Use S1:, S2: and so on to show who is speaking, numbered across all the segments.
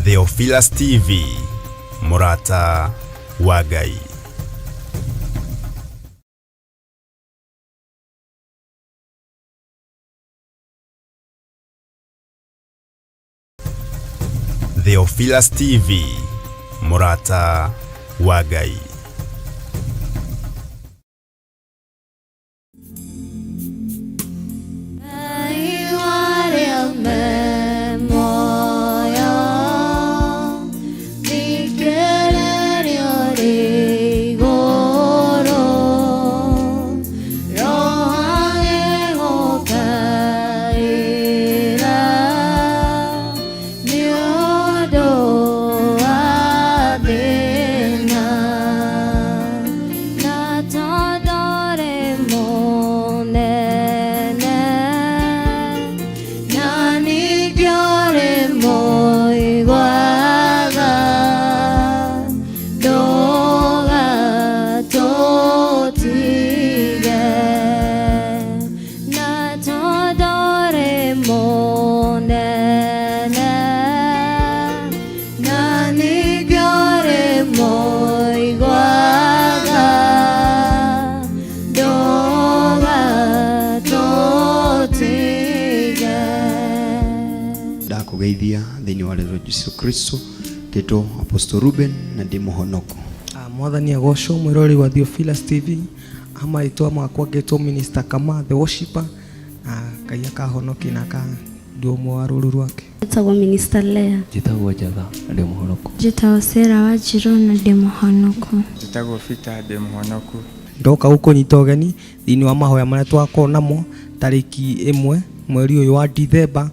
S1: Theophilus TV, Murata wa Ngai. Theophilus TV, Murata wa Ngai.
S2: Kugeithia thini wa Yesu Kristo keto Apostle Ruben na ndimo honoko
S3: mwathani agocwo mwirori wa Theophilus TV ama itwa makwa geto Minister Kama the worshipper kaya ka honoki na ka ndio mwaruru rwake
S4: etagwo Minister Lea
S5: jitagwo Java ndimo honoko
S4: jitagwo Sera wa Jiro na ndimo honoko
S6: jitagwo Fita ndimo honoko
S3: ndoka guko nyitogeni thini wa mahoya maria twako namo tariki 1 mweri uyu wa December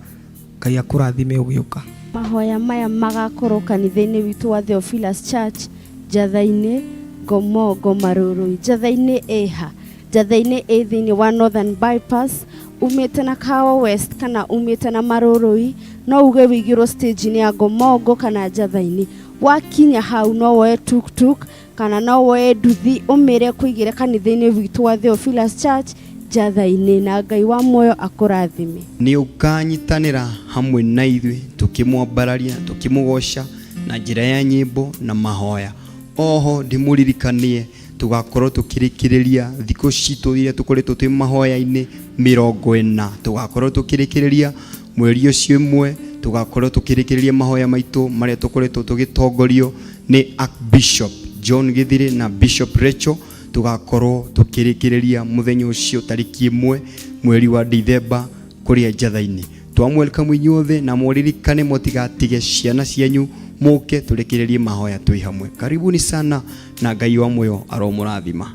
S3: kaya kurathime ugiuka
S4: mahoya maya magakorwo kanitha-ini witu wa Theophilus Church Jathaini Gomogo Marurui Jathaini eha Jathaini thini wa Northern Bypass umite na Kawa West kana umite na Marurui no uge wigiro stage ni ya Gomogo kana Jathaini wakinya hau no woe tuk kana no woe nduthi umire kuigire kanitha-ini witu wa Theophilus Church Jathaini na Ngai wa moyo akurathime
S2: ni ukanyitanira hamwe na ithui tukimwambararia tukimugosha na njira ya nyimbo na mahoya oho ndimuririkanie tugakorwo tukirikiriria thikũ citũ iria tukoretwo twi mahoya-ini 40 tugakorwo tukirikiriria mweri ũcio ĩmwe tugakorwo tukirikiriria mahoya maitũ maria tukoretwo tugitongorio ni Archbishop John Githiri na Bishop Rachel tugakorwo tukirikiriria muthenya ucio tariki 1 mweri wa December kuria Jathaini twamwelcome inyuothe na muririkane motigatige ciana cianyu muke turikiririe mahoya twi hamwe karibuni sana na Ngai wa moyo aromurathima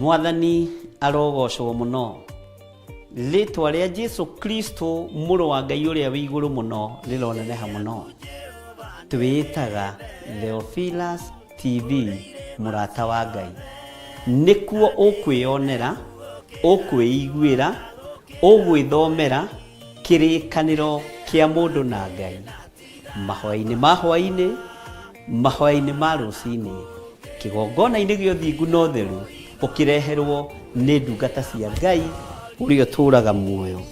S7: Mwathani arogocwo muno ritwa ria Jesu Kristo muru wa Ngai uria wi iguru muno rironeneha muno twitaga Theophilus TV Murata wa Ngai nikuo ukwionera ukwiiguira ugwithomera kirikaniro kia mundu na Ngai mahoya-ini ma rucini kigongona-ini gio thingu no theru ukireherwo ni ndungata cia Ngai uria turaga muoyo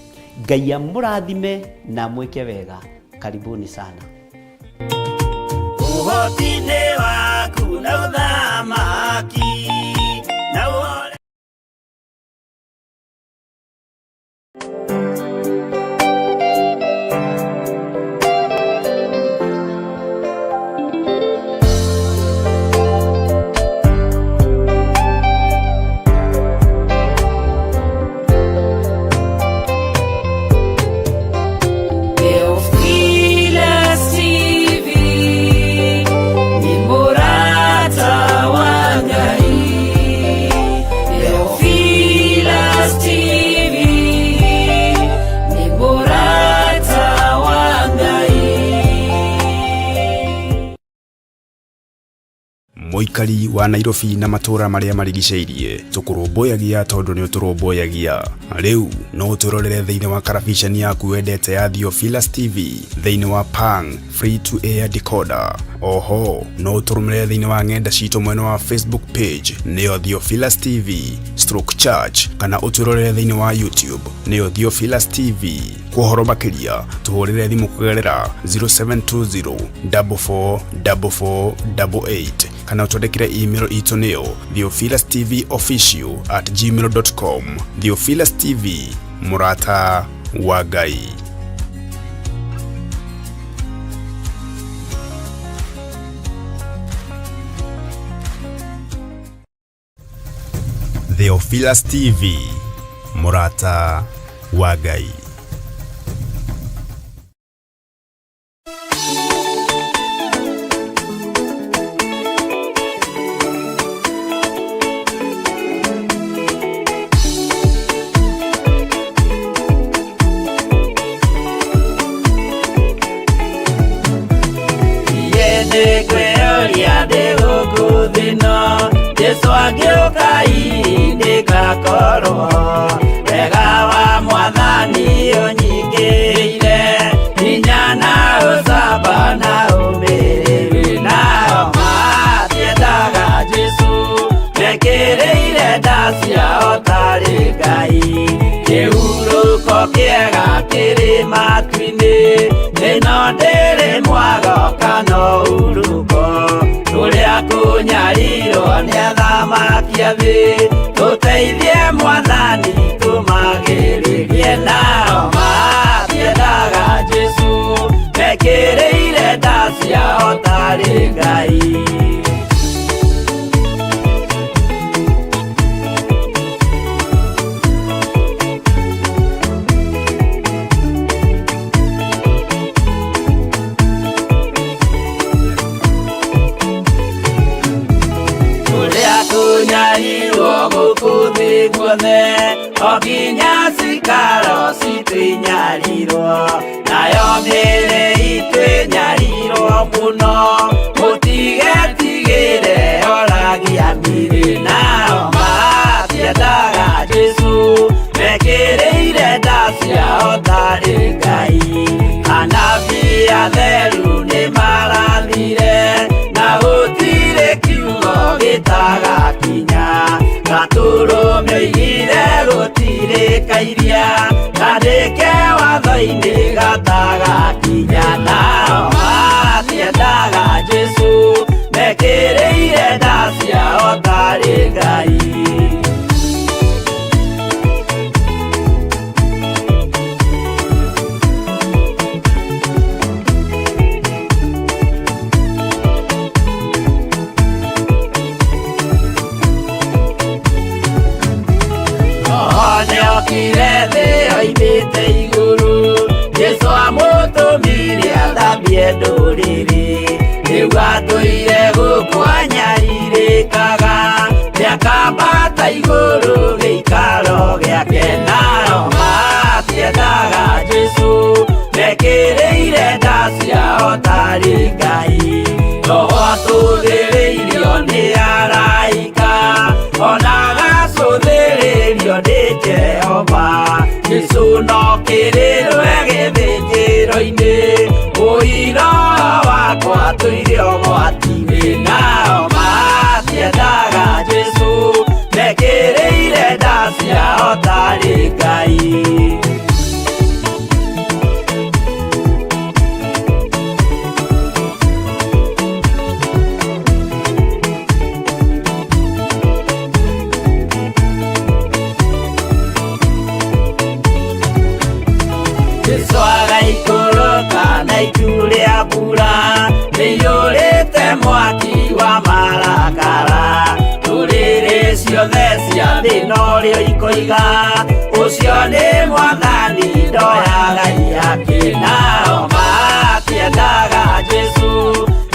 S7: Ngai amurathime na mweke wega karibuni sana
S8: uhotine waku na uthamaki na Murata wa Ngai.
S1: muikari wa Nairobi na matura maria marigiceirie tukurumbuyagia tondu ni uturumbuyagia. Riu no uturorere thiini wa karabiceni yaku wendete ya Theophilus TV thiini wa Pang free to air decoder. Oho no uturumire thiini wa ngenda citu mwena wa Facebook page nio Theophilus TV /Church kana uturorere thiini wa YouTube nio Theophilus TV. Kuhoro makiria tuhurire thimu kugerera 0720 444488 kana utwandikire email itu nio theophilustv.official@gmail.com. Theophilus TV, murata wa Ngai. Theophilus TV, murata wa Ngai.
S8: Yesu agĩũka indĩka korwo wega wa Mwathani ũnyingĩire hinya na ũcamba na ũmĩrĩru nao matiendaga Jesu mekĩrĩire nda ciao tarĩ Ngai. Kĩhurũko kĩega kĩrĩ matu-inĩ ĩno ndĩrĩ mwago kana uruko tũrĩa kũnyarirwo nĩ athamaki a thĩ tũteithie Mwathani tũmagĩrĩrie nao matiendaga Jesu mekĩrĩire nda ciao tarĩ Ngai. Okinya cikaro citwĩnyarirwo nayo mĩĩrĩ itwĩnyarirwo mũno mũtigetigĩre oragia mĩĩrĩ nao matiendaga Jesu mekĩrĩire nda ciao tarĩ Ngai. Anabii atheru nĩ marathire na gũtirĩ kiugo gĩtagakinya gatũrũmĩire gũtirĩkairia kandĩke watho-inĩ gatagakinya nao matiendaga Jesu mekĩrĩire nda ciao tarĩ Ngai. Okire thĩ oimĩte igũrũ Jesu amũtũmire athambie ndũrĩrĩ rĩu atũire gũkũ anyarirĩkaga nĩakambata igũrũ gĩikaro gĩake nao matiendaga Jesu mekĩrĩire nda ciao tarĩ Ngai. Roho atũthĩrĩirio nĩ araika ona gacũthĩrĩrio nĩ Jehova. Jesu no kĩrĩrwe gĩthĩnjĩro-inĩ ũira wakwa tũire ũgwati-inĩ nao matiendaga Jesu mekĩrĩire nda ciao tarĩ Ngai. Na itu rĩa mbura nĩiyũrĩte mwaki wa marakara ndũrĩrĩ ciothe cia thĩ norĩo ikoiga ũcio nĩ Mwathani ndoyaga yake nao matiendaga Jesu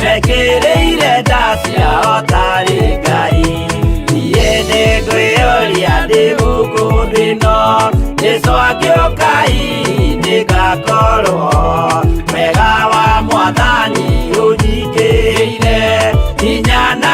S8: mekĩrĩire nda ciao tarĩ Ngai. Niĩ nĩngwĩyũria ndĩ gũkũ thĩ ĩno Jesu agĩũka indĩka korwo wega wa Mwathani ũnyingĩire hinya na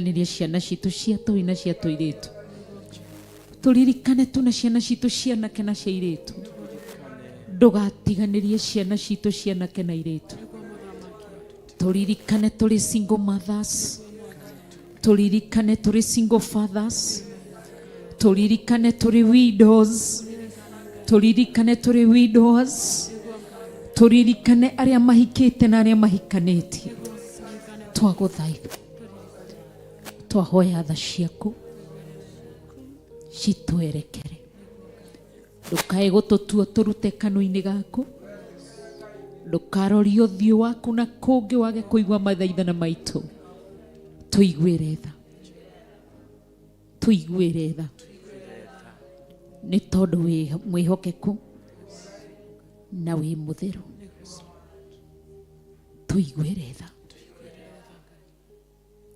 S9: ndugatiganirie ciana citu cia tũi na cia tũirĩtu. Tũririkane tu na ciana citu cia anake na cia airĩtu. Ndugatiganirie ciana citu cia anake na airĩtu. Tũririkane tũrĩ single mothers. Tũririkane tũrĩ single fathers. Tũririkane tũrĩ widows. Tũririkane tũrĩ widows. Tũririkane arĩa mahikĩte na arĩa mahikanĩtie. Twagũthaitha, twahoya tha ciaku citwerekere. Ndũkae gũtũtua tũrute kanua-inĩ gaku. Ndũkarorie ũthiũ waku na kũngĩ wage kũigua mathaithana maitũ. Tũiguĩre tha, tũiguĩre tha, nĩ tondũ wĩ mwĩhokeku na wĩ mũtheru. Tũiguĩre tha,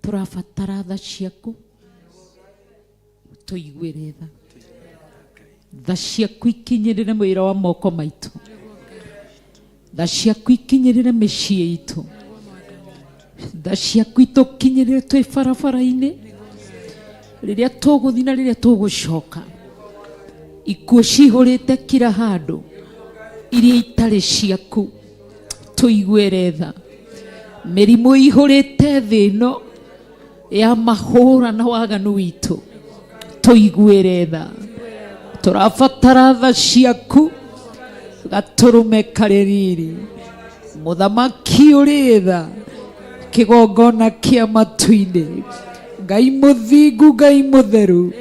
S9: tũrabatara tha ciaku. Tũiguĩre tha, tha ciaku ikinyĩrĩre wĩra wa moko maitũ. Tha ciaku ikinyĩrĩre mĩciĩ itũ. Tha ciaku itũkinyĩrĩre twĩ barabara-inĩ, rĩrĩa tũgũthiĩ na rĩrĩa tũgũcoka. Ikuũ cihũrĩte kila handũ, iria itarĩ ciaku. Tũiguĩre tha, mĩrimũ ihũrĩte thĩ ĩno ya mahũra na waganu witũ. Tũiguĩre tha, tũrabatara tha ciaku. Gatũrũme karĩ riri, mũthamaki ũrĩ tha, kĩgongona kĩa matu-inĩ. Ngai mũthingu, Ngai mũtheru,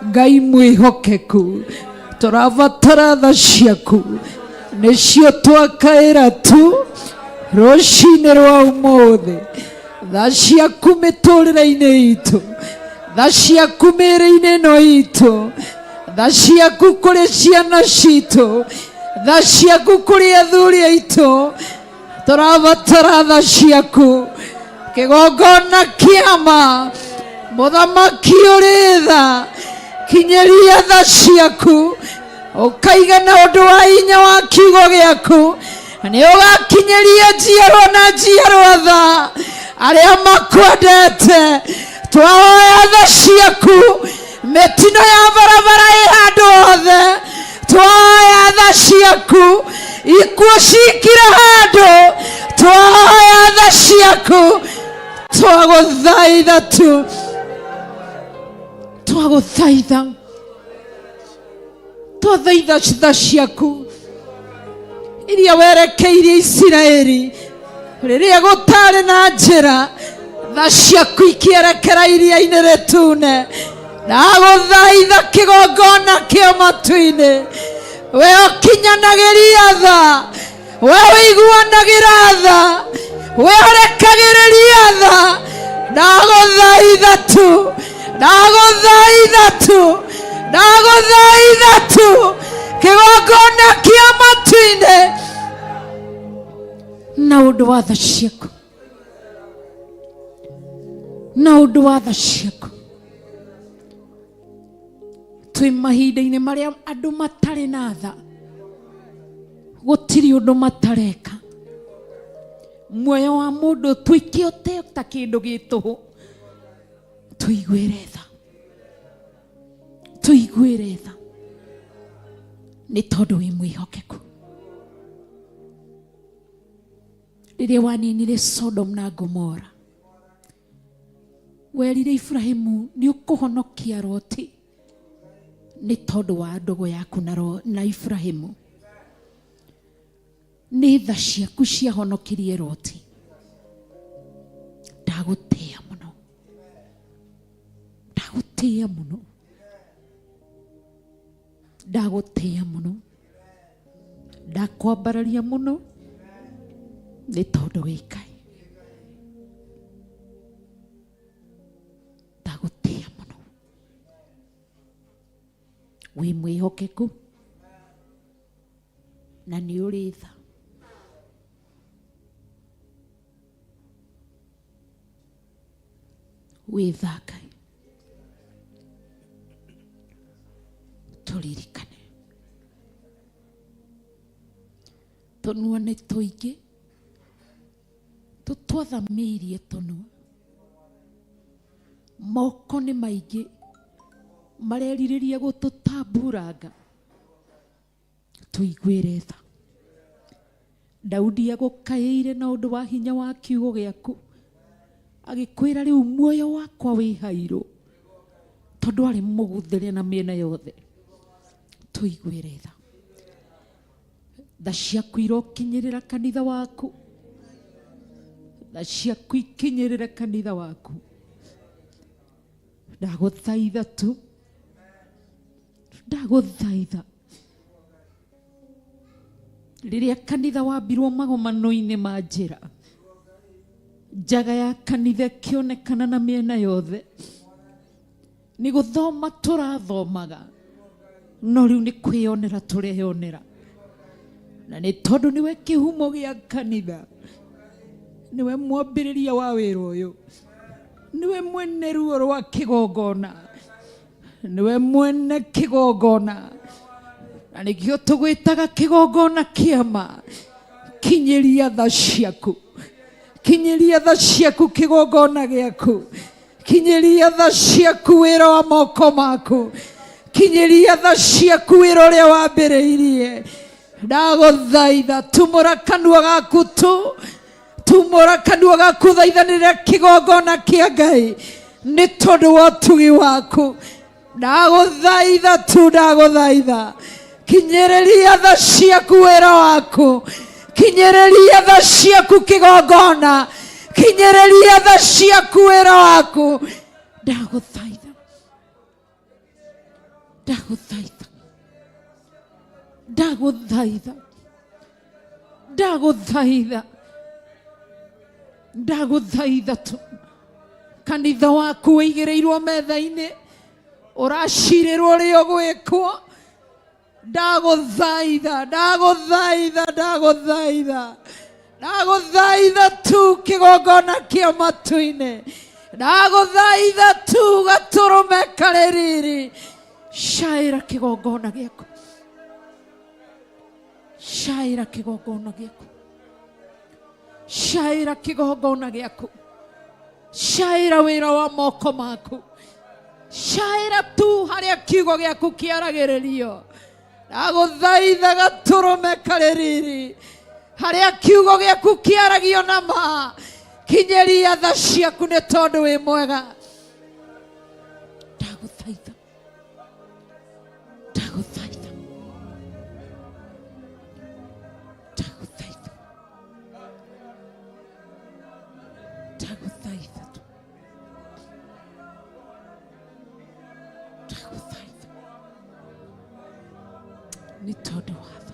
S9: Ngai mwĩhokeku, tũrabatara tha ciaku. Nĩcio twakaĩra tu rũcinĩ rwa ũmũthĩ. Tha ciaku mĩtũrĩre-inĩ itũ, tha ciaku mĩĩrĩ-inĩ ĩno itũ, tha ciaku kũrĩ ciana citũ, tha ciaku kũrĩ athuri aitũ. Tũrabatara tha ciaku, kĩgongona kĩama, mũthamaki ũrĩ tha, kinyĩria tha ciaku. Ũkaiga na ũndũ wa hinya wa kiugo gĩaku, nĩ ũgakinyĩria njiarwa na njiarwa tha arĩa makwendete. Twahoya tha ciaku, mĩtino ya barabara ĩ handũ hothe. Twahoya tha ciaku, ikuũ cikira handũ. Twahoya tha ciaku, twagũthaitha tu, twagũthaitha, twathaitha tha ciaku iria werekeirie Isiraeli rĩrĩa gũtarĩ na njĩra. Tha ciaku ikĩerekera iria-inĩ rĩtune. Ndagũthaitha kĩgongona kĩa matu-inĩ, we ũkinyanagĩria tha, we ũiguanagĩra tha, we ũrekagĩrĩria tha. Ndagũthaitha tu, ndagũthaitha tu, ndagũthaitha tu, kĩgongona kĩa matu-inĩ. Na ũndũ wa tha ciaku, na ũndũ wa tha ciaku, twĩ mahinda-inĩ marĩa andũ matarĩ na tha. Gũtirĩ ũndũ matareka. Muoyo wa mũndũ twĩkĩote ta kĩndũ gĩtũhũ. Tũiguĩre tha, tũiguĩre tha, nĩ tondũ wĩ mwĩhokeku. Rĩrĩa waninire Sodom na Gomora, werire Ibrahimu nĩ ũkũhonokia Loti. Nĩ tondũ wa ndogo yaku na Ibrahimu, nĩ tha ciaku ciahonokirie Loti. Ndagũtĩĩa mũno, ndagũtĩĩa mũno, ndagũtĩĩa mũno, ndakwambararia mũno, nĩ tondũ wĩ Ngai. Ndagũtĩĩa mũno, wĩ mwĩhokeku na nĩ ũrĩ tha. Wĩ tha Ngai. Tũririkane tũnua nĩ tũingĩ, tũtwathamĩirie tũnua, moko nĩ maingĩ marerirĩria gũtũtamburanga tũiguĩre tha. Daudi agũkaĩire na ũndũ wa hinya wa kiugo gĩaku, agĩkwĩra rĩu muoyo wakwa wĩ hairũ tondũ arĩ mũgũthĩre na mĩena yothe. Tũiguĩre tha. Tha ciaku irokinyĩrĩra kanitha waku, tha ciaku ikinyĩrĩre kanitha waku. Ndagũthaitha tu, ndagũthaitha, rĩrĩa kanitha wambirwo magomano-inĩ ma njĩra, njaga ya kanitha kĩonekana na mĩena yothe, nĩ gũthoma tũrathomaga, no rĩu nĩ kwĩyonera tũreyonera. Na nĩ tondũ nĩwe kĩhumo gĩa kanitha, nĩwe mwambĩrĩria wa wĩra ũyũ, nĩwe mwene ruo rwa kĩgongona, nĩwe mwene kĩgongona, na nĩkĩo tũgwĩtaga kĩgongona kĩama. Kinyĩria tha ciaku, kinyĩria tha ciaku kĩgongona gĩaku, kinyĩria tha ciaku wĩra wa moko maku, kinyĩria tha ciaku wĩra ũrĩa wambĩrĩirie. Ndagũthaitha, tumũra kanua gaku tu, tumũra kanua gaku thaithanĩrĩra kĩgongona kĩa Ngai nĩ tondũ wa ũtugi waku. Ndagũthaitha tu, ndagũthaitha, kinyĩrĩria tha ciaku wĩra waku, kinyĩrĩria tha ciaku kĩgongona, kinyĩrĩria tha ciaku wĩra waku. Ndagũthaitha, ndagũthaitha, ndagũthaitha, ndagũthaitha, ndagũthaitha tu. Kanitha waku wĩigĩrĩirwo metha-inĩ, ũracirĩrwo ũrĩa ũgwĩkwo. Ndagũthaitha, ndagũthaitha, ndagũthaitha, ndagũthaitha tu kĩgongona kĩa matu-inĩ, ndagũthaitha tu gatũrũme karĩ riri. Caĩra kĩgongona gĩaku, caĩra kĩgongona gĩaku, caĩra kĩgongona gĩaku, caĩra wĩra wa moko maku, caĩra tu harĩa kiugo gĩaku kĩaragĩrĩrio. Ndagũthaitha gatũrũme karĩ riri harĩa kiugo gĩaku kĩaragio na ma. Kinyĩria tha ciaku nĩ tondũ wĩ mwega. Ndagũthaitha, ndagũthaitha, ndagũthaitha, ndagũthaitha, ndagũthaitha nĩ tondũ wa tha.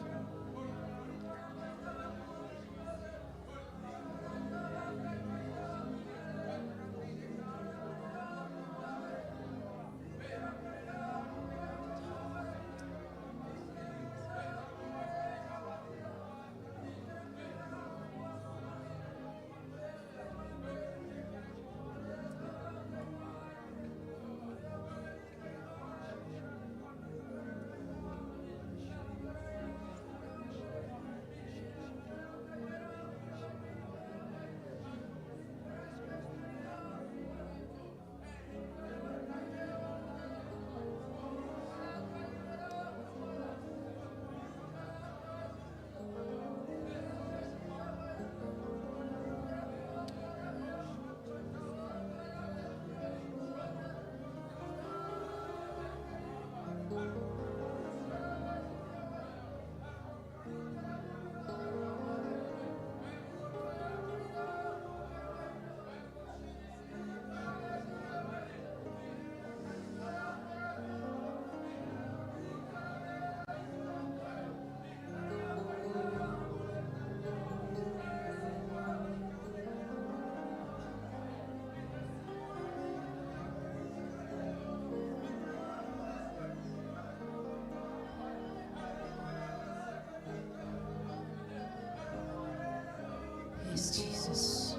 S9: Yes, Jesus.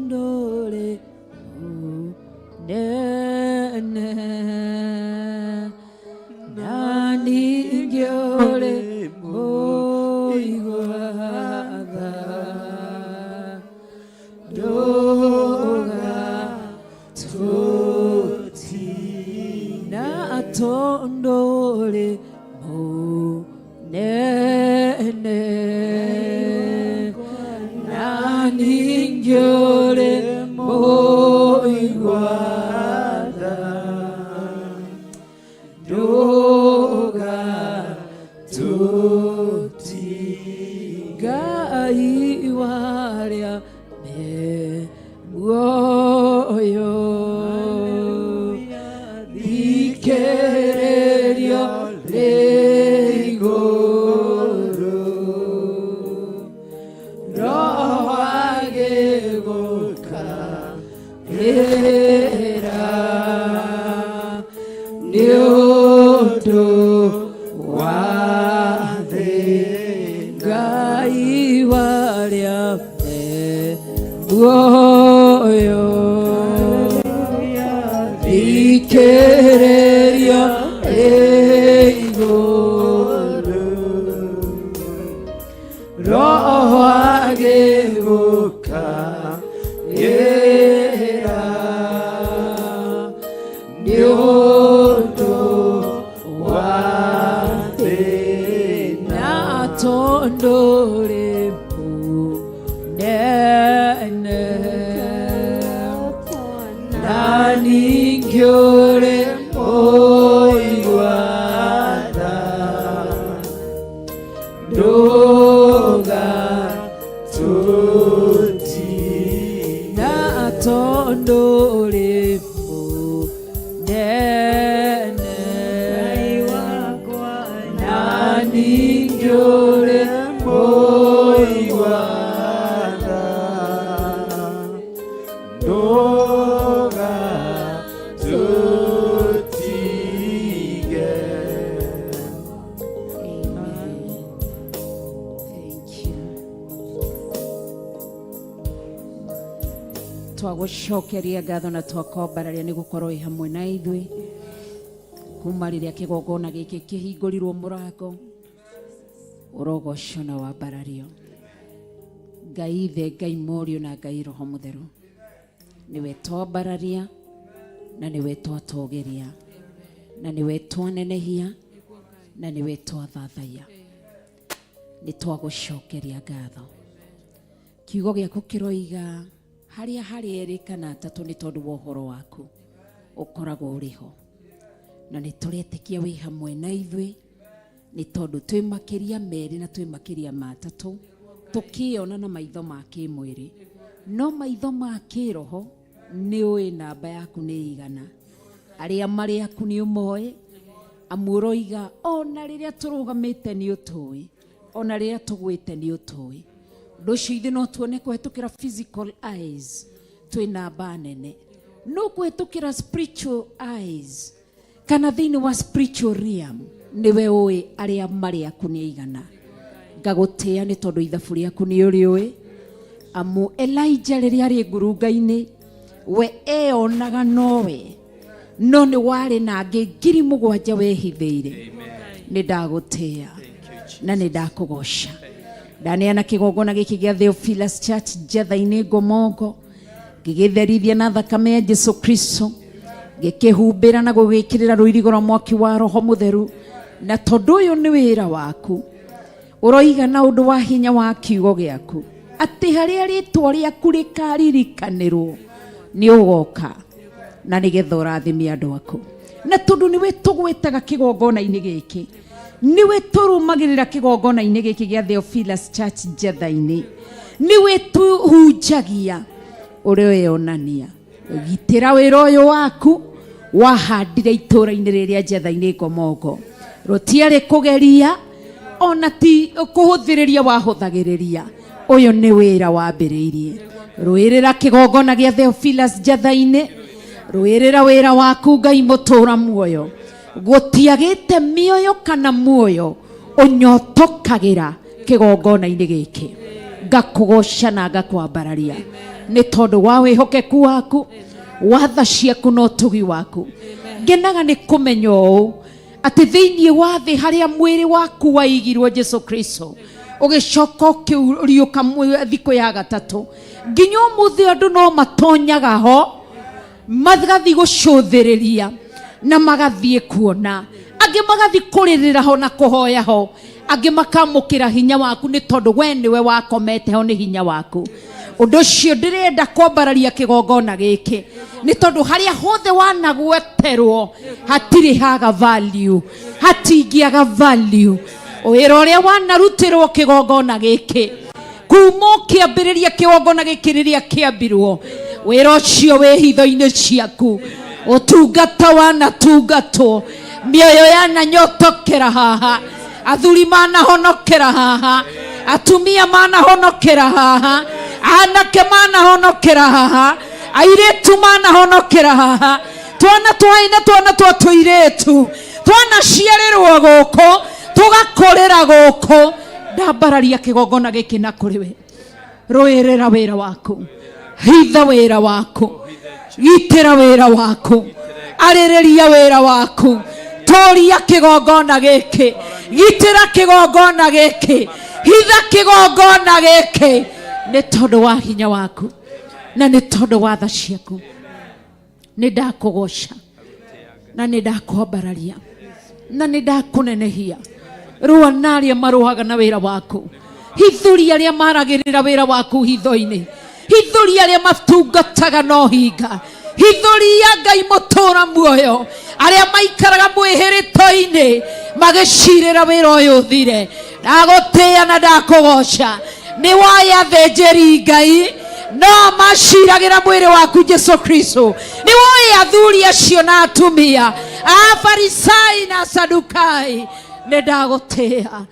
S9: tondore nene nani ingiore moigwatha doga toti na tondore nene nani ingiore moigwatha doga toti gai waria me muoyo dikererio leigoro roage goka era niodo wade gai waria me muoyo dikererio leigoro roage goka era niodo wade na tondore nene nani ngiore oigwatha doga toti na tondore nene nani ngiore oigwatha doga totige. Amen. Thank you. Twagucokeria ngatho na twakombararia ni gukorwo i hamwe na ithui kuma riria kigongona giki kihingũrirwo mũrango ũrogoco na wambarario. Ngai Ithe, Ngai Mũriũ na Ngai Roho Mũtheru, niwe twambararia na niwe twatogeria na niwe twanenehia na niwe twathathaia. Ni twagucokeria ngatho. Kiugo gĩaku kĩroiga harĩa harĩ erĩ kana atatũ nĩ tondũ wa ũhoro waku ũkoragwo ũrĩ ho, na nĩ tũretĩkia wĩ hamwe na ithuĩ nĩ tondũ twĩ makĩria merĩ na twĩ makĩria matatũ tũkĩona na maitho ma kĩmwĩrĩ, no maitho ma kĩroho nĩ ũĩ namba yaku nĩ igana, arĩa marĩ aku nĩ ũmoĩ, amu ũroiga ona rĩrĩa tũrũgamĩte nĩ ũtũĩ, ona rĩrĩa tũgwĩte nĩ ũtũĩ. Ũndũ ũcio ithe no tuone kũhetũkĩra physical eyes twĩ namba nene, no kũhetũkĩra spiritual eyes kana thĩinĩ wa spiritual realm niwe ũĩ arĩa marĩ aku nĩ igana. Ngagũtĩa nĩ tondũ ithabu rĩaku nĩ ũrĩũĩ, amu Elijah rĩrĩa arĩ ngurunga-inĩ we eonaga nowe, no nĩ warĩ na angĩ 7,000 wehithĩire. Nĩ ndagũtĩa na nĩ ndakũgoca. Ndaneana kĩgongona gĩkĩ gĩa Theophilus Church Njatha-inĩ Ngomongo, ngĩgĩtherithia na thakame ya Jesu Kristo, ngĩkĩhumbĩra na gũgĩkĩrĩra rũirigo rwa mwaki wa Roho Mũtheru, na tondũ ũyũ nĩ wĩra waku ũroiga na ũndũ wa hinya wa kiugo gĩaku atĩ harĩa rĩtwa rĩaku rĩkaririkanĩrwo nĩ ũgoka na nĩgetha ũrathime andũ aku. Na tondũ nĩwe tũgwĩtaga kĩgongona-inĩ gĩkĩ, niwe tũrũmagĩrĩra kĩgongona-inĩ gĩkĩ gĩa Theophilus Church Njatha-inĩ, niwe tũhunjagia ũrĩonania. Gitĩra wĩra ũyũ waku wahandire itũra-inĩ rĩrĩa Njatha-inĩ Ngomongo, rũtiarĩ kũgeria ona ti kũhũthĩrĩria wahũthagĩrĩria. Ũyũ nĩ wĩra wambĩrĩirie. Rũĩrĩra kĩgongona gĩa Theophilus Njatha-inĩ, rũĩrĩra wĩra waku Ngai mũtũra muoyo, gũtiagĩte mĩoyo kana muoyo ũnyotokagĩra kĩgongona-inĩ gĩkĩ. ngakũgoca na ngakwambararia nĩ tondũ wa wĩhokeku waku, watha ciaku no tugi waku. Ngenaga nĩ kũmenya ũũ atĩ thĩinĩ wa thĩ harĩa mwĩrĩ waku waigirwo Jesu Kristo ũgĩcoka ũkĩriũka thikũ ya gatatũ, nginya ũmũthĩ andũ no matonyaga ho magathiĩ gũcũthĩrĩria na magathiĩ kuona, angĩ magathiĩ kũrĩrĩra ho na kũhoya ho, angĩ makamũkĩra hinya waku nĩ tondũ we nĩwe wakomete ho nĩ hinya waku. Ũndũ ũcio ndĩrenda kwambararia kĩgongona gĩkĩ nĩ tondũ harĩa hothe wanagweterwo hatirĩ haga value, hatingĩaga value. Wĩra ũrĩa wanarutĩrwo kĩgongona gĩkĩ kuma ũkĩambĩrĩria kĩgongona gĩkĩ rĩrĩa kĩambirwo, wĩra ũcio wĩ hitho-inĩ ciaku, ũtungata wanatungatwo, mĩoyo yananyotokera haha, athuri manahonokera haha, atumia manahonokera haha, anake manahonokera haha, airĩtu manahonokera haha, twana twaina twana twa tũirĩtu twanaciarĩrwo gũkũ tũgakũrĩra gũkũ. Ndambararia kĩgongona gĩkĩ na kũrĩ we, rũĩrĩra wĩra waku, hitha wĩra waku, gitĩra wĩra waku, arĩrĩria wĩra waku, tũria kĩgongona gĩkĩ, gitĩra kĩgongona gĩkĩ, hitha kĩgongona gĩkĩ, nĩ tondũ wa hinya waku na nĩ tondũ wa tha ciaku. Nĩ ndakũgoca na nĩ ndakwambararia na nĩ ndakũnenehia. Rũa na arĩa marũaga na wĩra waku, hithuria arĩa maragĩrĩra wĩra waku hitho-inĩ, hithuria arĩa matungataga no hinga, hithuria Ngai mũtũra muoyo arĩa maikaraga mwĩhĩrĩto-inĩ magĩcirĩra wĩra ũyũ ũthire. Ndagũtĩĩa na ndakũgoca, nĩ woya athĩnjĩri Ngai no maciragĩra mwĩrĩ waku Jesu Kristo, nĩ woya athuri acio na atumia, Afarisai na Sadukai. Nĩ ndagũtĩĩa,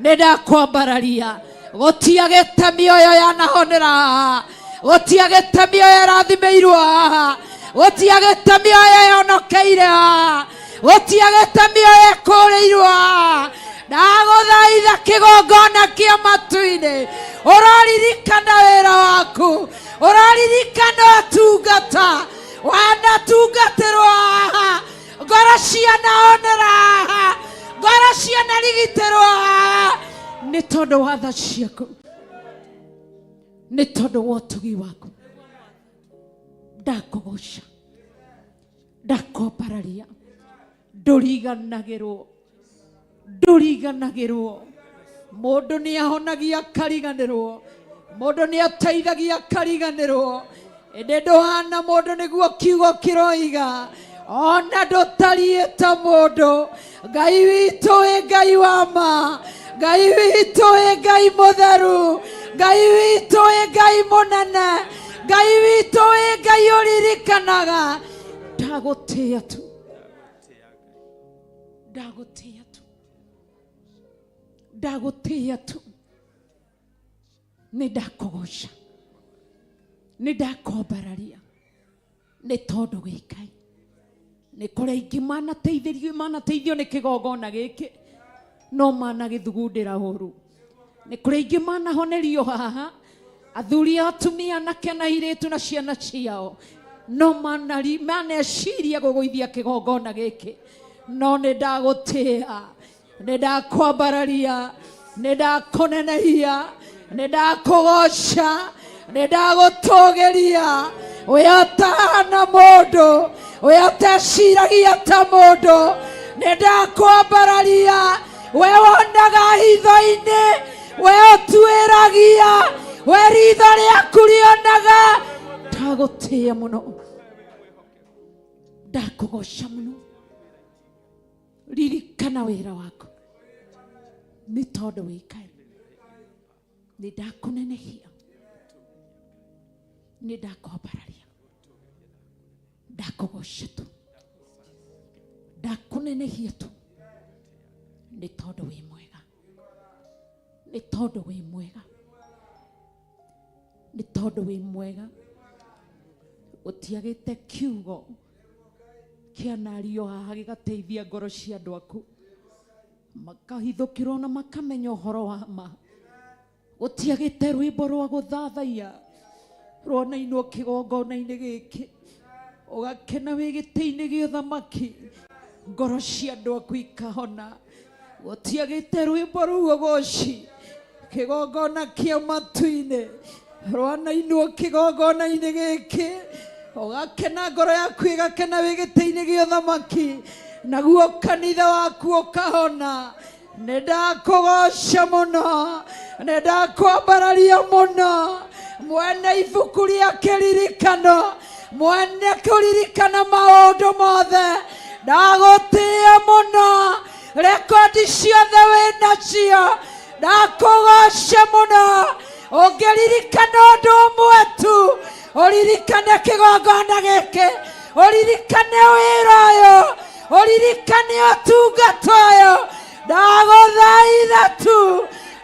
S9: nĩ ndakwambararia, gũtiagĩte mĩoyo yanahonera haha, gũtiagĩte mĩoyo ĩrathimĩirwo haha, gũtiagĩte mĩoyo yonokeire haha, gũtiagĩte mĩoyo ĩkũrĩirwo haha. Ndagũthaitha kĩgongona kĩa matu-inĩ, ũraririkana wĩra waku, ũraririkana ũtungata wanatungatĩrwo haha, ngoro cianahonera haha, ngoro cianarigitĩrwo haha, nĩ tondũ wa tha ciaku, nĩ tondũ wa ũtugi waku. Ndakũgoca, ndakwambararia, ndũriganagĩrwo, ndũriganagĩrwo. Mũndũ nĩ ahonagia akariganĩrwo, mũndũ nĩ ateithagia akariganĩrwo, ĩndĩ ndũhana mũndũ nĩguo kiugo kĩroiga, ona ndũtariĩ ta mũndũ. Ngai witũ wĩ Ngai wa ma, Ngai witũ wĩ Ngai mũtheru, Ngai witũ wĩ Ngai mũnene, Ngai witũ wĩ Ngai ũririkanaga. Ndagũtĩĩa tu, ndagũtĩĩa tu, ndagũtĩĩa tu, nĩ ndakũgoca, nĩ ndakwambararia nĩ tondũ wĩ Ngai. Nĩ kũrĩ aingĩ manateithio nĩ kĩgongona gĩkĩ no managĩthugundĩra ũru. Nĩ kũrĩ aingĩ manahonerio haha, athuri atumia anake na airĩtu na ciana ciao, no maneciria gũgũithia kĩgongona gĩkĩ. No nĩ ndagũtĩĩa, nĩ ndakwambararia, nĩ ndakũnenehia, nĩ ndakũgoca, nĩ ndagũtũgĩria. We atahana mũndũ, we ateciragia ta mũndũ, nĩ ndakwambararia. We wonaga hitho-inĩ, we ũtuĩragia, we ritho rĩaku rĩonaga. Ndagũtĩĩa mũno, ndakũgoca mũno. Ririkana wĩra waku, nĩ tondũ wĩ Ngai. Nĩ ndakũnenehia, nĩ ndakwambararia, ndakũgoca tu, ndakũnenehia tu, nĩ tondũ wĩ mwega, nĩ tondũ wĩ mwega, nĩ tondũ wĩ mwega. Ũtiagĩte kiugo kĩanario haha gĩgateithia ngoro cia andũ aku, makahithũkĩrwo na makamenya ũhoro wa ma. gutiagite rwimbo rwa guthathaia rwonainwo kigongona-inĩ gĩkĩ ũgakena wĩ gĩtĩ-inĩ gĩa ũthamaki ngoro cia andũ aku ikahona gũtiagĩte rwĩmbo rũu ũgũci kĩgongona kĩa matu-inĩ rwanainwo kĩgongona-inĩ gĩkĩ ũgakena ngoro yaku ĩgakena wĩ gĩtĩ-inĩ gĩa ũthamaki naguo kanitha waku ũkahona. Nĩndakũgoca mũno, nĩndakwambararia mũno, mwene ibuku rĩa kĩririkano, mwene kũririkana maũndũ mothe, ndagũtĩĩa mũno, rekondi ciothe wĩnacio, ndakũgoca mũno. Ũngĩririkana ũndũ ũmwe tu, ũririkane kĩgongona gĩkĩ, ũririkane wĩra ũyũ, ũririkane ũtungata ũyũ, ndagũthaitha tu,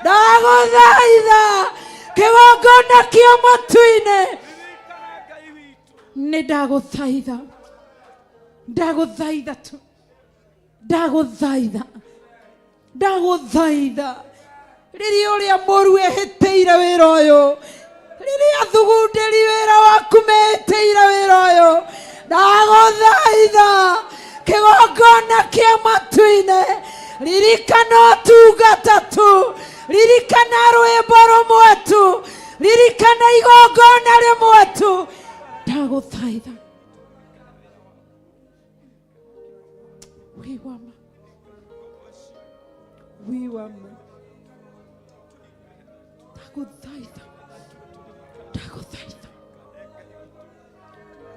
S9: ndagũthaitha kĩgongona kĩa matu-inĩ. Nĩndagũthaitha, ndagũthaitha tu, ndagũthaitha, ndagũthaitha rĩrĩa ũrĩa mũru ehĩtĩire wĩra ũyũ, rĩrĩa thugundĩri wĩra waku mehĩtĩire wĩra ũyũ, ndagũthaitha kĩgongona kĩa matu-inĩ, ririkana ũtungata tu, ririkana rwĩmbo rũmwe tu, ririkana igongona rĩmwe tu, ndagũthaitha. Wiwama, wiwama, ndagũthaitha, ndagũthaitha,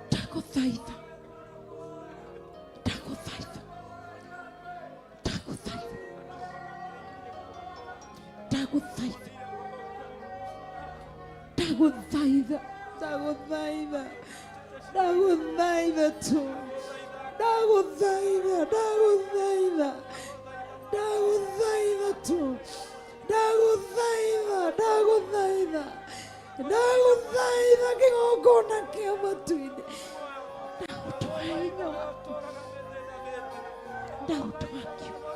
S9: ndagũthaitha, ndagũthaitha, ndagũthaitha, ndagũthaitha, ndagũthaitha, ndagũthaitha tu, ndagũthaitha, ndagũthaitha, ndagũthaitha tu, ndagũthaitha, ndagũthaitha, ndagũthaitha kĩgongona kĩa matu-inĩ, ndagũtũhe hinya waku, ndagũtũhe kiugo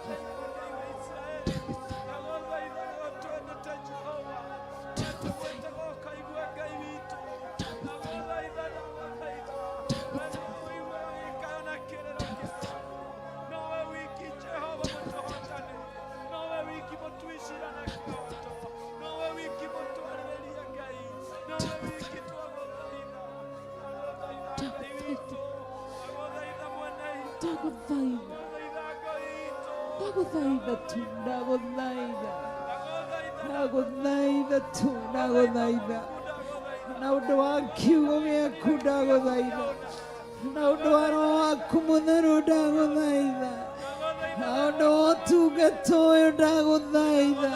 S9: ndagũthaitha tu, ndagũthaitha, ndagũthaitha tu, ndagũthaitha na ũndũ wa kiugo gĩaku, ndagũthaitha na ũndũ wa Roho waku Mũtheru, ndagũthaitha na ũndũ wa ũtungata ũyũ, ndagũthaitha.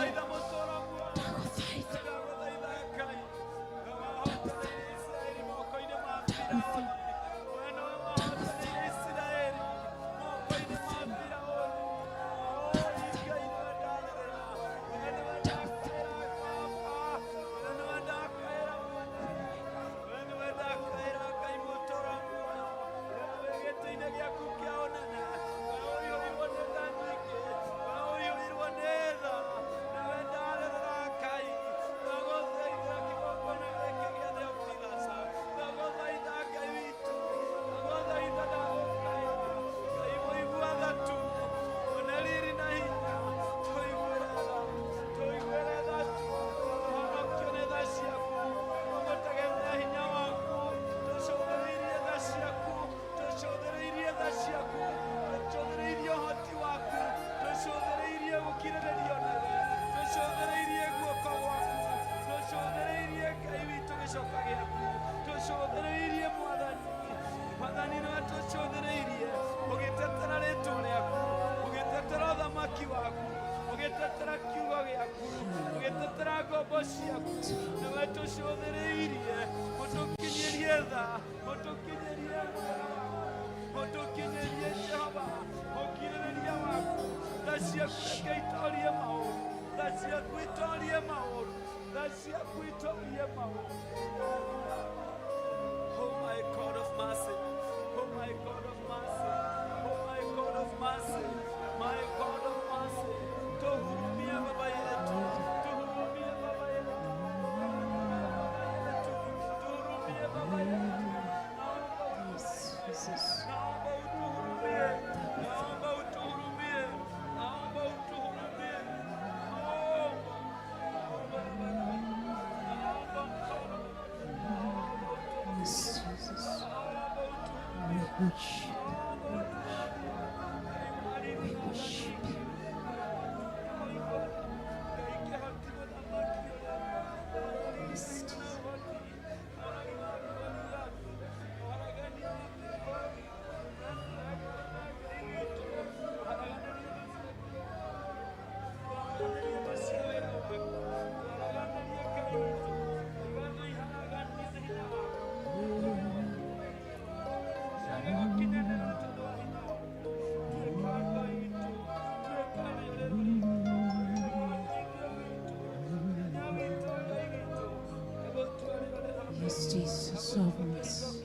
S9: Yes, Jesus, over us.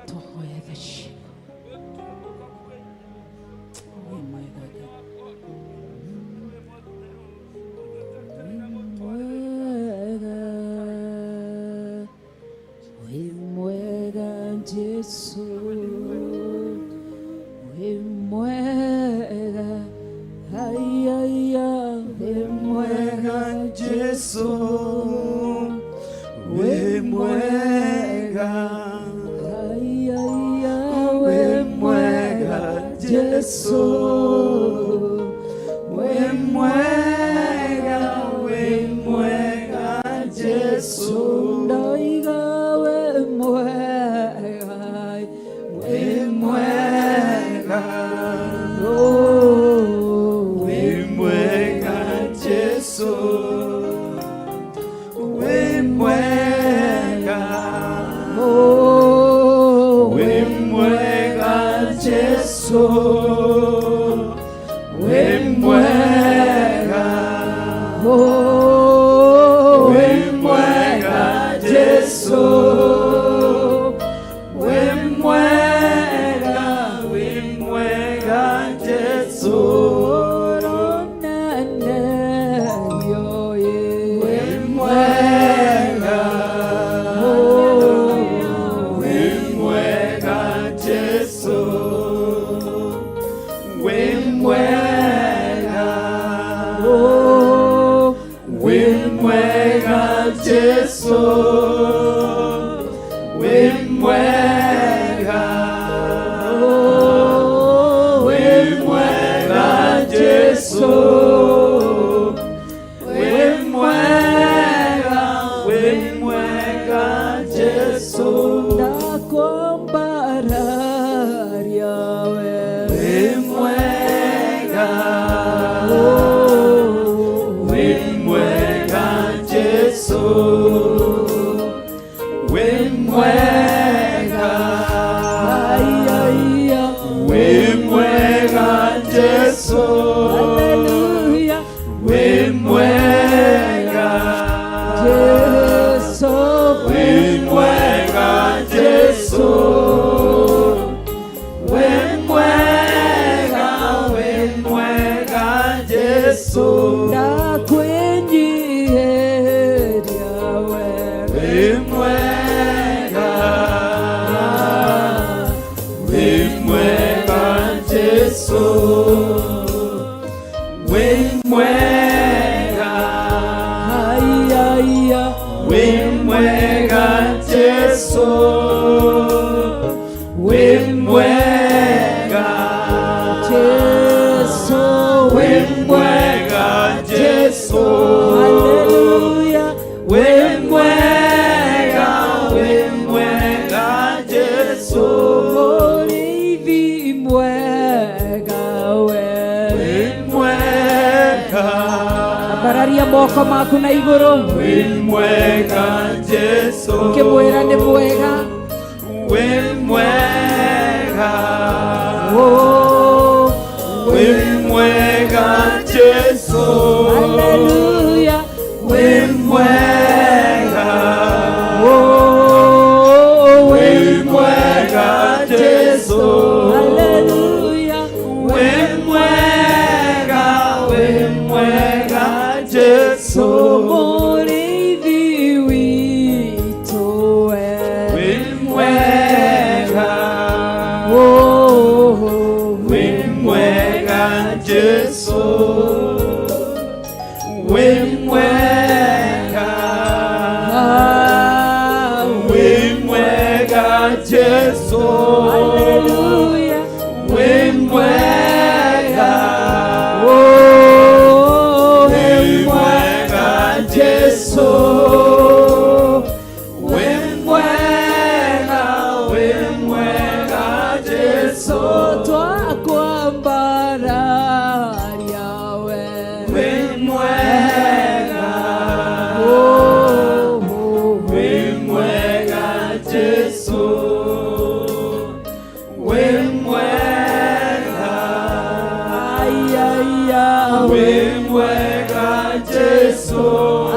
S9: Tohoe shika. Oh my God. Wimwega Jesu, wimwega, ay ay ay, wimwega Jesu, wimwega, ay ay ay, wimwega Jesu, wimwega, wimwega Jesu.
S10: Moko maku na iguru
S8: wimwega Jesu
S10: ukimwira ni mwega
S8: wimwega
S10: oh
S8: wimwega Jesu
S10: haleluya
S8: wimwega
S10: oh
S8: wimwega Jesu
S10: haleluya
S8: wimwega wimwega Jesu
S10: murithi wito we
S8: Jesu.
S10: Haleluya.
S8: Wĩ mwega.
S10: Oh,
S8: Wĩ mwega Jesu. Wĩ mwega, wĩ mwega Jesu.
S10: twakwambararia we.
S8: Wĩ mwega. Wĩ mwega Jesu. Wĩ mwega. Wĩ mwega Jesu.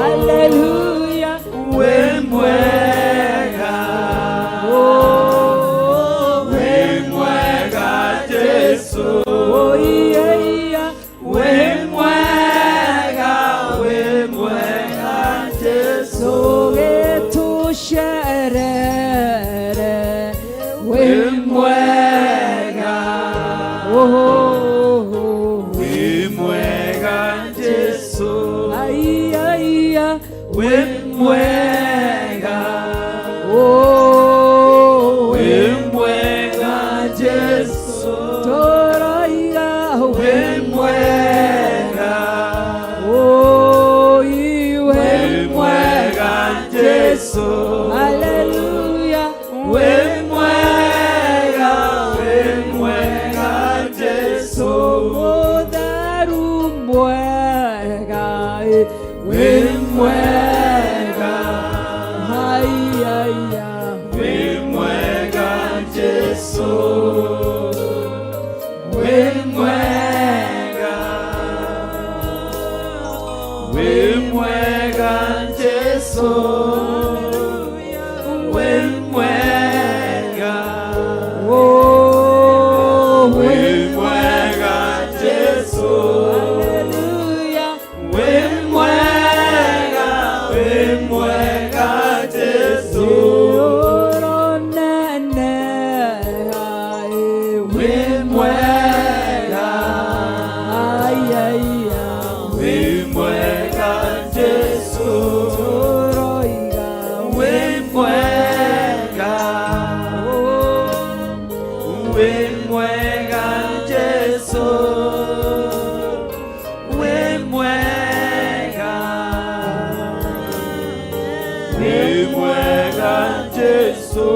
S10: Haleluya.
S8: Wĩ mwega. Wĩ mwega Jesu.
S10: Oh, yeah, yeah.
S8: Wĩ mwega, wĩ mwega Jesu.
S10: Tũgĩtũcerere
S8: Wĩ mwega. Wĩ mwega Jesu. Wĩ mwega. Wĩ mwega Jesu. Wĩ mwega. Wĩ mwega Jesu.
S10: Haleluya.
S8: Wĩ mwega, wĩ mwega Jesu.
S10: Mũtheru mwega.
S8: Wĩ mwega. Wĩ mwega Jesu. Wĩ mwega. Wĩ mwega Jesu. Wĩ mwega. Wĩ mwega Jesu. Wĩ mwega, wĩ mwega Jesu. Wĩ mwega. Wĩ mwega Jesu. Wĩ mwega. Wĩ mwega Jesu. Wĩ mwega. Wĩ mwega Jesu.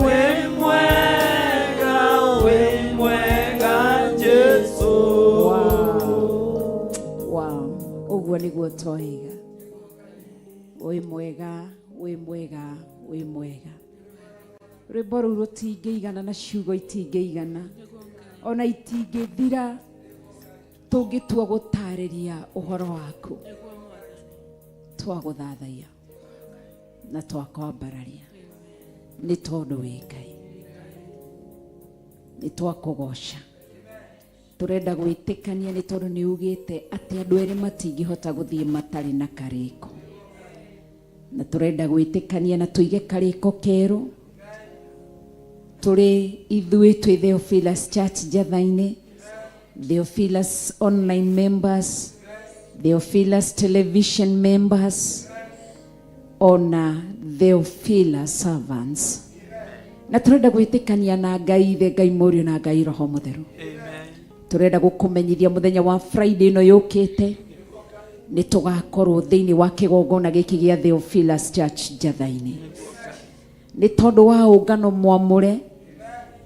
S8: Wĩ mwega, wĩ mwega Jesu.
S10: Wow. Ũguo nĩguo twoiga. Wĩ mwega, wĩ mwega, wĩ mwega. Rwĩmbo rũu rũtingĩigana na ciugo itingĩigana. Ona itingĩthira tũngĩtua gũtarĩria ũhoro waku. Twagũthathaiya na twakwambararia nĩ tondũ wĩ Ngai. Nĩ twakũgoca. Tũrenda gwĩtĩkania nĩ tondũ nĩ ugĩte atĩ andũ erĩ matingĩhota gũthiĩ matarĩ na karĩko. Na tũrenda gwĩtĩkania na tũige karĩko kerũ. Tũrĩ ithuĩ twĩ Theophilus Church Njatha-inĩ, Theophilus online members, Theophilus television members, ona Theophilus servants. Na tũrenda gwĩtĩkania na Ngai Ithe, Ngai Mũriũ na Ngai Roho Mũtheru. Tũrenda gũkũmenyithia mũthenya wa Friday ĩno yũkĩte nĩ tũgakorwo thĩinĩ wa kĩgongona gĩkĩ gĩa Theophilus Church Njatha-inĩ. Nĩ tondũ wa ũngano mwamũre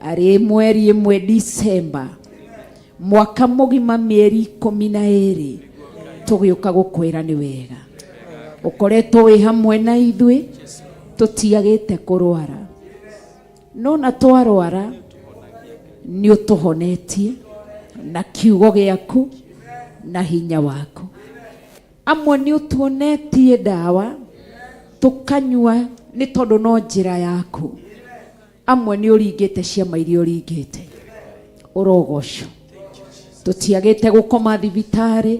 S10: arĩ mweri 1 December mwaka mũgima mĩeri 12 tũgĩũka gũkwĩra nĩ wega. Ũkoretwo wĩ hamwe na ithuĩ, tũtiagĩte kũrwara. No na twarwara nĩ ũtũhonetie na kiugo gĩaku na hinya waku. Amwe nĩ ũtuonetie ndawa tũkanyua nĩ tondũ no njĩra yaku. Amwe nĩ ũringĩte ciama iria ũringĩte. Ũrogocwo. Tũtiagĩte gũkoma thibitarĩ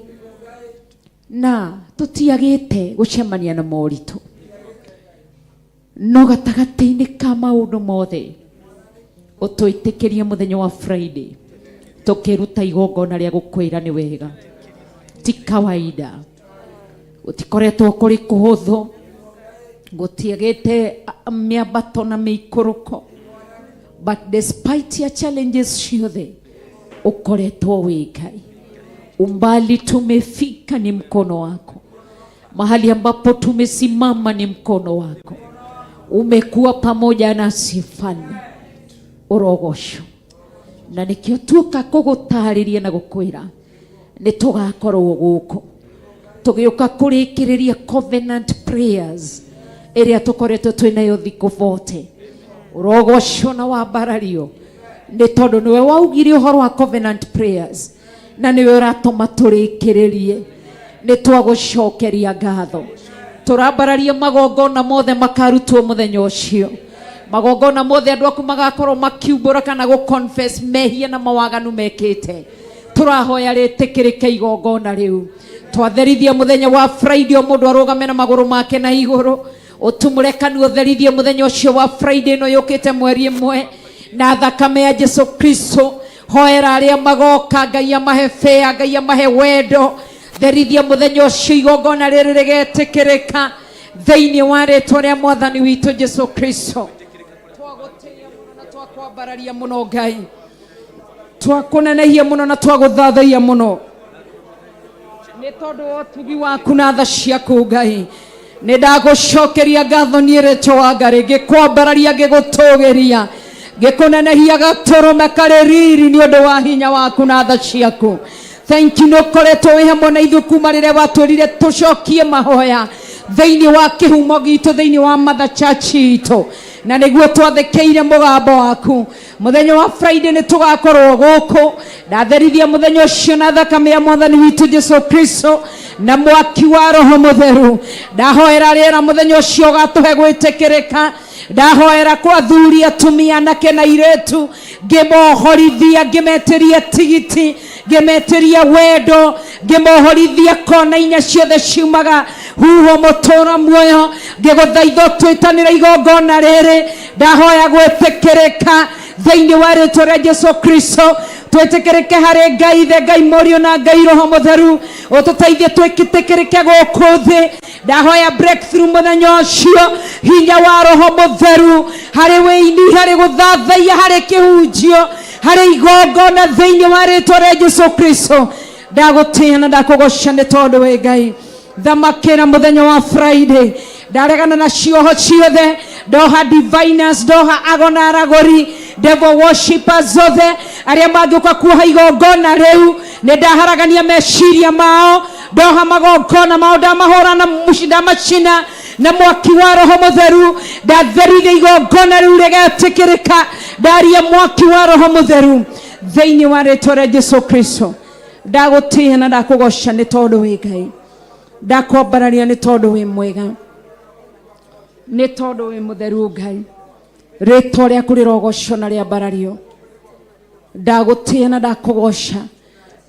S10: na tũtiagĩte gũcemania na moritũ. No gatagatĩ-inĩ ka maũndũ mothe ũtũĩtĩkĩrie mũthenya wa Friday tũkĩruta igongona rĩa gũkwĩra nĩ wega. Ti kawaida. Gũtikoretwo kũrĩ kũhũthũ. gutiagete miabato na miikuruko, but despite your challenges ciothe ukoretwo wi Ngai. Umbali tumefika ni mkono wako, mahali ambapo tumesimama ni mkono wako. Umekuwa pamoja nasi Mfalme. Urogosho na nikio tuka kugutariria na gukwira ni tugakorwo guku tugiuka kurikiriria covenant prayers iria tukoretwo twinayo thikũ 40. Urogosho na wambarario ni tondu niwe waugire uhoro wa covenant prayers na niwe uratuma turikiririe. Ni twagucokeria ngatho. Turambararia magongona mothe makarutwo muthenya ucio. Magongona mothe andu aku magakorwo makiumbura kana go confess mehia na mawaganu mekite. Turahoya ritikirike igongona riu. Twatherithia muthenya wa Friday mundu arugame na maguru make na iguru. Utumureka utherithie muthenya ucio wa Friday no yukite mweri 1 na thakame ya Jesu Kristo. Hoera aria magoka Ngai amahe fea, Ngai amahe wendo. Therithia muthenya ucio igongona riri rigetikirika thiini wa ritwa ria Mwathani witu Jesu Kristo. Twagutia muno na twakwambararia muno Ngai. Twakunenehia muno na twaguthathaia muno ni tondu wa utugi waku na tha ciaku Ngai. Ni ndagucokeria ngatho ni ritwa wa Ngai, ngikwambararia ngigutugiria ngikunenehia gaturume kari riri ni undu wa hinya waku na tha ciaku. Thank you no koretwo wi hamwe na ithu kuma rire watwirire tucokie mahoya thiini wa kihumo gitu thiini wa Mother Church itu na niguo twathekeire mugambo waku. Muthenya wa Friday ni tugakorwo guku ndatherithia muthenya ucio na thakame ya Mwathani witu Jesu Kristo na mwaki wa Roho Mutheru. Ndahoera riera muthenya ucio gatuhe gwitikirika. Ndahoera kwa thuri atumia anake na iretu ngimohorithia ngimeteria tigiti ngimeteria wendo ngimohorithia kona inya ciothe ciumaga huho mutura muoyo ngiguthaitha twitanira igongona riri. Ndahoya gwitikirika thiini wa ritwa ria Jesu Kristo. Twitikirike hari Ngai the Ngai Morio na Ngai Roho Mutheru ututeithie twikitikirike guku thi. Ndahoya breakthrough muthenya ucio hinya wa Roho Mutheru hari weini hari guthathaia hari kihunjio hari igongona thiini wa ritwa ria Jesu Kristo. Ndagutia na ndakugoca ni tondu wi Ngai. Thamakira muthenya wa Friday ndaregana na cioho ciothe ndoha diviners ndoha agona aragori devil worshippers othe aria mangiuka kuoha igongona riu ni ndaharagania meciria mao ndoha magongona mao ndamahora na mushinda machina na mwaki wa Roho Mutheru. Ndatherithia igongona riu rigetikirika ndaria mwaki wa Roho Mutheru thiini wa ritwa ria Jesu Kristo. Ndagutia na ndakugoca ni tondu wi Ngai. Ndakwambararia ni tondu wi mwega ni tondu wi mutheru Ngai. Ritwa riaku rirogocwo na riambarario. Ndagutia na ndakugoca.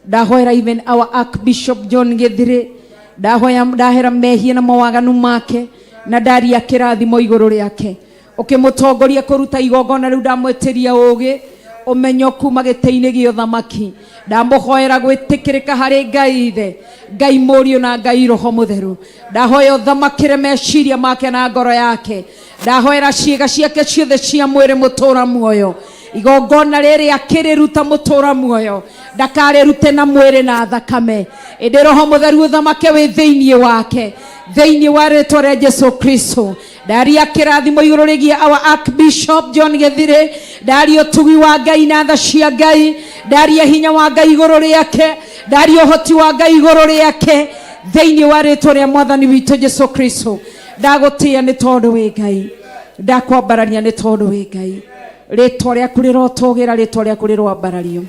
S10: Ndahoera even our Archbishop John Githire. Ndahera mehia na mawaganu make na ndaria kirathimo iguru riake. Ukimutongoria kuruta igongona riu ndamwetiria ugi umenyo kuma gite-ini gio thamaki. Ndamuhoera gwitikirika hari Ngai Ithe Ngai Morio na Ngai Roho Mutheru. Ndahoya thamakire meciria make na ngoro yake. Ndahoera ciiga ciake ciothe cia mwiri mutura muoyo. Igongona riri akiriruta mutura muoyo ndakarerute na mwiri na thakame. Indi Roho Mutheru thamake wi thiini wake thiini wa ritwa ria Jesu Kristo. Ndaria kirathimo iguru rigie our Archbishop John Githire. Ndaria utugi wa Ngai na tha cia Ngai. Ndaria hinya wa Ngai iguru riake. Ndaria uhoti wa Ngai iguru riake thiini wa ritwa ria Mwathani witu Jesu Kristo. Ndagutia ni tondu wi Ngai. Ndakwambararia ni tondu wi Ngai. Ritwa riaku rirotugira ritwa riaku rirwambarario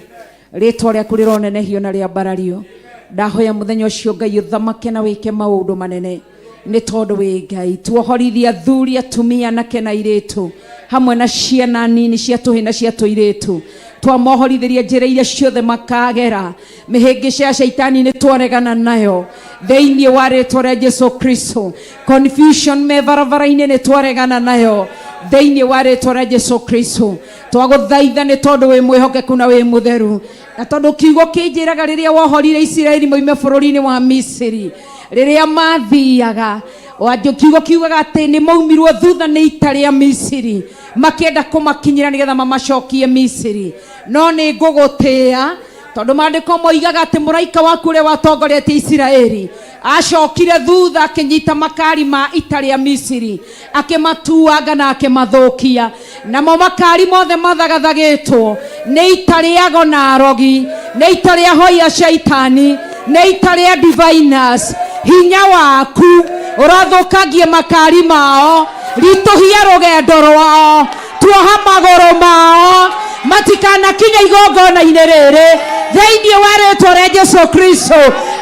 S10: ritwa riaku rironenehio na riambarario. Ndahoya muthenya ucio Ngai uthamake na wike maundu manene ni tondu wi Ngai. Tuohorithia thuri atumia anake na iritu hamwe na ciana nini cia tuhi na cia tuiritu. Twamohorithiria njira iria ciothe makagera mihingica ya shaitani ni twaregana nayo thiini wa ritwa ria Jesu Kristo. Confusion me barabara-ini ni twaregana nayo thiini wa ritwa ria Jesu Kristo. Twaguthaitha ni tondu wi mwihokeku na wi mutheru na tondu kiugo kinjiraga riria wohorire Israeli moime bururi-ini wa Misiri riria mathiaga wanjo kiugo kiugaga ati ni maumirwo thutha ni ita ria Misiri makienda kumakinyira nigetha mamacokie Misiri no ni ngugutia tondu mandiko moigaga ati muraika waku uria watongoretie Isiraeli acokire thutha akinyita makari ma ita ria Misiri akimatuanga na akimathukia namo makari mothe mathagathagitwo ni ita riago na arogi ni ita ria hoya shaitani ni ita ria diviners hinya waku urathukagie makari mao rituhia rugendo rwao tuoha magoro mao matikana kinya igongona-inĩ rĩrĩ thĩinĩ wa rĩtwa rĩa Jesu Kristo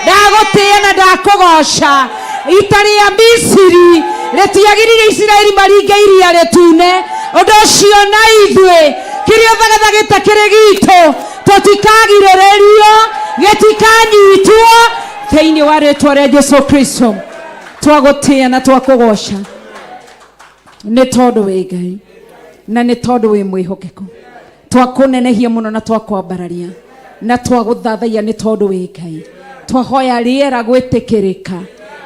S10: ndagũtĩĩa na ndakũgoca ita rĩa Misiri rĩtiagĩrĩire Isiraeli maringe iria rĩtune ũndũ ũcio na ithuĩ kĩrĩa thagathagĩte kĩrĩ gitũ tũtikagirĩrĩrio gĩtikanyitwo thĩinĩ wa rĩtwa rĩa Jesu Kristo twagũtĩĩa na twakũgoca nĩ tondũ wĩ Ngai na nĩ tondũ wĩ mwĩhokeku twakunenehia muno na twakwambararia na twaguthathaia ni tondu wi Ngai twahoya riera gwitikirika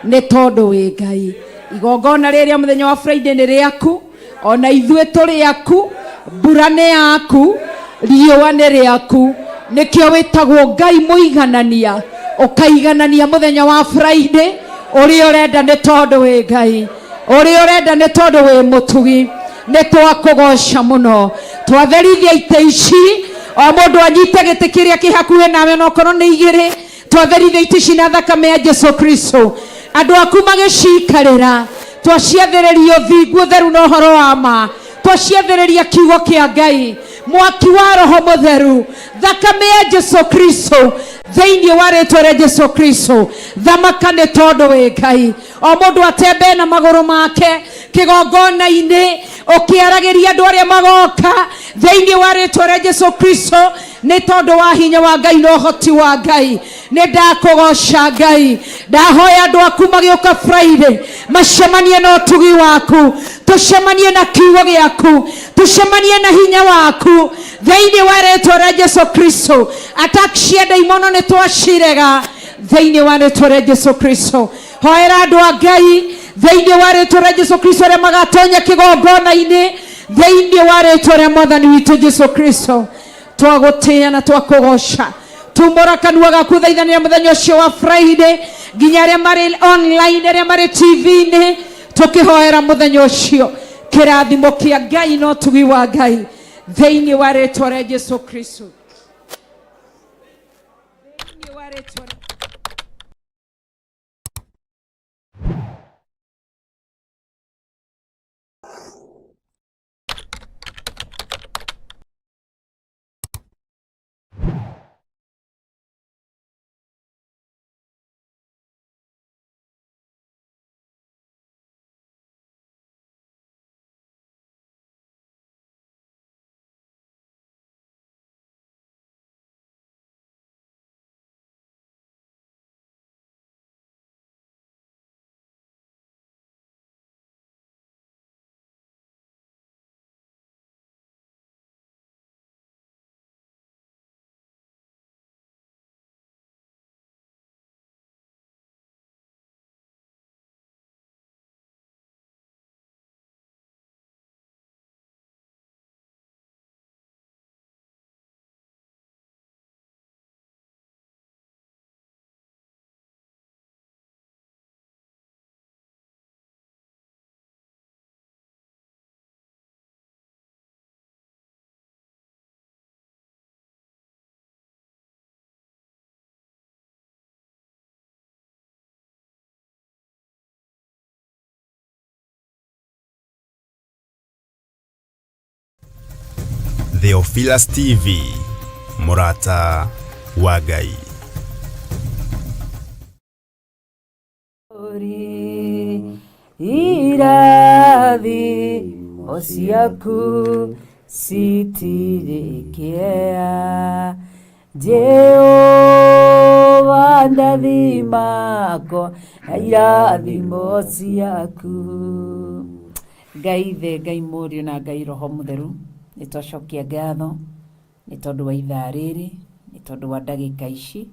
S10: ni tondu wi Ngai igongona riria muthenya wa Friday ni riaku ona ithue turi aku mbura ni yaku riua ni riaku nikio witagwo Ngai muiganania ukaiganania muthenya wa Friday uri urenda ni tondu wi Ngai uri urenda ni tondu wi mutugi ni twakugoca muno twatherithia ite ici o mundu anyite giti kiria kihakuhe nawe no korwo ni igiri twatherithia ite ici na thakame ya Jesu Kristo andu aku magicikarira twaciathererio thingu theru no horo wa ma twaciathereria kiugo kia Ngai mwaki wa roho mutheru thakame ya Jesu Kristo thĩinĩ wa rĩtwa rĩa Jesu Kristo thamaka nĩ tondũ wĩ Ngai o mũndũ atembe na magũrũ make kĩgongona-inĩ ũkĩaragĩria andũ arĩa magoka thĩinĩ wa rĩtwa rĩa Jesu Kristo nĩ tondũ wa hinya wa Ngai na ũhoti wa Ngai nĩ ndakũgoca Ngai ndahoya andũ aku magĩũka Friday macemanie na ũtugi waku tucemanie na kiugo gĩaku tucemanie na hinya waku thĩinĩ wa rĩtwa rĩa Jesu Kristo attack cia daimono nĩ twacirega thĩinĩ wa rĩtwa rĩa Jesu Kristo hoera andũ a Ngai thĩinĩ wa rĩtwa rĩa Jesu Kristo arĩa magatonya kĩgongona-inĩ thĩinĩ wa rĩtwa rĩa Mwathani witũ Jesu Kristo twagũtĩĩa na twakũgoca tumũra kanua gaku thaithanĩra mũthenya ũcio wa Friday nginya arĩa marĩ online arĩa marĩ TV-inĩ tukihoera mũthenya ũcio kĩrathimo kĩa Ngai na ũtugi wa Ngai thĩinĩ wa rĩtwa rĩa Jesu Kristo thĩinĩ wa rĩtwa
S1: Theophilus TV, Murata wa Ngai.
S8: Irathi osiaku sitirekea Jehova ndathimako irathimo osiaku Ngai the Ngai Mũriũ na Ngai Roho Mũtheru nĩ twacokia ngatho nĩ tondũ wa ithaa rĩrĩ nĩ tondũ wa ndagĩka ici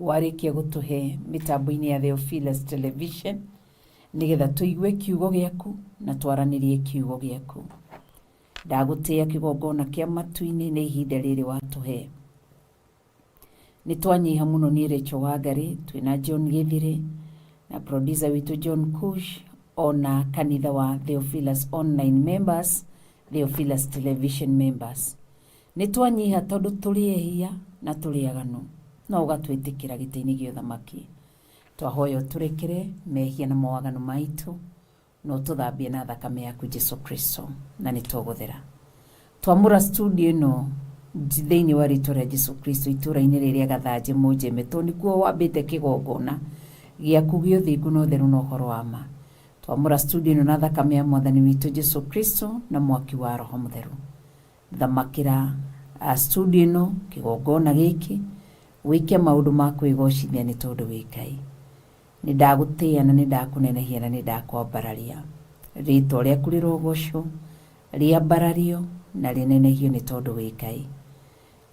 S8: warikia gutuhe mitambo-ini ya Theophilus Television nigetha tuigue kiugo giaku na twaranirie kiugo giaku. Ndagutia kigongona kia matu-ini ni ihinda riri watuhe. Ni twanyiha muno ni Rachel Wangari, twina John Githire na producer witu John Kush, ona kanitha wa Theophilus online members, Theophilus Television members. Ni twanyiha tondu turiehia na turiaganu, no ugatwitikira giti-ini gio thamaki. Twahoya turekere mehia na mawaganu maitu, no tuthambie na thakame yaku Jesu Kristo, na ni tuguthera. Twamura studio no thiini wa ritwa ria Jesu Kristo itura-ini riria Gathanji Munjeme, toni kuo wambite kigongona giaku gio thingu no theru no horo wa ma. Twamura studio no na thakame ya Mwathani witu Jesu Kristo na mwaki wa Roho Mutheru. Thamakira studio no kigongona giki wike maundu ma kwigocithia ni tondu wi Ngai. Ni ndagutia na ni ndakunenehia na ni ndakwambararia. Ritwa riaku rirogoco riambarario na rinenehio ni tondu wi Ngai.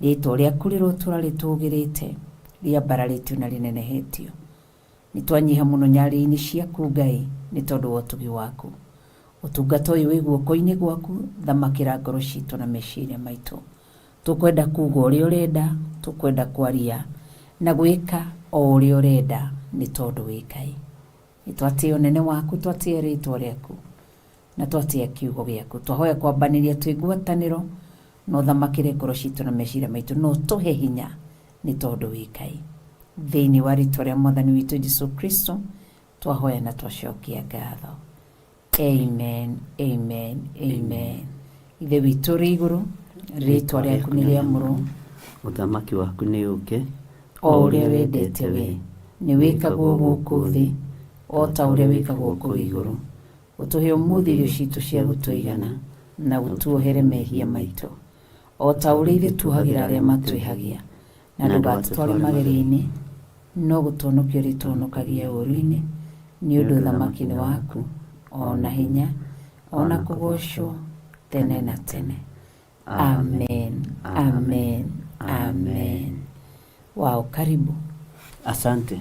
S8: Ritwa riaku rirotura ritugirite riambararitio na rinenehetio. Ni twanyiha muno nyari-ini ciaku Ngai ni tondu wa utugi waku. Utungata uyu wi guoko-ini gwaku, thamakira ngoro citu na meciria maitu. Tukwenda kuga uria urenda, tukwenda kwaria na gwika o uria urenda ni tondu wi Ngai. Ni twatia unene waku, twatia ritwa riaku na twatia kiugo giaku. Twahoya kwambaniria twigwataniro no thamakire ngoro citu na meciria maitu, no tuhe hinya ni tondu wi Ngai. Thiini wa ritwa ria Mwathani witu Jesu Kristo twahoya na twacokia ngatho. Amen, amen, amen. Ithe witu ri iguru, ritwa riaku ni riamuru,
S7: uthamaki waku ni uke
S8: o uria wendete we, ni wikagwo guku thi o ta uria wikagwo ku iguru. Utuhe umuthi irio citu cia gutuigana na gutuohere mehia maitu o ta uria ithe tuhagira aria matwihagia, na ndugatutware mageri-ini no gutonokio ritonokagia uru-ini, ni undu thamaki ni waku ona hinya ona kugocwo tene na tene. Amen, amen, amen. Wow, karibu.
S7: Asante.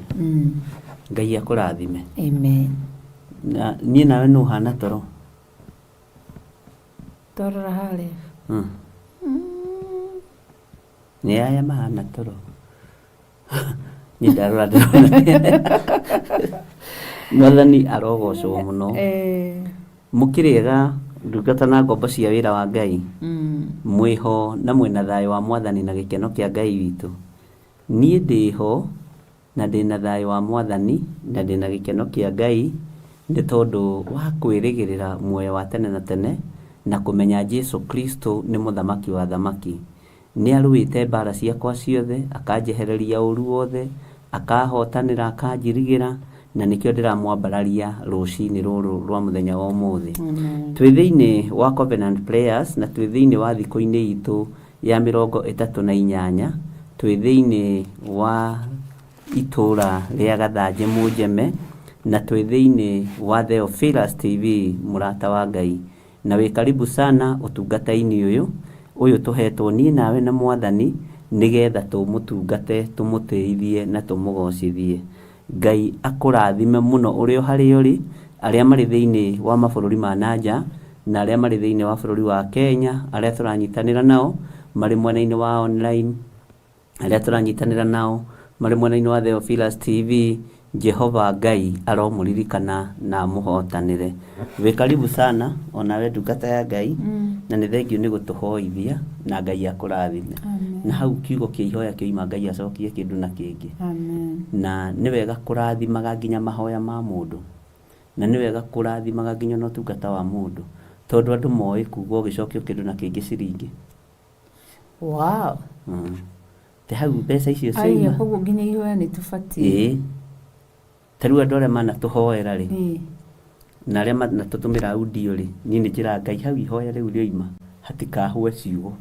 S7: Ngai akurathime.
S8: Amen.
S7: Na nie nawe no hana toro.
S8: Toro hale.
S7: Ni aya mahana toro. Ni darura. Mwathani arogocwo muno. Mukiriega ndungata na ngombo cia wira wa Ngai. Mwiho na mwina thayo wa Mwathani na gikeno kia Ngai witu. Nie ndiho na ndina thayo wa Mwathani na ndina gikeno kia Ngai ni tondu wa kwirigirira muoyo wa tene na tene na kumenya Jesu Kristo ni muthamaki wa thamaki. Ni aruite mbara ciakwa ciothe, akanjehereria uru wothe, akahotanira, akanjirigira, na nikio ndiramwambararia rucini ruru rwa muthenya wa umuthi. Twi thiini wa Covenant Prayers na twi thiini wa thiko-ini itu ya 38 twi thiini wa itura ria Gathanji Munjeme na twi thiini wa Theophilus TV murata wa Ngai. Na wi karibu sana utungata-ini uyu tuhetwo ni nawe na Mwathani nigetha tumutungate, tumuteithie na tumugocithie. Ngai akurathime muno uri hari uri, aria mari thiini wa mabururi ma nanja na aria mari thiini wa bururi wa Kenya, aria turanyitanira nao mari mwena-ini wa online, aria turanyitanira nao mari mwena-ini wa Theophilus TV. Jehova Ngai aromuririkana na muhotanire. We karibu sana onawe ndungata ya Ngai. Na ni thengiu ni gutuhoithia na Ngai akurathime. Na hau kiugo kia ihoya kioima Ngai acokie kindu na kingi.
S8: Amen.
S7: Na ni wega kurathimaga nginya mahoya ma mundu, na ni wega kurathimaga nginya no tungata wa mundu, tondu andu moi kuuga ugicokio kindu na kingi ciringi.
S8: Wow.
S7: Te hau mbeca icio ciuma.
S8: Ai koguo nginya ihoya ni tufatie.
S7: Taru andu aria mana tuhoera ri na aria mana tutumira audio ri, ni njira Ngai hau ihoya riu rioima hatikahwe ciugo.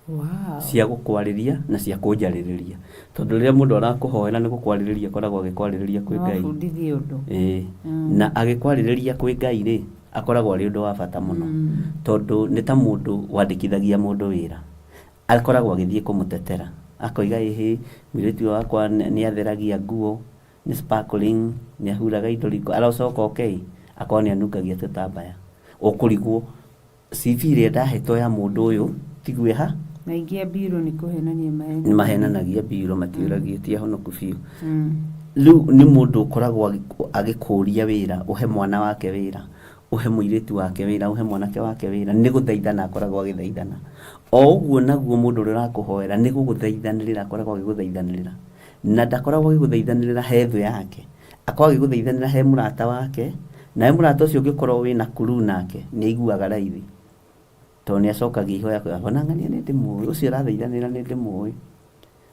S8: Wow.
S7: Cia gukwariria na cia kunjaririria, tondu riria mundu arakuhoera ni gukwariria koragwo agikwariria kwi Ngai.
S8: Fundithia undu.
S7: Na agikwariria kwi Ngai ri akoragwo ari undu wa bata muno, tondu ni ta mundu wandikithagia mundu wira, akoragwo agithie kumutetera akoiga ihi mwiritu wakwa ni atheragia nguo ni sparkling ni ahuraga indo riko aracoka okay akwa ni anukagia tutambaya ukurigwo CV ria ndahetwo ya mundu uyu tigwe ha
S8: na ingia biro ni kuhenania
S7: ni mahenanagia biro matiuragia tia honoku biu riu ni mundu ukoragwo agikuria wira uhe mwana wake wira uhe muiritu wake wira uhe mwanake wake wira ni guthaithana akoragwo agithaithana o uguo naguo mundu urakuhoera ni guguthaithanirira akoragwo agiguthaithanirira na ndakoragwo agiguthaithanirira he thu yake akoragwo agiguthaithanirira he murata wake na murata ucio ungikorwo wina kuru nake ni aiguaga raithi to ni acokagia ihoya ona ngania ni ndimui ucio rathaithanira ni ndimui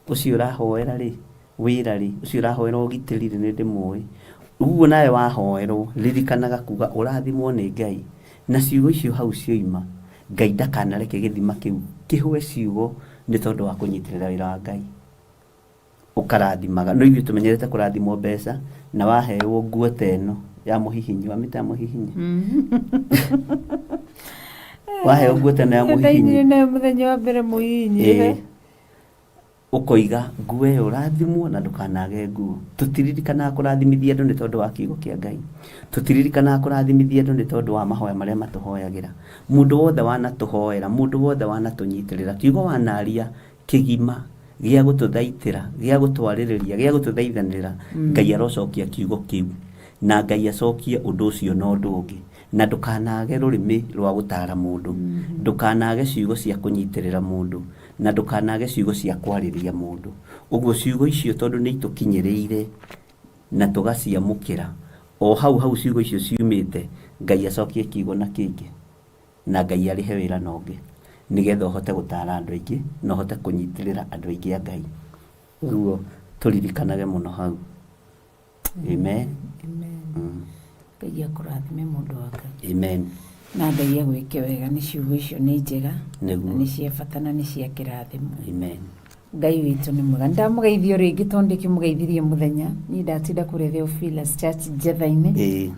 S7: ucio rahoera ri wira ri ucio rahoera ugitiri ri ni ndimui uguo nawe wahoerwo ririkanaga kuga urathimwo ni Ngai na ciugo icio hau cioima Ngai ndakanareke githima kiu kihwe ciugo ni tondu wa kunyitirira wira wa Ngai ukarathimaga no ithuĩ tumenyerete kurathimwo mbeca na waheo nguo teno ya muhihinyi wa mita muhihinyi waheo nguo teno ya muhihinyi
S8: na muthenya wa mbere muhihinyi
S7: ukoiga nguo ĩyo ũrathimwo na ndũkanage nguo tutiririkanaga kũrathimithia andũ nĩ tondũ wa kiugo kĩa Ngai tutiririkanaga kũrathimithia andũ nĩ tondũ wa mahoya marĩa matũhoyagĩra mũndũ wothe wanatũhoera mũndũ wothe wanatũnyitĩrĩra kiugo wanaria kĩgima gĩa gũtũthaitĩra gĩa gũtwarĩrĩria gĩa gũtũthaithanĩrĩra Ngai arocokia kiugo kĩu na Ngai acokie ũndũ ũcio na ũndũ ũngĩ na ndũkanage rũrĩmĩ rwa gũtara mũndũ ndũkanage ciugo cia kũnyitĩrĩra mũndũ na ndũkanage ciugo cia kwarĩria mũndũ ũguo ciugo icio tondũ nĩ itũkinyĩrĩire na tũgaciamũkĩra o hau ciugo icio ciumĩte Ngai acokie kiugo na kĩngĩ na Ngai arĩhe wĩra na ũngĩ nigetha ũhote gũtara andũ aingĩ na ũhote kũnyitĩrĩra andũ aingĩ a Ngai ũguo tũririkanage mũno hau amen
S8: Ngai akũrathime mũndũ wa Ngai
S7: amen
S8: na Ngai agwĩke wega nĩ ciugo icio nĩ njega na
S7: nĩguo
S8: nĩ cia bata na nĩ cia kĩrathimo
S7: amen
S8: Ngai witũ nĩ mwega ndamũgeithio rĩngĩ tondũ ndĩkĩmũgeithirie mũthenya niĩ ndatinda kũrĩa Theophilus Church Njatha-inĩ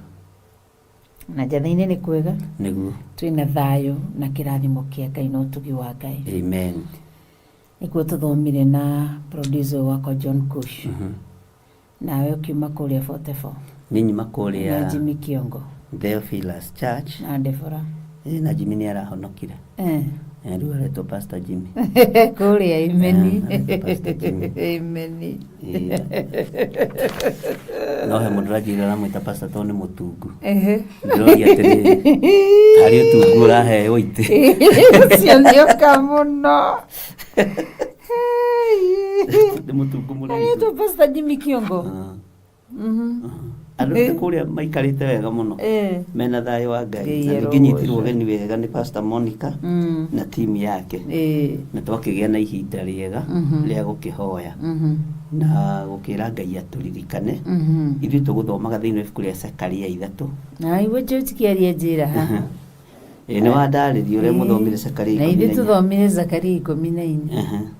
S8: na Njatha-inĩ nĩ kwega
S7: nĩguo
S8: twĩna thayũ na kĩrathimo kĩa Ngai na ũtugi wa Ngai
S7: amen
S8: nĩkuo tũthomire na producer wakwa John Kush nawe ũkiuma kũrĩa 44
S7: nĩ nyuma kũrĩa
S8: na Jimmy Kiongo
S7: Theophilus Church
S8: na Deborah
S7: na Jimmy nĩ arahonokire rĩu aretwo Pastor Jimmy
S8: kũrĩa imeni imeni
S7: no he mũndũ ranjĩra aramwĩta Pastor tondũ nĩ mũtungu ndĩroria atĩrĩrĩ harĩ ũtungu ũraheo itĩ
S8: ũcio nĩoka mũno
S7: nĩ mũtungu mũraihu
S8: aretwo Pastor Jimmy Kiongo
S7: andũ kũrĩa maikarĩte wega mũno mena thayũ wa Ngai na nĩnginyitirwo ũgeni wega nĩ Pastor Monica na timu yake na twakĩgĩa na ihinda rĩega rĩa gũkĩhoya na gũkĩra Ngai atũririkane ithuĩ tũgũthomaga thĩinĩ wa ibuku rĩa Zekaria 3
S8: na iwe George kĩaria njĩra haha
S7: nĩ wandarĩria ũrĩa mũthomire Zekaria 14
S8: na ithuĩ tũthomire Zekaria 14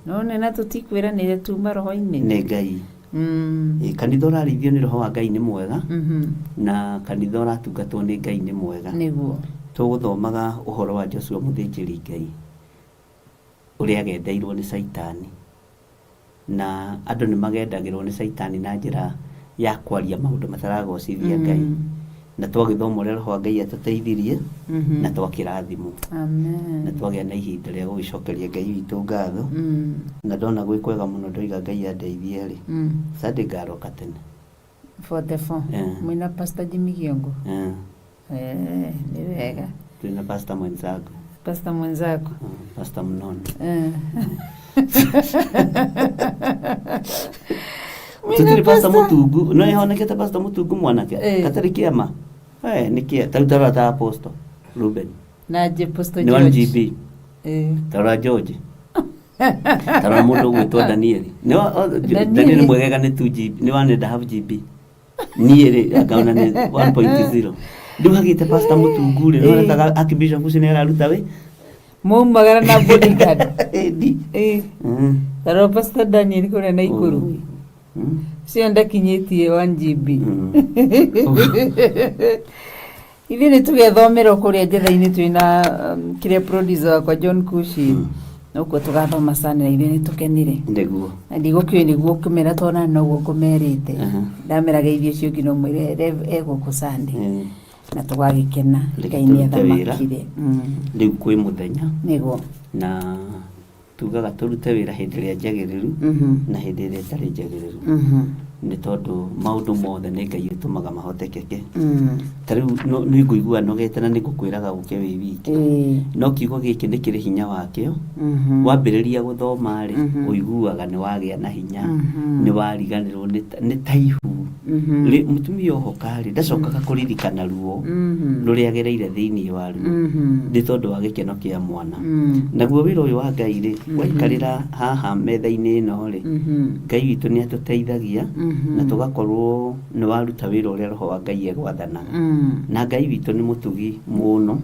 S8: no nena tũtikwĩranĩre tuma roho-inĩ
S7: nĩ Ngai kanitha ũrarĩithio nĩ roho wa Ngai nĩ mwega na kanitha ũratungatwo nĩ Ngai nĩ mwega
S8: nĩguo
S7: tũgũthomaga ũhoro wa Joshua mũthĩnjĩri Ngai ũrĩa agendeirwo nĩ Saitani na andũ nĩ magendagĩrwo nĩ Saitani na njĩra ya kwaria maũndũ mataragocithia Ngai na twagĩthoma ũrĩa roho wa Ngai atũteithirie na twakĩrathimwo na twagĩa na ihinda rĩa gũgĩcokeria Ngai witũ ngatho na ndona gwĩ kwega mũno ndoiga Ngai andeithie rĩ Sunday ngaroka tene
S8: 44 mwĩna Pastor Jimmy Kiongo nĩ wega
S7: twĩna pastor mwenzako pastor mnono tutiri pastor mũtungu no ihonekete pastor mũtungu mwanake katarĩ kĩama nĩkĩe tarutara ta apostle Ruben
S8: na Apostle
S7: George
S8: George
S7: 1GB tara George tara mũndũ gwĩtwo Daniel Daniel mwegega nĩ 2GB nĩ 1.5 GB niĩ rĩ ngaona nĩ 1.0 rĩu hagĩte pastor mũtungu rĩ no rekaga Archbishop ũcio nĩ araruta wĩ
S8: maumagara na bodyguard tara Pastor Daniel kũrĩa na ikũrũ cio ndakinyĩtie 1GB ithuĩ nĩ tũgethomera kũrĩa Njatha-inĩ twĩna kĩrĩa producer wakwa John Kushi Uko tugathoma sana ithuĩ nĩ tũkenire.
S7: Nĩguo.
S8: Na ndigũkĩũĩ nĩguo ũkĩmera twana noguo ngũmerĩte. Ndameraga irio icio ngino mwĩre egũkũ Sunday. Na tũgagĩkena Ngai nĩ athamakire.
S7: Rĩu kwĩ mũthenya.
S8: Nĩguo.
S7: Na tugaga tũrute wĩra hĩndĩ ĩrĩa njagĩrĩru na hĩndĩ ĩrĩa ĩtarĩ njagĩrĩru. Nĩ tondũ maũndũ mothe nĩ Ngai ũtũmaga mahotekeke. Ta rĩu nĩ ngũigua nogete na nĩ ngũkwĩraga ũke wĩ wiki. No kiugo gĩkĩ nĩ kĩrĩ hinya wakĩo. Wambĩrĩria gũthoma rĩ ũiguaga nĩ wagĩa na hinya, nĩ wariganĩrwo nĩ ta ihu. Mũtumia ũhoka rĩ ndacokaga kũririkana ruo rũrĩa agereire thĩinĩ wa ruo nĩ tondũ wa gĩkeno kĩa mwana. Naguo wĩra ũyũ wa Ngai rĩ waikarĩra haha metha-inĩ ĩno rĩ Ngai witũ nĩ atũteithagia na tũgakorwo nĩ waruta wĩra ũrĩa Roho wa Ngai egwathanaga. Na Ngai witũ nĩ mũtugi mũno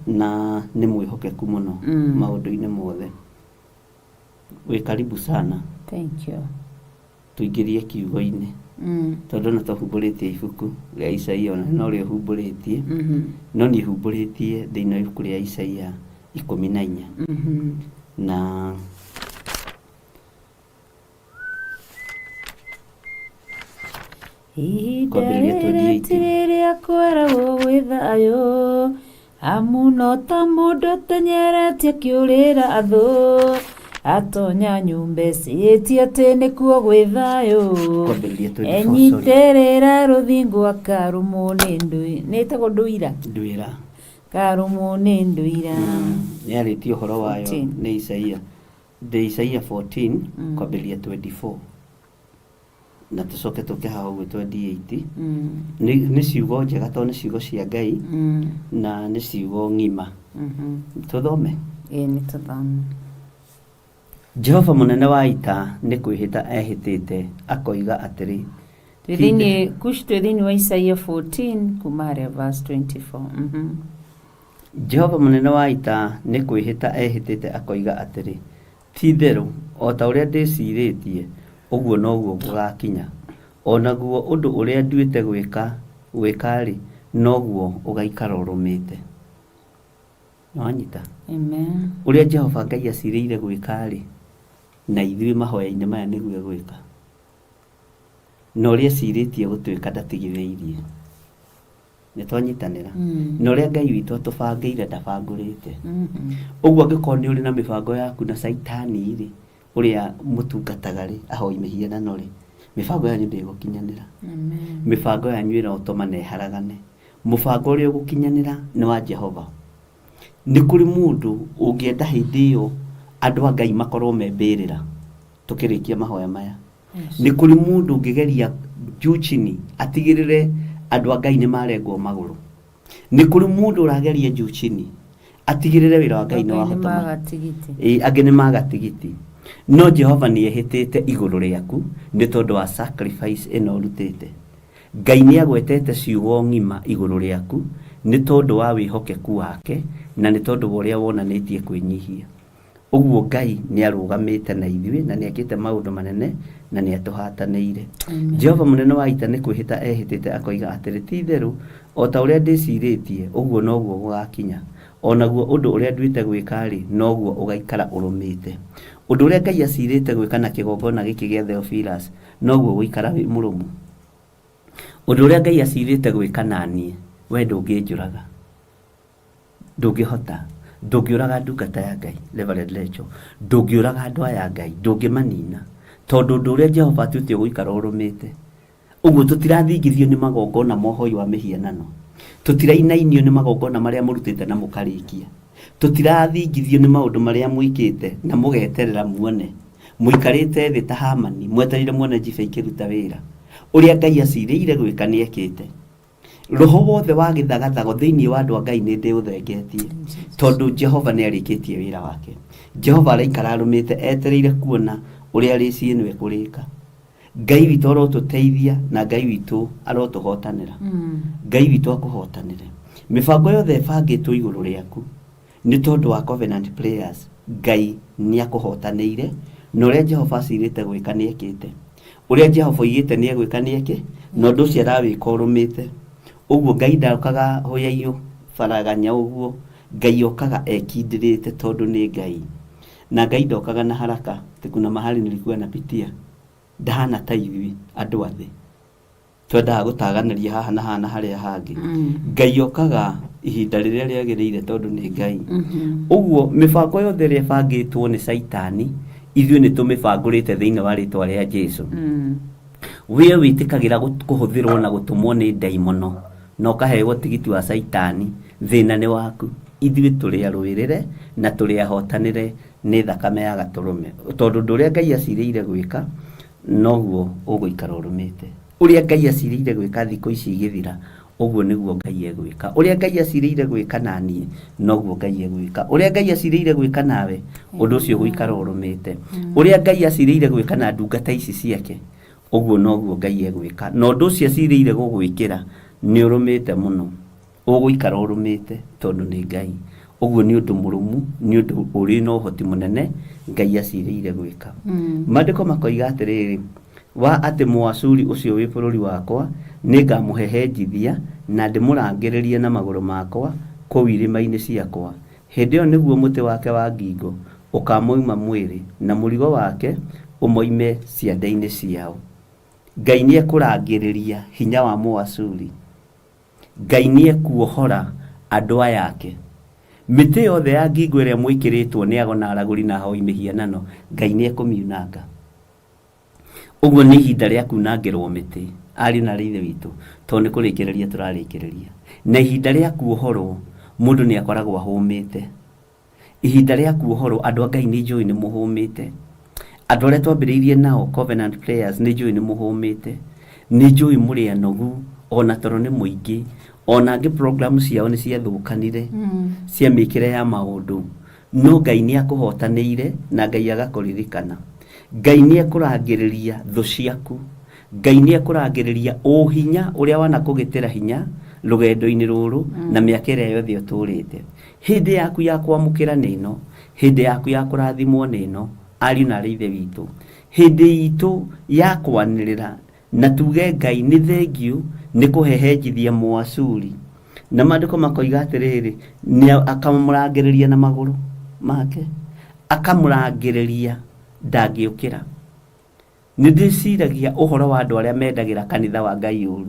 S7: na nĩ mwĩhokeku mũno maũndũ-inĩ mothe. Wĩ karibu sana.
S8: Thank you.
S7: Tuingĩrie kiugo-inĩ. Tondũ no tũhumbũrĩtie ibuku rĩa Isaia no rĩo humbũrĩtie. No niĩ humbũrĩtie thĩinĩ wa ibuku rĩa Isaia 14. Na
S8: rĩrĩa kweragwo gwĩ thayũ amu no ta mũndũ tenyeretie kĩũrĩra athũ atonya nyumba ciĩtie atĩ nĩkuo gwĩ thayũ enyitĩrĩra rũthingo akarũmwo nĩ ndũĩ nĩtagwo ndũira karũmwo nĩ ndũira.
S7: Nĩarĩtie ũhoro wayo nĩ Isaia. Isaia 14 kwambĩrĩria 24 na tũcoke tũke haha ũguo 28. Nĩ ciugo njega tondũ nĩ ciugo cia Ngai na nĩ ciugo ng'ima. Tũthome.
S8: Nĩ tũthome.
S7: Jehova mũnene wa ita nĩ kwĩhĩta ehĩtĩte akoiga atĩrĩ.
S8: Twĩ-thĩinĩ wa Isaia 14 kuma harĩa verse 24.
S7: Jehova mũnene wa ita nĩ kwĩhĩta ehĩtĩte akoiga atĩrĩ. Ti-itherũ o ta ũrĩa ndĩcirĩtie ũguo noguo gũgakinya. Onaguo ũndũ ũrĩa nduĩte gwĩka-rĩ noguo ũgaikara ũrũmĩte. Nĩwanyita?
S8: Amen.
S7: Ũrĩa Jehova Ngai acirĩire gwĩka-rĩ na ithuĩ mahoya-inĩ maya nĩguo gwĩka. Na ũrĩa acirĩtie gũtwĩka ndatigithĩirie. Nĩtwanyitanĩra. Na ũrĩa Ngai witũ atũbangĩire ndabangũrĩte. Ũguo angĩkorwo nĩ ũrĩ na mĩbango yaku na Saitani-rĩ ũrĩa mũtungataga-rĩ ahoi mĩhianano-rĩ mĩbango yanyu ndĩgũkinyanĩra. Mĩbango yanyu ĩrotũma na ĩharagane. Mũbango ũrĩa ũgũkinyanĩra nĩ wa Jehova. Nĩ kũrĩ mũndũ ũngĩenda hĩndĩ ĩyo andũ a Ngai makorwo membĩrĩra tũkĩrĩkia mahoya maya. Nĩ kũrĩ mũndũ ũngĩgeria juu chini atigĩrĩre andũ a Ngai nĩ marengwo magũrũ. Nĩ kũrĩ mũndũ ũrageria juu chini atigĩrĩre wĩra wa Ngai nĩ wahotoma. Angĩ nĩ magatigiti. No Jehova nĩ ehĩtĩte igũrũ rĩaku nĩ tondũ wa sacrifice ĩno ũrutĩte. Ngai nĩ agwetete ciugo ng'ima igũrũ rĩaku nĩ tondũ wa wĩhokeku wake na nĩ tondũ wa ũrĩa wonanĩtie kwĩnyihia. Ũguo Ngai nĩ arũgamĩte na ithuĩ na nĩ ekĩte maũndũ manene na nĩ atũhatanĩire. Jehova mũnene wa ita nĩ kwĩhĩta ehĩtĩte akoiga atĩrĩ. Ti-itherũ o ta ũrĩa ndĩcirĩtie ũguo noguo gũgakinya. Onaguo ũndũ ũrĩa nduĩte gwĩka-rĩ noguo ũgaikara ũrũmĩte. Ũndũ ũrĩa Ngai acirĩte gwĩka na kĩgongona gĩkĩ gĩa Theophilus noguo gũikara wĩ mũrũmu. Ũndũ ũrĩa Ngai acirĩte gwĩka na niĩ we ndũngĩnjũraga. Ndũngĩhota. Ndũngĩũraga ndungata ya Ngai Reverend Rachel. Ndũngĩũraga andũ aya Ngai. Ndũngĩmanina. Tondũ ũndũ ũrĩa Jehova atuĩte gũikara ũrũmĩte. Ũguo tũtirathingithio nĩ magongona mohoi wa mĩhianano. Tũtirainainio nĩ magongona marĩa mũrutĩte na mũkarĩkia. Tũtirathingithio nĩ maũndũ marĩa mwĩkĩte na mũgeterera muone. Mũikarĩte thĩ ta Hamani mwetereire muone Jibe ikĩruta wĩra. Ũrĩa Ngai acirĩire gwĩka nĩ ekĩte. Roho wothe wa gĩthagathago thĩinĩ wa andũ a Ngai nĩ ndĩũthengetie tondũ Jehova nĩ arĩkĩtie wĩra wake. Jehova araikara arũmĩte etereire kuona ũrĩa rĩciĩ nĩwe kũrĩka. Ngai witũ arotũteithia na Ngai witũ arotũhotanĩra. Ngai witũ akũhotanĩre. Mĩbango yothe ĩbangĩtwo igũrũ rĩaku nĩ tondũ wa covenant prayers. Ngai nĩ akũhotanĩire na ũrĩa Jehova acirĩte gwĩka nĩ ekĩte. Ũrĩa Jehova oigĩte nĩ egwĩka nĩ eke na ũndũ ũcio arawĩka ũrũmĩte. Ũguo Ngai ndokaga hũyaiyũ faraganya ũguo. Ngai okaga ekindĩrĩte tondũ nĩ Ngai. na Ngai ndokaga na haraka kuna mahali nilikuwa napitia ndahana ta ithui andu athi twendaga gutaganĩria haha na hana harĩa hangĩ Ngai okaga ihinda rĩrĩa rĩagĩrĩire tondu nĩ Ngai ũguo mĩbango yothe ĩrĩa ĩbangĩtwo nĩ Saitani ithuĩ nĩ tũmĩbangũrĩte thĩinĩ wa rĩtwa rĩa Jesu wĩwe wĩtĩkagĩra kũhũthĩrwo na gũtũmwo nĩ ndaimono na ũkaheo tigiti wa Saitani thĩna nĩ waku ithuĩ tũrĩ arũĩrĩre na tũrĩ ahotanĩre nĩ thakame ya gatũrũme tondũ ũndũ ũrĩa Ngai acirĩire gwĩka noguo ũgũikara ũrũmĩte ũrĩa Ngai acirĩire gwĩka thikũ ici igĩthira ũguo nĩguo Ngai egwĩka ũrĩa Ngai acirĩire gwĩka naniĩ noguo Ngai egwĩka ũrĩa Ngai acirĩire gwĩka nawe ũndũ ũcio gũikara ũrũmĩte ũrĩa Ngai acirĩire gwĩka na ndungata ici ciake ũguo noguo Ngai egwĩka na ũndũ ũcio acirĩire gũgwĩkĩra nĩ ũrũmĩte mũno ũgũikara ũrũmĩte tondũ nĩ Ngai ũguo nĩ ũndũ mũrũmu nĩ ũndũ ũrĩ na ũhoti mũnene Ngai acirĩire gwĩka maandĩko makoiga atĩrĩrĩ wa atĩ Mũashuri ũcio wĩ bũrũri wakwa nĩngamũhehenjithia na ndĩmũrangĩrĩrie na magũrũ makwa kũu irĩma-inĩ ciakwa hĩndĩ ĩyo nĩguo mũtĩ wake wa ngingo ũkamoima mwĩrĩ na mũrigo wake ũmoime ciande-inĩ ciao Ngai nĩekũrangĩrĩria hinya wa Mũashuri Ngai nĩekuohora andũ aya ake mĩtĩ yothe ya ngingo ĩrĩa mwĩkĩrĩtwo nĩ ago na aragũri na hoi mĩhianano Ngai nĩekũmiunanga ũguo nĩ ihinda rĩa kunangĩrwo mĩtĩ ari na ithe witũ tondũ nĩ kũrĩkĩrĩria tũrarĩkĩrĩria na ihinda rĩa kuohorwo mũndũ nĩ akoragwo ahũmĩte ihinda rĩa kuohorwo andũ a Ngai nĩ njũĩ nĩ mũhũmĩte andũ arĩa twambĩrĩirie nao covenant prayers nĩ njũĩ nĩ mũhũmĩte nĩ njũĩ mũrĩ anogu ona toro nĩ mũingĩ ona angĩ program ciao nĩ ciathũkanire cia mĩkĩre ya maũndũ no Ngai nĩ akũhotanĩire na Ngai agakũririkana Ngai nĩ ekũrangĩrĩria thũ ciaku Ngai nĩ ekũrangĩrĩria ũhinya ũrĩa wanakũgĩtĩra hinya rũgendo-inĩ rũrũ na mĩaka ĩrĩa yothe ũtũrĩte hĩndĩ yaku ya kwamũkĩra nĩ ĩno hĩndĩ yaku ya kũrathimwo nĩ ĩno ariũ na ithe witũ hĩndĩ itũ ya kwanĩrĩra na tuge Ngai nĩ thengiũ nĩ kũhehenjithia Mũashuri na maandĩko makoiga atĩrĩrĩ nĩ akamũrangĩrĩria na magũrũ make akamũrangĩrĩria ndangĩũkĩra nĩ ndĩciragia ũhoro wa andũ arĩa mendagĩra kanitha wa Ngai ũru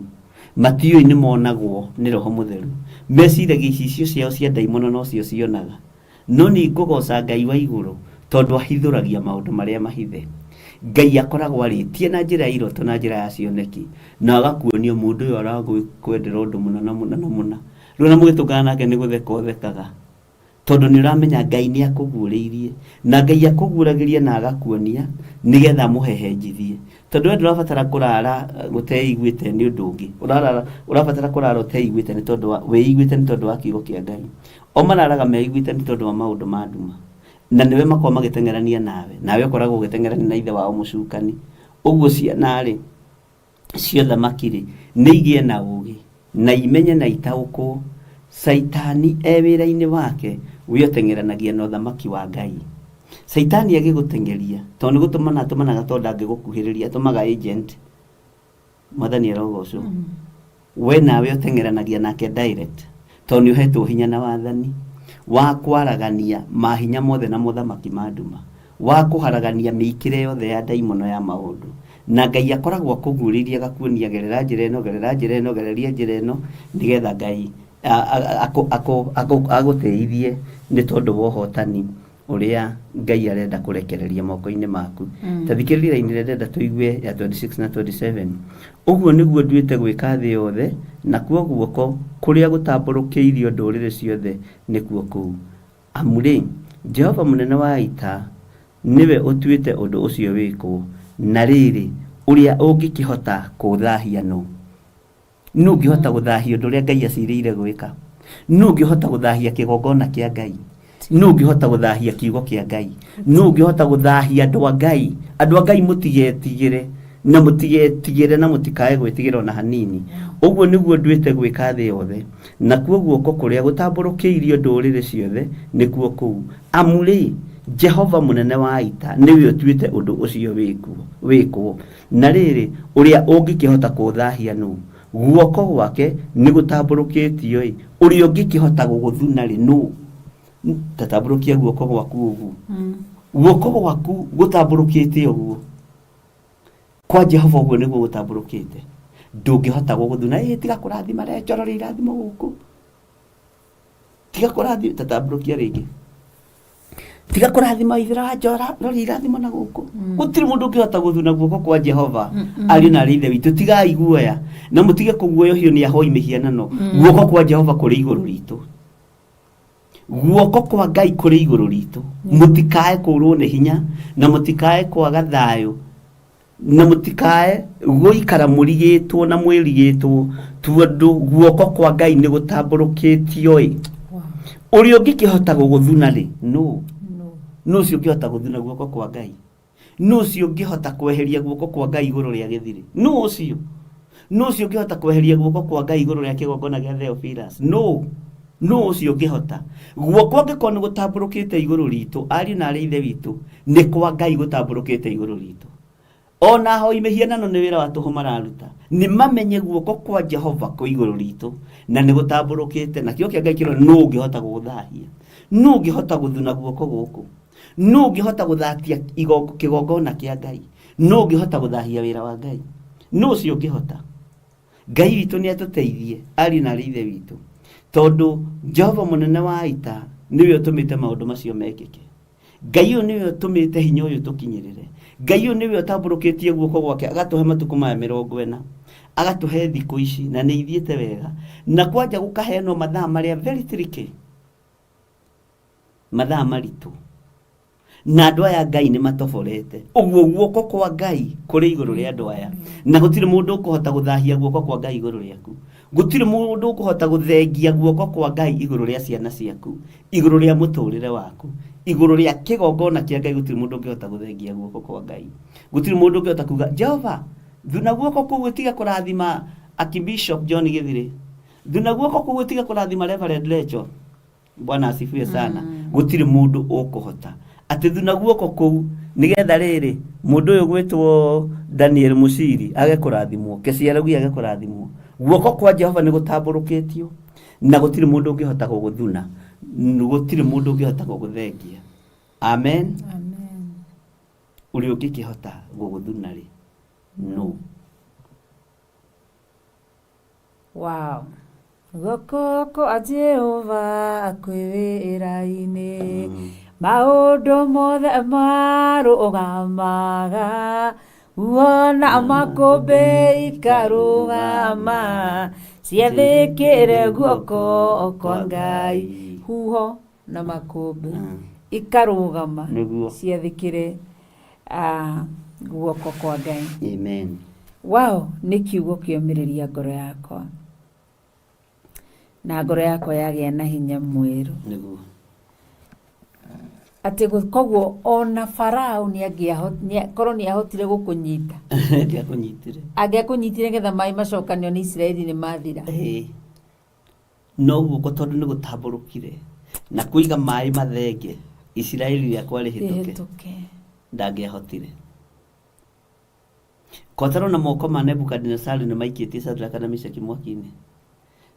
S7: matiũĩ nĩ monagwo nĩ Roho Mũtheru meciragia icicio ciao cia ndaimono no cio cionaga no nĩ ngũgoca Ngai wa igũrũ tondũ ahithũragia maũndũ marĩa mahithe Ngai akoragwo arĩtie na njĩra ya iroto na njĩra ya cioneki na agakuonio mũndũ ũyũ aragwĩkwendera ũndũ mũna na mũna na mũna rĩu na mũgĩtũngana nake nĩ gũtheka ũthekaga tondũ nĩ ũramenya Ngai nĩ akũguũrĩirie na Ngai akũguũragĩria na agakuonia nĩgetha mũhehenjithie tondũ wewe ndũrabatara kũrara gũteiguĩte nĩ ũndũ ũngĩ ũrabatara kũrara ũteiguĩte nĩ tondũ wĩiguĩte nĩ tondũ wa kiugo kĩa Ngai o mararaga meiguĩte nĩ tondũ wa maũndũ ma nduma na nĩwe makorwo magĩteng'erania nawe ũkoragwo ũgĩteng'erania na ithe wao mũcukani ũguo ciana-rĩ ciothe makirĩ nĩ igĩe na ũũgĩ na imenye na itaũkwo Saitani wĩra-inĩ wake wĩoteng'eranagia na ũthamaki wa Ngai Saitani agĩgũteng'eria tondũ nĩ gũtũmana atũmanaga tondũ angĩgũkuhĩrĩria atũmaga agent mwathani arogocwo we nawe ũteng'eranagia nake direct tondũ nĩ ũhetwo hinya na wathani wa kwaragania mahinya mothe na mũthamaki ma nduma wa kũharagania mĩikĩre yothe ya ndaimono ya maũndũ na Ngai akoragwo akũguũrĩirie agakuonia gerera njĩra ĩno gereria njĩra ĩno nĩgetha Ngai agũteithie nĩ tondũ wa ũhotani ũrĩa Ngai arenda kũrekereria moko-inĩ maku ta thikĩrĩria-inĩ rĩrĩa ndĩrenda tũigue ya 26 na 27 ũguo nĩguo nduĩte gwĩka thĩ yothe nakuo guoko kũrĩa gũtambũrũkĩirio ndũrĩrĩ ciothe nĩkuo kũu amurĩ Jehova mũnene wa ita niwe ũtuĩte ũndũ ũcio wĩkwo na rĩrĩ ũrĩa ũngĩkĩhota kũũthahia nũ ũngĩhota gũthahia ũndũ ũrĩa Ngai acirĩire gwĩka ũngĩhota gũthahia kĩgongona kĩa Ngai ũngĩhota gũthahia kiugo kĩa Ngai ũngĩhota gũthahia andũ a Ngai mũtigetigĩre na mũtigetigĩre na mũtikae gwĩtigĩra ona hanini ũguo nĩguo nduĩte gwĩka thĩ yothe nakuo guoko kũrĩa gũtambũrũkĩirio ndũrĩrĩ ciothe nĩkuo kũu amurĩ Jehova mũnene wa ita nĩwe ũtuĩte ũndũ ũcio wĩkwo na rĩrĩ ũrĩa ũngĩkĩhota kũũthahia nũ guoko gwake nĩ gũtambũrũkĩtio ũrĩa ũngĩkĩhota gũgũthuna rĩ nũ tatambũrũkia guoko gwaku ũguo guoko gwaku gutamburukite uguo kwa Jehova uguo niguo gutamburukite ndungihota guguthuna tiga kurathima re njorori irathimo guku tiga kurathima tatamburukia ringi tiga kurathima ithira njora rori irathimo na guku gutiri mundu ungihota guthuna guoko kwa Jehova ari na rithe witu tiga iguoya na mutige kuguoyohio ni ahoi mihianano guoko kwa Jehova kuri iguru ritu guoko kwa Ngai kuri iguru ritu mutikae kurwo ni hinya na mutikae kwaga thayo na mutikae guikara murigitwo na mwirigitwo tondu guoko kwa Ngai ni gutamburukitio uri ungikihota guguthuna ri no cio ngihota guthuna guoko kwa Ngai no cio ngihota kweheria guoko kwa Ngai iguru ria githiri no cio ngihota kweheria guoko kwa Ngai iguru ria kigongona gia Theophilus no cio ngihota guoko ngiko ni gutamburukite iguru ritu ari na ari ithe witu ni kwa Ngai gutamburukite iguru ritu ona hoi mihianano ni wira wa tuhu mararuta ni mamenye guoko kwa Jehova ko iguru ritu na ni gutamburukite na kio kia Ngai kiro no ngihota guguthahia no ngihota guthuna guoko guku no ngihota guthatia kigongona kia Ngai no ngihota guthahia wira wa Ngai no cio ngihota Ngai witu ni atuteithie ari na rithe witu tondu Jehova munene wa ita niwe utumite maundu macio mekike Ngai uyu niwe utumite hinya uyu tukinyirire Ngai uyu niwe utamburukitie guoko gwake agatuhe matuku maya 40 agatuhe thiku ici na ni ithiete wega na kwanja gukaheanwo mathaa maria very tricky mathaa maritu na andu aya Ngai ni matoborete uguo guoko kwa Ngai kuri iguru ria andu aya na gutiri mundu ukuhota guthahia guoko kwa Ngai iguru riaku gutiri mundu ukuhota guthengia guoko kwa Ngai iguru ria ciana ciaku iguru ria muturire waku iguru ria kigongona kia Ngai gutiri mundu ungihota guthengia guoko kwa Ngai gutiri mundu ungihota kuga Jehova thuna guoko kugu tiga kurathima Archbishop John Githiri thuna guoko kugu tiga kurathima Reverend Lecho Bwana asifiwe sana gutiri mundu ukuhota ati thuna guoko kugu nigetha riri mundu uyu gwitwo Daniel Musiri age kurathimwo kesiaragu age kurathimwo guoko kwa Jehova ni gutamburukitio na gutiri mundu ungihota guguthuna gutiri mundu ungihota guguthengia amen uri ungikihota guguthuna ri no
S8: wow guoko kwa Jehova akwiraine maundu mothe marugamaga wona makombe ikarugama ciathikire guoko kwa Ngai huho na makombe ikarugama ciathikire guoko kwa Ngai
S7: amen
S8: wow ni kiugo kiomiriria ngoro yakwa na ngoro yakwa yagia na hinya mweru
S7: niguo
S8: ati koguo ona Farao ni korwo ni ahotire gukunyita angiakunyitire getha mai macokanio ni Israeli ni mathira
S7: no guoko tondu ni gutamburukire na kuiga mai mathenge Israeli yakwa rihituke ndangiahotire kotaro na moko ma Nebukadnezar ni maikitie Shadraka na Meshaki mwaki-ini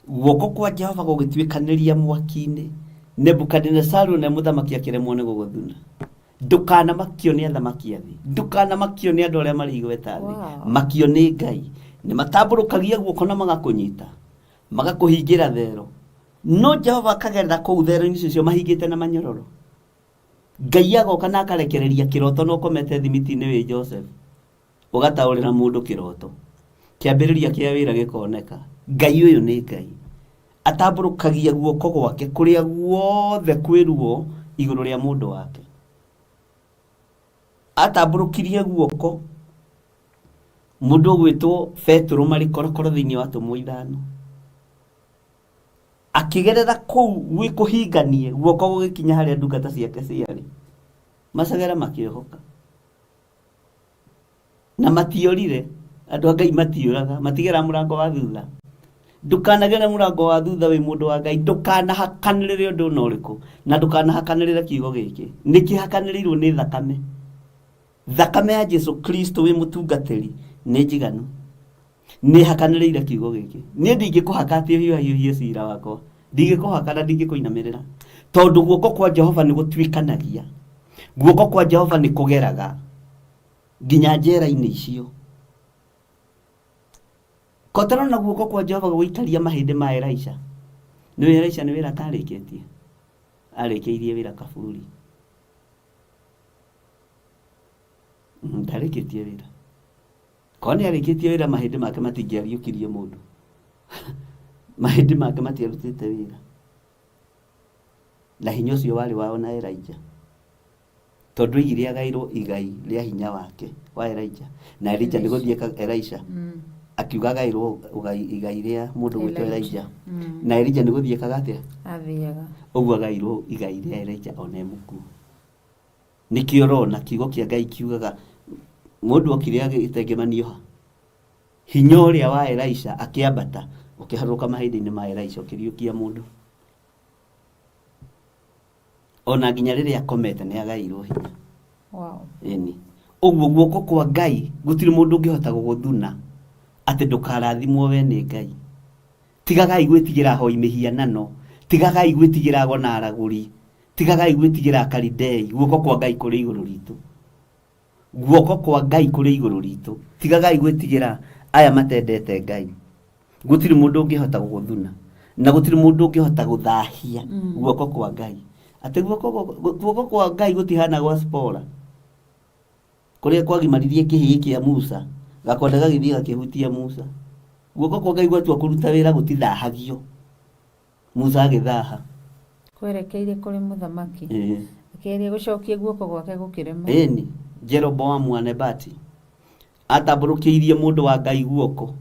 S7: guoko kwa Jehova gugituikaniria mwaki-ini Nebukadnezar na muthamaki akiremwo ni guguthuna ndukana makio ni athamaki athi ndukana makio ni andu aria mari igweta thi makio ni Ngai ni matamburukagia guoko na magakunyita magakuhingira thero no Jehova akagerera kuu thero-ini icio mahingite na manyororo Ngai agoka na akarekereria kiroto no komete thimiti-ini wi Joseph ugataurira mundu kiroto kiambiriria kia wira gikoneka Ngai uyu ni Ngai atamburukagia guoko gwake kuria guothe kwiruo iguru ria mundu wake atamburukirie guoko mundu gwitwo Petro mari korokoro thiini wa tumu ithano akigerera kuu gwikuhinganie guoko gugikinya haria ndungata ciake ciari macagera makiohoka na matiorire andu a Ngai matiuraga matigera murango wa thutha ndukanagera murango wa thutha wi mundu wa Ngai ndukanahakanirire undu no riku na ndukanahakanirire kiugo giki nikihakaniriirwo ni thakame ya Jesu Kristo wi mutungatiri ni njiganu ni hakaniriire kiugo giki ni ndingikuhaka ati hiyo cira wakwa ndingikuhaka na ndingikuinamirira tondu guoko kwa Jehova ni gutwikanagia guoko kwa Jehova nĩ kũgeraga nginya njera-inĩ icio. Kotara na guoko kwa Jehova gũikaria mahĩndĩ ma Elisha. Nĩ Elisha nĩ wĩra tarĩkĩtie. Arĩkĩirie wĩra Kaburi. Ndarĩkĩtie wĩra. Kone arĩkĩtie wĩra mahĩndĩ make matingĩariũkirie mũndũ. Mahĩndĩ make matiarutĩte wĩra. Na hinya ũcio warĩ wao na Elijah. Tondũ igire agairwo igai rĩa hinya wake wa Elijah. Na Elijah nĩgũthiĩ Elisha. Akiuga agairwo igai rĩa mũndũ gwĩtwo Elijah. Na Elijah nĩgũthiĩ atĩa?
S8: Athiaga.
S7: Ũguo agairwo igai rĩa Elijah ona mũkuũ. Nĩkĩo ũrona kiugo kĩa Ngai kiugaga mũndũ okire agĩtengemanio ha. Hinya ũrĩa wa Elisha akĩambata ũkĩharũka mahĩndĩ-inĩ ma Elisha ũkĩriũkia mũndũ. Ona nginya rĩrĩa akomete nĩ agairwo hinya.
S8: Wow.
S7: Eni. Ũguo guoko kwa Ngai gũtirĩ mũndũ ũngĩhota gũgũthuna atĩ ndũkarathimwo we nĩ Ngai. Tigagai gwĩtigĩra hoi mĩhianano, tigagai gwĩtigĩra gona aragũri, tigagai gwĩtigĩra Kalidei. Guoko kwa Ngai kũrĩ igũrũ ritũ. Guoko kwa Ngai kũrĩ igũrũ ritũ. Tigagai gwĩtigĩra aya matendete Ngai. Gũtirĩ mũndũ ũngĩhota gũgũthuna na gũtirĩ mũndũ ũngĩhota gũthahia guoko kwa Ngai. Atĩ guoko kwa Ngai gũtihana gwa Spora. Kũrĩa kwagimaririe kĩhĩĩ kĩa Musa, gakonde gagĩthiĩ gakĩhutia Musa. Guoko kwa Ngai gwatua kũruta wĩra gũtithahagio. Musa agĩthaha.
S8: Kwerekeire kũrĩ mũthamaki. Akĩeria gũcokia guoko gwake gũkĩrema.
S7: Eni, Jeroboamu wa Nebati atambũrũkĩirie mũndũ wa Ngai guoko.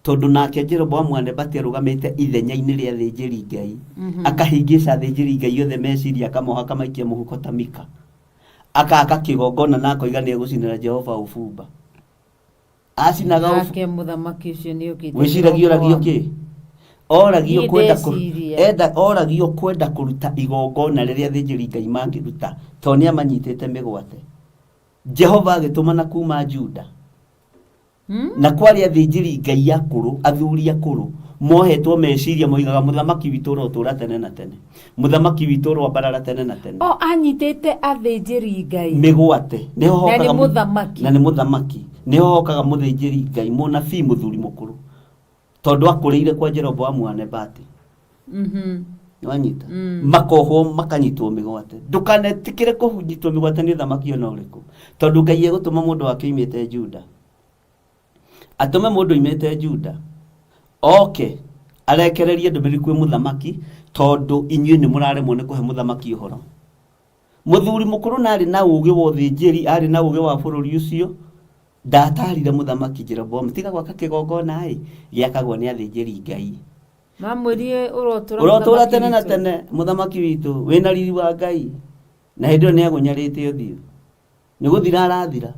S7: Tondũ nake Jeroboamu wa Nebati arũgamĩte ithenya-inĩ rĩa athĩnjĩri Ngai. Akahingĩca athĩnjĩri Ngai othe meciria akamoha akamaikia mũhuko ta Mika. Akaka kĩgongona na akoiga nĩ egũcinĩra Jehova ũbumba. Acinaga
S8: nake mũthamaki ũcio nĩ ũkĩte.
S7: Wĩciragia oragio kĩ? Oragio kwenda kũruta igongona rĩrĩa athĩnjĩri Ngai mangĩruta. Tondũ nĩ amanyitĩte mĩgwate. Jehova agĩtũmana kuma Juda. Na kwari athĩnjĩri Ngai akũrũ, athuri akũrũ mohetwo meciria moigaga mũthamaki witũ ũrotũra tene na tene. Mũthamaki witũ ũrombarara tene na tene.
S8: O anyitĩte athĩnjĩri Ngai
S7: mĩgwate.
S8: Na nĩ mũthamaki.
S7: Na nĩ mũthamaki. Nĩho hokaga mũthĩnjĩri Ngai mũnabii mũthuri mũkũrũ. Tondũ akũrĩire kwa Jeroboamu wa Nebati. Nĩwanyita. Makohwo makanyitwo mĩgwate. Ndũkanetikĩre kũnyitwo mĩgwate nĩ thamaki ona ũrĩkũ. Tondũ Ngai egũtũma mũndũ wake oimĩte Juda. Atũme mũndũ oimĩte Juda. Oke arekererie ndũmĩrĩri kwĩ mũthamaki tondũ inyuĩ nĩ mũraremwo nĩ kũhe mũthamaki ũhoro. Mũthuri mũkũrũ narĩ na ũũgĩ wa ũthĩnjĩri, arĩ na ũũgĩ wa bũrũri ũcio. Ndatarire mũthamaki Jeroboamu tiga gwaka kĩgongona gĩakagwo nĩ athĩnjĩri Ngai.
S8: Mamwĩrie
S7: ũrotũra tene na tene mũthamaki witũ wĩna riri wa Ngai. Na hĩndĩ ĩyo nĩ agũnyarĩte ũthiũ. Nĩ gũthira arathira.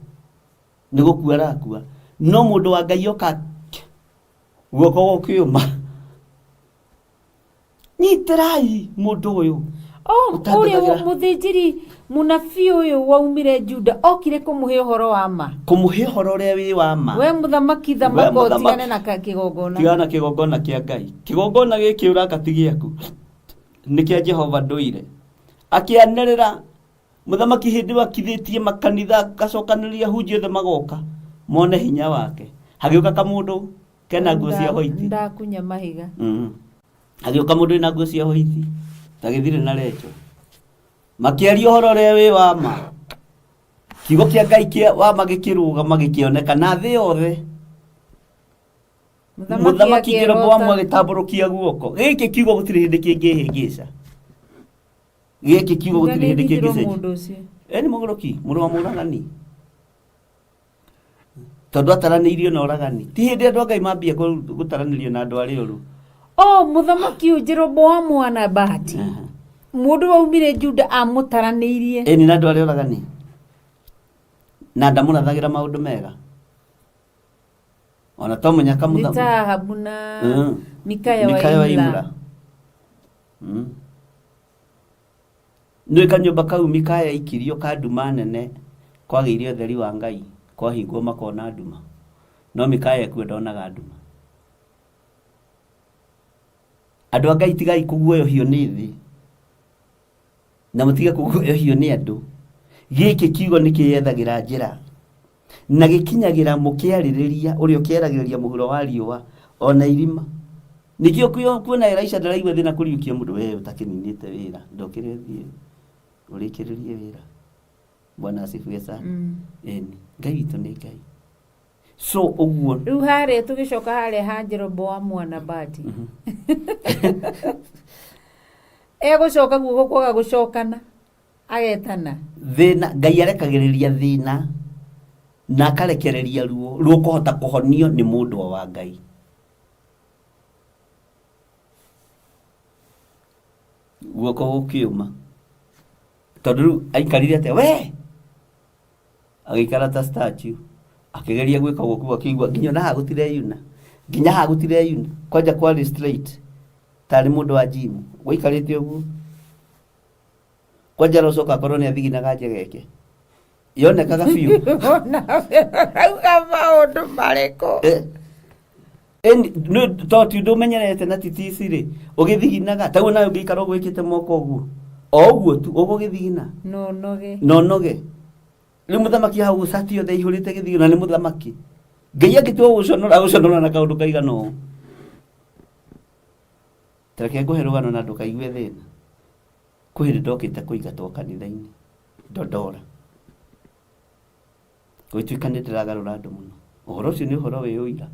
S7: Nĩ gũkua arakua. No mũndũ wa Ngai oka guoko gũkĩũma. Nyitĩrai mũndũ ũyũ.
S8: Ũrĩa mũthĩnjĩri mũnabii ũyũ waumire Juda okire kũmũhe ũhoro wa ma.
S7: Kũmũhe ũhoro ũrĩa wĩ wa ma.
S8: We mũthamaki thamaka tigane na kĩgongona.
S7: Tigana kĩgongona kĩa Ngai. Kĩgongona gĩkĩ ũraka ti gĩaku. Nĩ kĩa Jehova ndũire. Akĩanĩrĩra mũthamaki hĩndĩ wakithĩtie makanitha gacokanĩrĩria hunjia othe magoka. Mone hinya wake. Hagĩũka kamũndũ kena nguo cia white.
S8: Ndakunya mahiga.
S7: Hagĩũka mũndũ ena nguo cia white. Tagĩthire na recho. Makĩaria ũhoro ũrĩa wĩ wa ma. Kiugo kĩa Ngai kĩa wa ma gĩkĩrũgama gĩkĩoneka na thĩ yothe. Mũthamaki Jeroboamu agĩtambũrũkia guoko. Gĩkĩ kiugo gũtirĩ hĩndĩ kĩngĩhĩngĩca. Gĩkĩ kiugo gũtirĩ hĩndĩ kĩngĩcenjia. Nĩ mũgũrũki, mũrũ wa mũragani. Tondũ ataranĩirio na ũragani. Ti hĩndĩ andũ a Ngai mambia gũtaranĩrio na andũ arĩa ũru.
S8: Mũthamaki ũyũ Jeroboamu wa Nebati. Mũndũ waumire Juda amũtaranĩirie.
S7: Nĩ na andũ arĩa ũragani. Na ndamũrathagĩra maũndũ mega. Ona to mũnyaka
S8: mũthamaki. Nĩ ta Ahabu na Mikaya wa Imla.
S7: Nĩ kanyũmba kau Mikaya ikirio ka nduma nene kwagĩire ũtheri wa Ngai. Kwahingwo makona nduma. No Mikaya kuo ndonaga nduma. Andũ a Ngai tigai kũguoyohio nĩ thĩ. Na mũtige kũguoyohio nĩ andũ. gĩkĩ kiugo nĩ kĩyethagira njĩra na gĩkinyagira mũkĩarĩrĩria ũrĩa ũkĩaragĩrĩria mũhuro wa riũa ona irima. Nĩkĩo kuona Elisha ndaraigua thĩna kũriũkia mũndũ we ũtakĩninĩte wĩra ndokĩre thiĩ ũrĩkĩrĩrie wĩra. Bwana asifiwe sana. Eni Ngai witũ nĩ Ngai. So ũguo
S8: rĩu harĩa tũgĩcoka harĩa ha Jeroboamu wa Nabati egũcoka guoko kwaga gũcokana agetana
S7: thĩna. Ngai arekagĩrĩria thĩna na akarekereria ruo kũhota kũhonio nĩ mũndũ wa Ngai. Guoko gũkĩũma tondũ rĩu aikarire atĩa we agĩikara ta statue akĩgeria gwĩka guoko akĩigua nginya na hagũtire yuna kwanja kwa straight tarĩ mũndũ wa gym gũikarĩte ũguo kwanja rocoka korwo nĩ athiginaga njegeke yonekaga biũ
S8: auga maũndũ marĩkũ
S7: to ti ũndũ ũmenyerete na titisi rĩ ũgĩthiginaga taguo nawe ũngĩikara ũgwĩkĩte moko ũguo o ũguo tu ũgũgĩthigina nonoge. Rĩu mũthamaki hau cati yothe ihũrĩte gĩthigino nĩ mũthamaki. Ngai angĩtua gũconora na kaũndũ kaigana ũũ. Tareke ngũhe rũgano na ndũkaigue thĩna. Kwĩ hĩndĩ ndokĩte kũingatwo kanitha-inĩ Ndondora. Gwĩtuĩka nĩ ndĩragarũra andũ mũno. Ũhoro ũcio nĩ ũhoro wĩ ũira.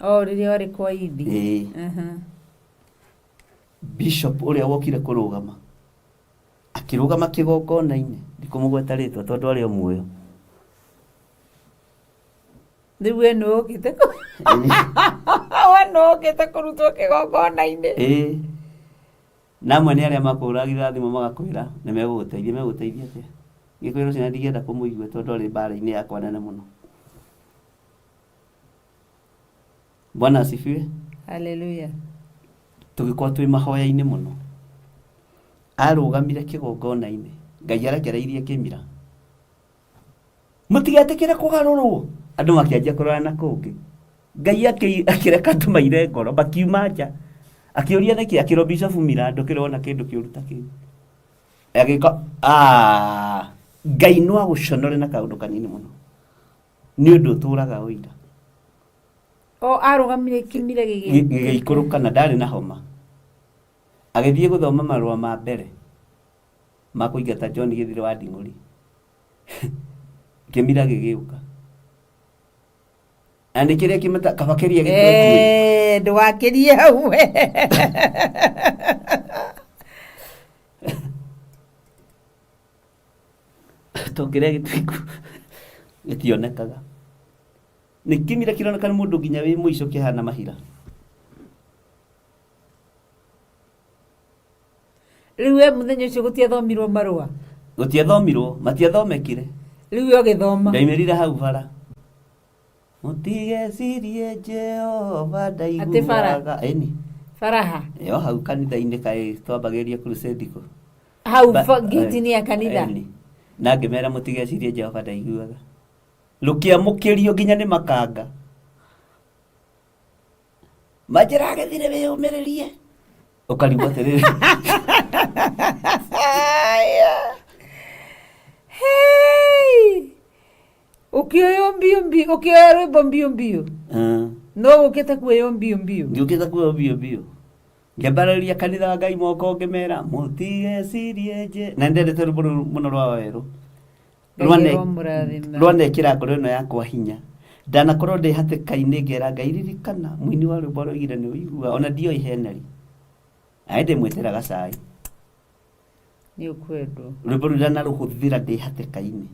S8: Rĩrĩa warĩ kwa Idi.
S7: Bishop ũrĩa wokire kũrũgama akĩrũgama kĩgongona-inĩ ndikũmũgweta rĩtwa tondũ arĩ o muoyo.
S8: Rĩu we nĩ ũkĩte kũrutwo kĩgongona-inĩ.
S7: Namwe nĩ arĩa makũragĩra thimũ magakwĩra nĩ megũgũteithia atĩa. Gĩkwĩra ũcio ndigenda kũmũigua tondũ arĩ mbara-inĩ yakwa nene mũno. Bwana asifiwe.
S8: Hallelujah.
S7: Tũgĩkorwo twĩ mahoya-inĩ mũno arũgamire kĩgongona-inĩ Ngai arekereirie kĩmira mũtigetĩkĩre kũgarũrwo andũ makĩanjia kũrora na kũngĩ. Ngai akĩreka tũmaire ngoro bakiuma nja akĩũria nĩkĩ akĩrwo Bishop Mira ndũkĩrona kĩndũ kĩũru ta kĩu agĩka Ngai no agũconore na kaũndũ kanini mũno nĩ ũndũ ũtũraga ũira.
S8: Arũgamire kĩmira
S7: gĩgĩikũrũka na ndarĩ na homa agĩthiĩ gũthoma marũa ma mbere ma kũingata John Gĩthirĩ wa Nding'ũri kĩmira gĩgĩũka na nĩ kĩrĩa kĩmata kabakeria gĩtũĩ
S8: ndũgakĩrie hau we
S7: tũkĩrĩa gĩtũĩ gĩtionekaga nĩ kĩmira kĩroneka nĩ mũndũ nginya wĩ mũico kĩhana mahira.
S8: Rĩu we mũthenya ũcio gũtiathomirwo marũa
S7: matiathomekire.
S8: Rĩu we ũgĩthoma
S7: ndaimerire hau bara mũtigecirie Jehova ndaiguaga
S8: Faraha
S7: hau kanitha-inĩ kaĩ twambagĩrĩria crusade kũ
S8: hau gate-inĩ ya kanitha
S7: na ngĩmera mũtigecirie Jehova ndaiguaga rũkĩamũkĩrio nginya nĩ makanga manjĩra Gĩthirĩ wĩyũmĩrĩrie ũkarigwo atĩrĩrĩ
S8: ukioyo rwĩmbo mbio mbio no gũkĩte kuoyo mbio mbio
S7: ngĩũkĩte kuoyo mbio mbio ngĩambarĩria kanitha wa Ngai moko ngĩmera mũtigecirie na ndendete rwĩmbo mũno rwa werũ rwanekĩra ngoro ĩno yakwa hinya ndanakorwo ndĩ hatĩka-inĩ ngera Ngai ririkana mũini wa rwĩmbo roigire nĩ ũigua ona ndioĩ heneri aende mwĩtĩra gacai
S8: nĩ ũkwendwo
S7: rwĩmbo rũrĩa narũhũthĩra ndĩ hatĩka-inĩ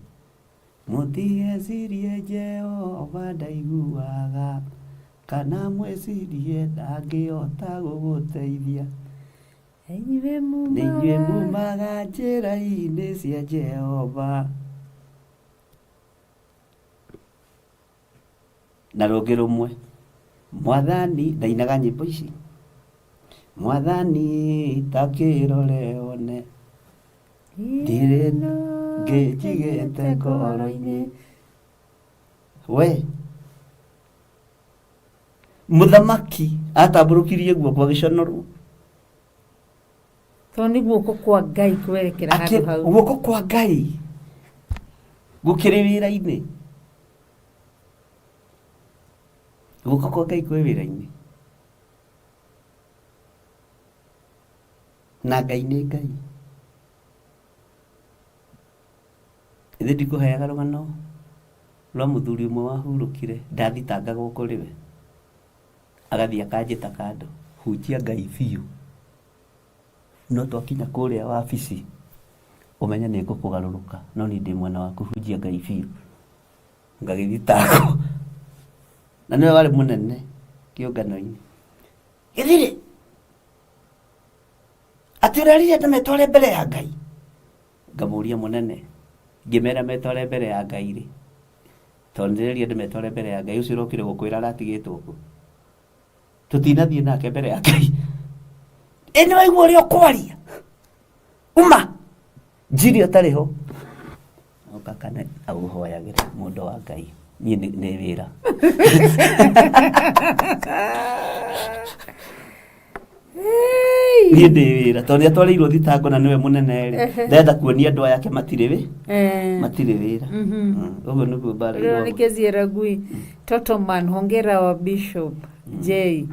S7: mũtigecirie Jehova ndaiguaga kana mwĩcirie ndangĩhota gũgũteithia nĩinyuĩ mumaga njĩra-inĩ cia Jehova. Na rũngĩ rũmwe Mwathani ndainaga nyĩmbo ici Mwathani takĩrore one ndirĩ ngĩjigĩte ngoro-inĩ we mũthamaki atambũrũkirie guoko agĩconorwo
S8: to nĩ guoko kwa Ngai kwerekera handũ hau
S7: guoko kwa Ngai gũkĩrĩ wĩra-inĩ guoko kwa Ngai kwĩ wĩra-inĩ na Ngai nĩ Ngai ithe ndikũheaga rũgano rwa mũthuri ũmwe wahurũkire ndathitangagwo kũrĩ we agathiĩ akanjĩta kando hunjia Ngai biũ no twakinya kũrĩa wabici ũmenye nĩ ngũkũgarũrũka no nĩ ndĩ mwena waku hunjia Ngai biũ ngagĩthitangwo na nĩwe warĩ mũnene kĩũngano-inĩ gĩthirĩ atĩ ũrerire ndĩmetware mbere ya Ngai ngamũria mũnene ngĩmera metware mbere ya Ngai rĩ tondũ ndĩrerire ndĩmetware mbere ya Ngai ũcio ũrokire gũkwĩra aratigĩtwo kũ tũtinathiĩ nake mbere ya Ngai ĩnĩ waigua ũrĩa ũkwaria uma njiri ũtarĩ ho ũkakane agũhoyagĩra mũndũ wa Ngai niĩ nĩ wĩra niĩ ndĩ wĩra tondũ nĩatwarĩirwo thitango na nĩwe mũnene rĩ ndenda kuonia andũ aya ake matirĩ wĩra ũguo nĩguo mbara
S8: ĩyo nĩ kesi ya Ragui Totoman hongera wa Bishop J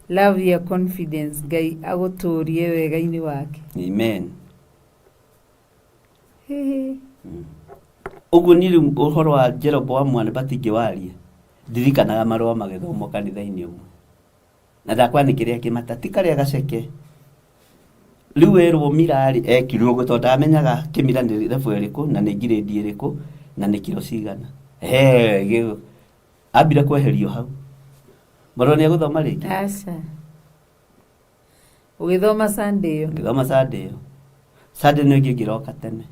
S8: love your confidence Ngai agũtũrie wega-inĩ wake
S7: amen ũguo nĩ rĩu ũhoro wa Jeroboamu mwana batingĩwaria ndirikanaga marũa magĩthomwo kanitha-inĩ ũmwe na ndakwanĩkĩre akĩmata ti karĩa gaceke rĩu erwo mirarĩ ekirwo ũguo tondũ ndamenyaga kĩmira nĩ level ĩrĩkũ na nĩ grade ĩrĩkũ na nĩ kiro cigana ambire kweherio hau marũa nĩ agũthoma rĩngĩ
S8: aca ũgĩthoma Sunday ĩyo
S7: Sunday nĩ ngĩroka tene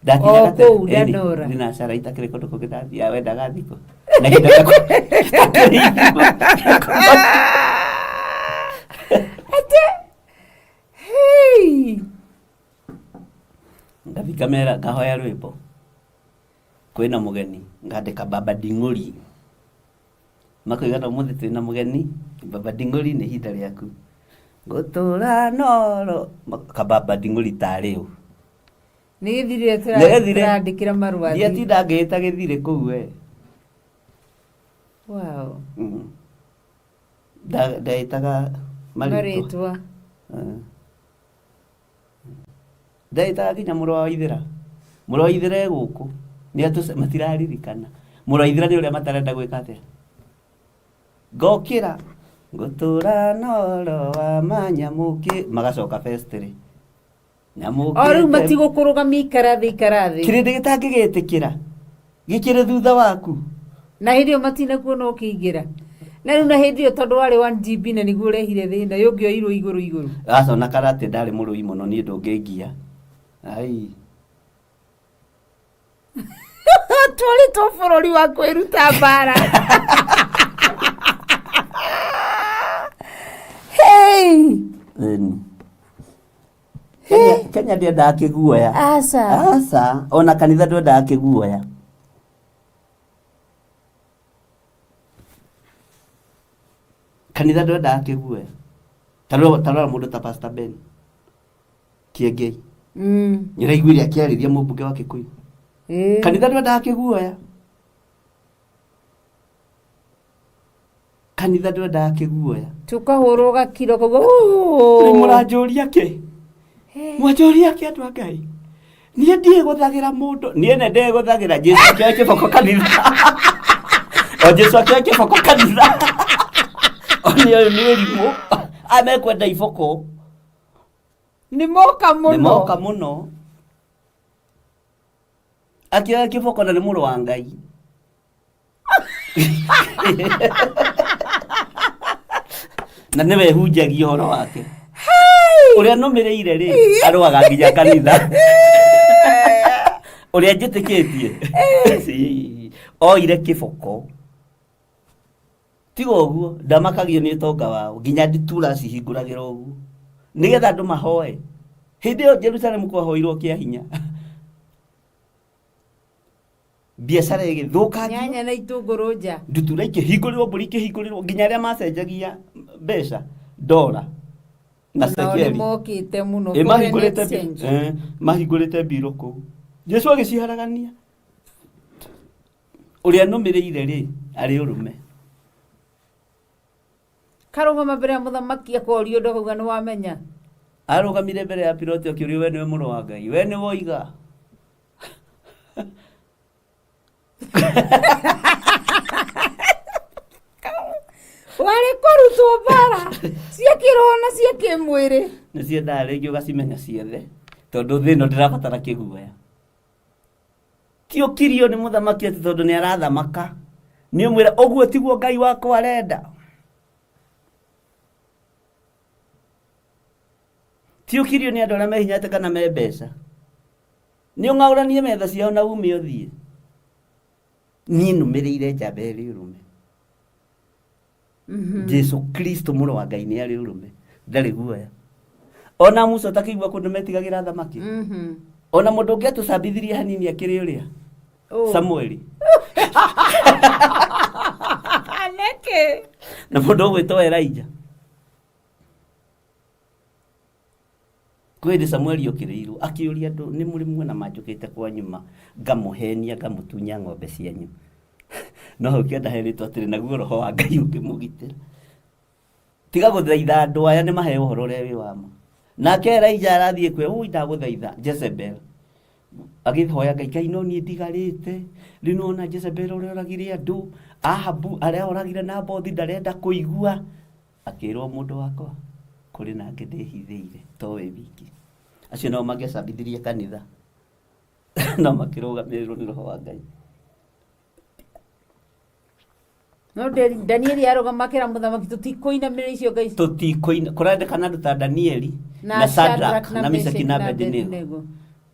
S8: ndakinyaga tene
S7: ndinacara itakĩrĩ kũndũ kũngĩ ndathiĩ wendaga thikũ na ihinda gakũ ngathika mera ngahoya rwĩmbo kwĩna mũgeni ngandĩka Baba Ding'ũri makoigana ũmũthĩ twĩna mũgeni Baba Ding'ũri nĩ ihinda rĩaku ngũtũra noro Baba Ding'ũri tarĩ ũ
S8: nĩ gĩthirĩ tũrandĩkĩra marũa
S7: ndiatinda ngĩĩta gĩthirĩ kũu we
S8: wow
S7: ndaĩtaga
S8: marĩtwa
S7: ndaĩtaga nginya mũrũ wa Ithĩra gũkũ nĩ matiraririkana mũrũ wa Ithĩra nĩ ũrĩa matarenda gwĩka atĩa ngokĩra ngũtũra noro wa manyamũkĩ magacoka festĩrĩ
S8: rĩu matigũkũrũgamia ikarathĩ
S7: kĩrĩndĩ gĩtangĩgĩtĩkĩra gĩkĩrĩ thutha waku
S8: na hĩndĩ ĩyo matinakuona ũkĩingĩra na rĩu na hĩndĩ ĩyo tondũ warĩ 1GB na nĩguo ũrehire thĩna yũngĩoirwo igũrũ
S7: aca ona karatĩ ndarĩ mũrũi mũno niĩ ndũngĩngia
S8: twarĩtwo bũrũri wa kwĩruta mbara
S7: Kenya ndiendaga kĩguoya aca ona kanitha ndwendaga kĩguoya tarora mũndũ ta Pastor Ben Kĩengei nĩraiguire akĩarĩria mũmbunge wa Kĩkũyũ kanitha ndwendaga kĩguoya
S8: tukahũrwo gakiro koguo
S7: nĩ mũranjũria kĩ mwanjũria kĩ andũ a Ngai niĩ ndiĩgũthagĩra mũndũ niĩ nĩ ndĩgũthagĩra Jesũ akĩoya kĩboko kanitha o Jesũ akĩoya kĩboko kanitha oni ũyũ nĩ ũrimũ amekwenda iboko
S8: nĩ moka mũno
S7: akĩoya kĩboko na nĩ mũrũ wa Ngai na nĩwe hunjagia ũhoro wake ũrĩa nũmĩrĩire rĩ arũaga nginya kanitha ũrĩa njĩtĩkĩtie oire kĩboko tiga ũguo ndamakagio nĩ ũtonga wao nginya nditura cihingũragĩra ũguo nĩgetha andũ mahoe hĩndĩ ĩyo Jerusalemu kwahoirwo kĩa hinya biacara ĩgĩthũka
S8: nyanya na itũngũrũ nja
S7: ndutura ikĩhingũrĩrwo mbũri ikĩhingũrĩrwo nginya arĩa macenjagia mbeca ndora na Segeri
S8: mokite muno
S7: mahingũrĩte mbirũ kũu. Jesu agĩciharagania. Ũrĩa nũmĩrĩire rĩ arĩ ũrũme.
S8: Karũgama mbere ya mũthamaki akorio ũndũ akauga nĩ wamenya.
S7: Arũgamire mbere ya Pilato akĩũrio we nĩwe mũrũ wa Ngai, we nĩ woiga.
S8: Warĩ kũrutwo bara cia kĩroho na cia kĩmwĩrĩ.
S7: Nĩ ciendaga rĩngĩ ũgacimenya ciothe tondũ thĩ ĩno ndĩrabatara kĩguoya. Ti ũkirio nĩ mũthamaki atĩ tondũ nĩ arathamaka nĩ ũmwĩra ũguo tiguo Ngai wakwa arenda. Ti ũkirio nĩ andũ arĩa mehinyate kana me mbeca. Nĩ ũng'aũranie metha ciao na ume ũthiĩ. Niĩ nũmĩrĩire njamba ĩrĩ ũrũme. Jesu Kristo mũrũ wa Ngai nĩ arĩ ũrũme. Ndarĩ guoya. Ona Musa atakĩigua kũndũ metigagĩra thamaki. Ona mũndũ ũngĩ atũcambithirie hanini akĩrĩ ũrĩa. Samueli.
S8: Neke.
S7: Na mũndũ ũgwĩtwo Elijah. Kwĩrĩ Samueli okĩrĩirwo akĩũria andũ nĩ mũrĩ muona manjũkĩte kwa nyuma ngamũhenia ngamũtunya ng'ombe cianyu. No hau kĩenda herĩtwo atĩrĩ naguo roho wa Ngai ũkĩmũgitĩra. Tiga gũthaitha andũ aya nĩ maheo ũhoro ũrĩa wĩ wama. Nake Elijah arathiĩ kwe ndagũthaitha Jezebel. Agĩhoya Ngai, Ngai no niĩ ndigarĩte. Rĩu nona Jezebel ũrĩa oragire andũ, Ahabu arĩa oragire Nabothi ndarenda kũigua. Akĩrwo mũndũ wakwa kũrĩ nangĩ ndĩhithĩire to we wiki. Acio nao mangĩacambithirie kanitha. No makĩrũgamĩrĩrwo nĩ roho wa Ngai.
S8: No Danieli arũgama akĩra mũthamaki tũtikũinamĩrĩra icio Ngai.
S7: Tũtikũina kũrendekana andũ ta Danieli na Shadrach na Meshaki na Abednego.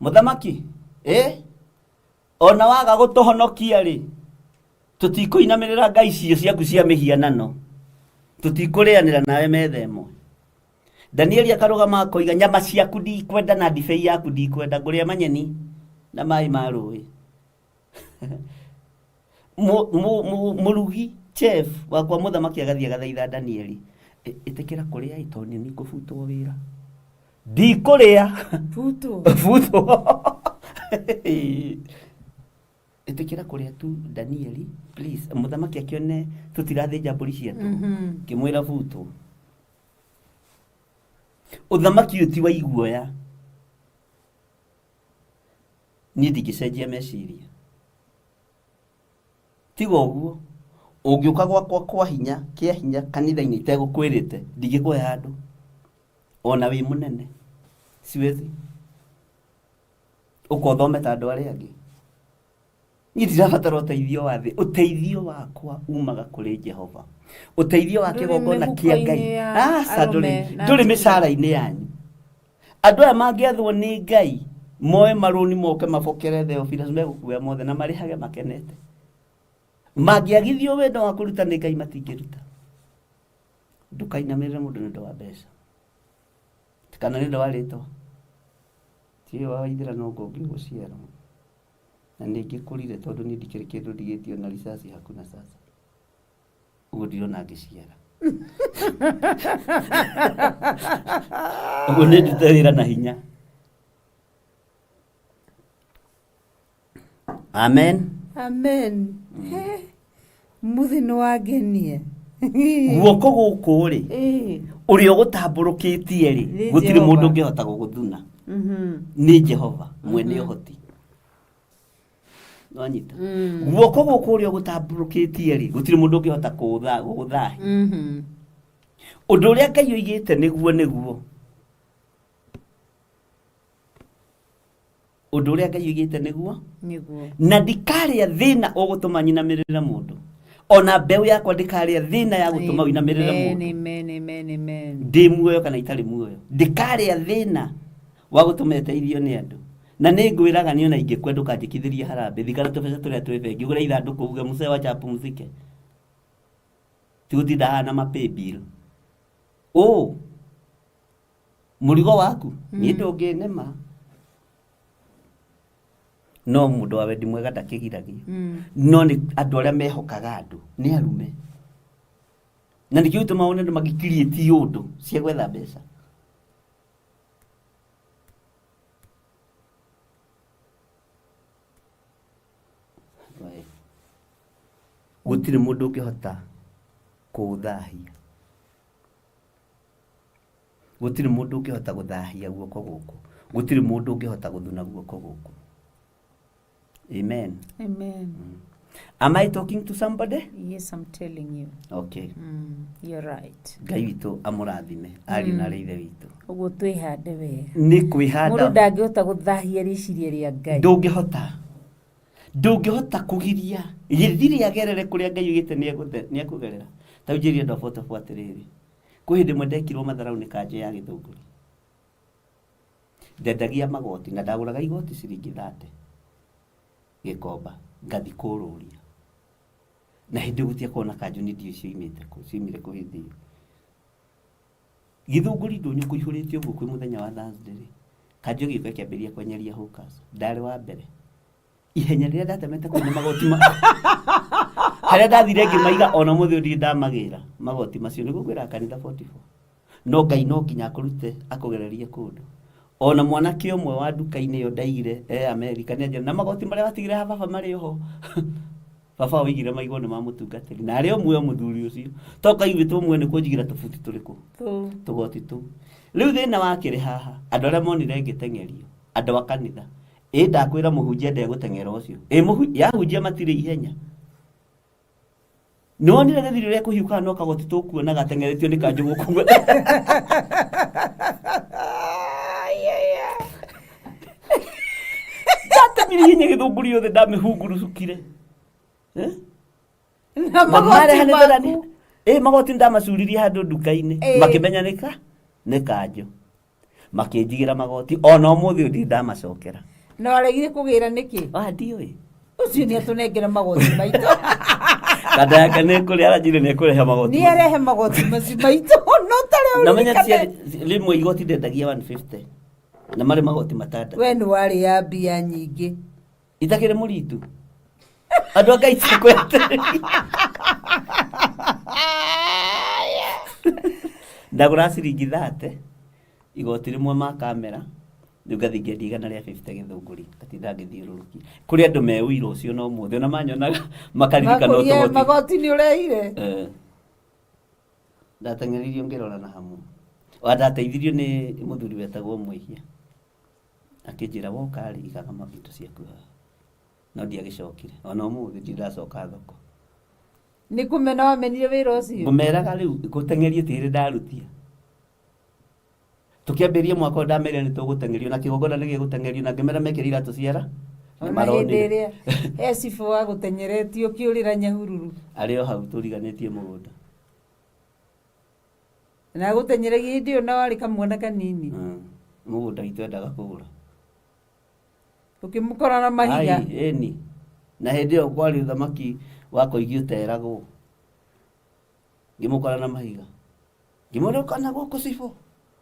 S7: Mũthamaki ona waga gũtũhonokia rĩ tũtikũinamĩrĩra ngai icio ciaku cia mĩhianano. Tũtikũrĩanĩra nawe metha ĩmwe. Danieli akarũgama akoiga nyama ciaku ndikwenda na ndibei yaku ndikwenda, ngũrĩa manyeni na maĩ ma rũĩ. Mũrugi chef wakwa mũthamaki agathiĩ agathaitha Danieli, ĩtĩkĩra kũrĩa itonĩ nĩ ngũbutwo wĩra. Ndikũrĩa butwo ĩtĩkĩra kũrĩa tu Danieli please. Mũthamaki akĩone tũtirathĩnja mbũri ciatũ kĩmwĩra butwo. Ũthamaki ũyũ ti wa iguoya. Niĩ ndingĩcenjia meciria. Tiga ũguo ũngĩũka gwakwa kwa hinya kĩa hinya kanitha-inĩ itegũkwĩrĩte ndingĩkũhe handũ ona wĩ mũnene siwezi. Ũkothome ta andũ arĩa angĩ. Niĩ ndirabatara ũteithio wa thĩ. Ũteithio wakwa umaga kũrĩ Jehova. Ũteithio wa kĩgongona kĩa Ngai. Ndũrĩ mĩcara-inĩ yanyu. Andũ aya mangĩathwo nĩ Ngai moe marũni moke mabokere Theophilus megũkuoya mothe na marĩhage makenete. Mangĩagithio wendo wa kũruta nĩ Ngai matingĩruta. Ndũkainamĩrĩre mũndũ nĩ ũndũ wa mbeca kana nĩ ũndũ wa rĩtwa. Ti wa ithĩrano ngũngĩ gũciara na nĩ ngĩkũrire tondũ niĩ ndikĩrĩ kĩndũ ndigĩtio na risasi haku na sasa. Ũguo ndirona ngĩciara. Ũguo nĩ ndute wĩra na hinya. Amen.
S8: Amen. Muthi nĩ wangenie.
S7: Guoko gũkũ rĩ ũrĩa ũgũtambũrũkĩtie rĩ gũtirĩ mũndũ ũngĩhota gũgũthuna. Nĩ Jehova mwene ũhoti. Nwanyita. Guoko gũkũ ũrĩa ũgũtambũrũkĩtie rĩ gũtirĩ mũndũ ũngĩhota gũgũthahi. Ũndũ ũrĩa Ngai oigĩte nĩguo. Ũndũ ũrĩa Ngai oigĩte nĩguo. Na ndikarĩa thĩna ũgũtũma nyinamĩrĩre mũndũ. Ona mbeũ yakwa ndikarĩa thĩna ya gũtũma winamĩrĩre mũndũ.
S8: Amen.
S7: Ndĩ muoyo kana itarĩ muoyo. Ndikarĩa thĩna wa gũtũma eteithio nĩ andũ. Na nĩ ngwĩraga nĩ ona ingĩkwenda ũkanjĩkithĩria harambĩ thigara tũbeca tũrĩa twĩ bengi ũgũre ithandũkũ uge mũcee wa chapu muzike. Ti gũtinda hana mapay bill. Mũrigo waku niĩ ndũngĩnema. No mũndũ wa wendi mwega ndakĩgiragio. No nĩ andũ arĩa mehokaga andũ nĩ arume. Na nĩkĩo itũma wone andũ magĩkiriĩti ũndũ cia gwetha mbeca. gutire mundu ukihota kuuthahia gutire mundu ukihota guthahia guoko guku gutire mundu ukihota guthuna guoko guku. Amen.
S8: Amen.
S7: Am I talking to somebody?
S8: Yes, I'm telling you.
S7: Okay.
S8: You're right.
S7: Ngai witu amurathime ari na rithe witu
S8: Uguo twihande wega.
S7: ni kwihanda
S8: Mundu ndangihota guthahia riciria ria Ngai.
S7: ndungihota kugiria githiri agerere kuria Ngai ugite ni akugerera taujirie ndo foto atiriri kuhinde mwendekirwo matharau ni kanje ya githunguri ndendagia magoti na ndaguraga igoti ciringi 30 gikomba ngathi kururia na hindi gutia kuona kanju ni ndio ciumire ku hindi githunguri ndunyu kuihuritio guo kwi muthenya wa Thursday kanju giko kiambiria kwenyeria hookers ndari wa mbere ihenya rĩrĩa ndatemete kwĩna magoti harĩa ndathire ngĩmaiga ona mũthĩ ũthiĩ ndamagira magoti macio nĩguo ngwĩra kanitha 44 no Ngai no nginya akũrute akũgererie kũndũ ona mwanake ũmwe wa nduka-inĩ ĩyo ndaigire Amerika nĩanjĩra na magoti marĩa watigire ha baba marĩ oho baba waigire maigwo nĩ mamũtungatĩri na arĩ ũmwe mũthuri ũcio toka ithitũ ũmwe nĩ kũnjigira tũbuti tũrĩkũ tũgoti tũu rĩu thĩna wakĩrĩ haha andũ arĩa monire ngĩteng'erio andũ a kanitha ndakwĩra mũhunjia ndegũteng'era ũcio yahunjia matirĩ ihenya nĩwonire gĩthiri rĩa kũhiũka no kagoti tũkuona gateng'eretio nĩ kanjũ gũkua ndatemire ihenya gĩthũngũri yothe ndamĩhungurucukire magoti ndamacuririe handũ nduka-inĩ makĩmenya nĩ kanjũ makĩnjigĩra magoti ona ũmũthĩ ũthiĩ ndamacokera
S8: no aregire kugira niki
S7: ndiũĩ
S8: ucio ni atunengera magoti maitũ
S7: kada yake nĩ kũrĩ aranjire nĩ kũrehe magoti
S8: ni arehe magoti maitũ no tare
S7: na menya limwe igoti ndendagia 150 na marĩ magoti matanda
S8: we nĩ warĩ ya mbia nyingĩ
S7: itakĩrĩ mũritu andũ a Ngai cikwete ndagũra ciringi 30 igoti rĩmwe ma kamera rĩu ngathi ngĩendia igana rĩa 50 gĩthũngũri ngatinda ngĩthiũrũrũkia kũrĩ andũ mewĩira ũcio no mũthĩ ona manyonaga makaririkana ũtũgoti
S8: magoti nĩ ũreire
S7: ndateng'eririo ngĩrora na hamu ndateithirio nĩ mũthuri wetagwo Mwĩhia akĩnjĩra woka rĩ igaga mabito ciaku haha no ndiagĩcokire ona ũmũthĩ ndiracoka thoko
S8: nĩ kũmena wamenire wĩra ũcio
S7: ngũmeraga rĩu gũteng'erie tĩrĩ ndarutia tukiambiria mwaka ndamerire ni tuguteng'erio na kigongona ni giguteng'erio na ngimera mekire iratũ ciara
S8: na hĩndĩ ĩrĩa cibũ wa gũteng'eretio kĩũrĩra Nyahururu
S7: arĩ o hau tũriganĩtie mũgũnda
S8: na gũteng'eragia hĩndĩ ĩyo na warĩ kamwana kanini
S7: mũgũnda witũ endaga kũgũra
S8: ũkĩmũkora na mahiga
S7: ĩni na hĩndĩ ĩyo kwarĩ ũthamaki wa kũigio teragwo ngĩmũkora na mahiga ngĩmwĩra ũkana gũkũ cibũ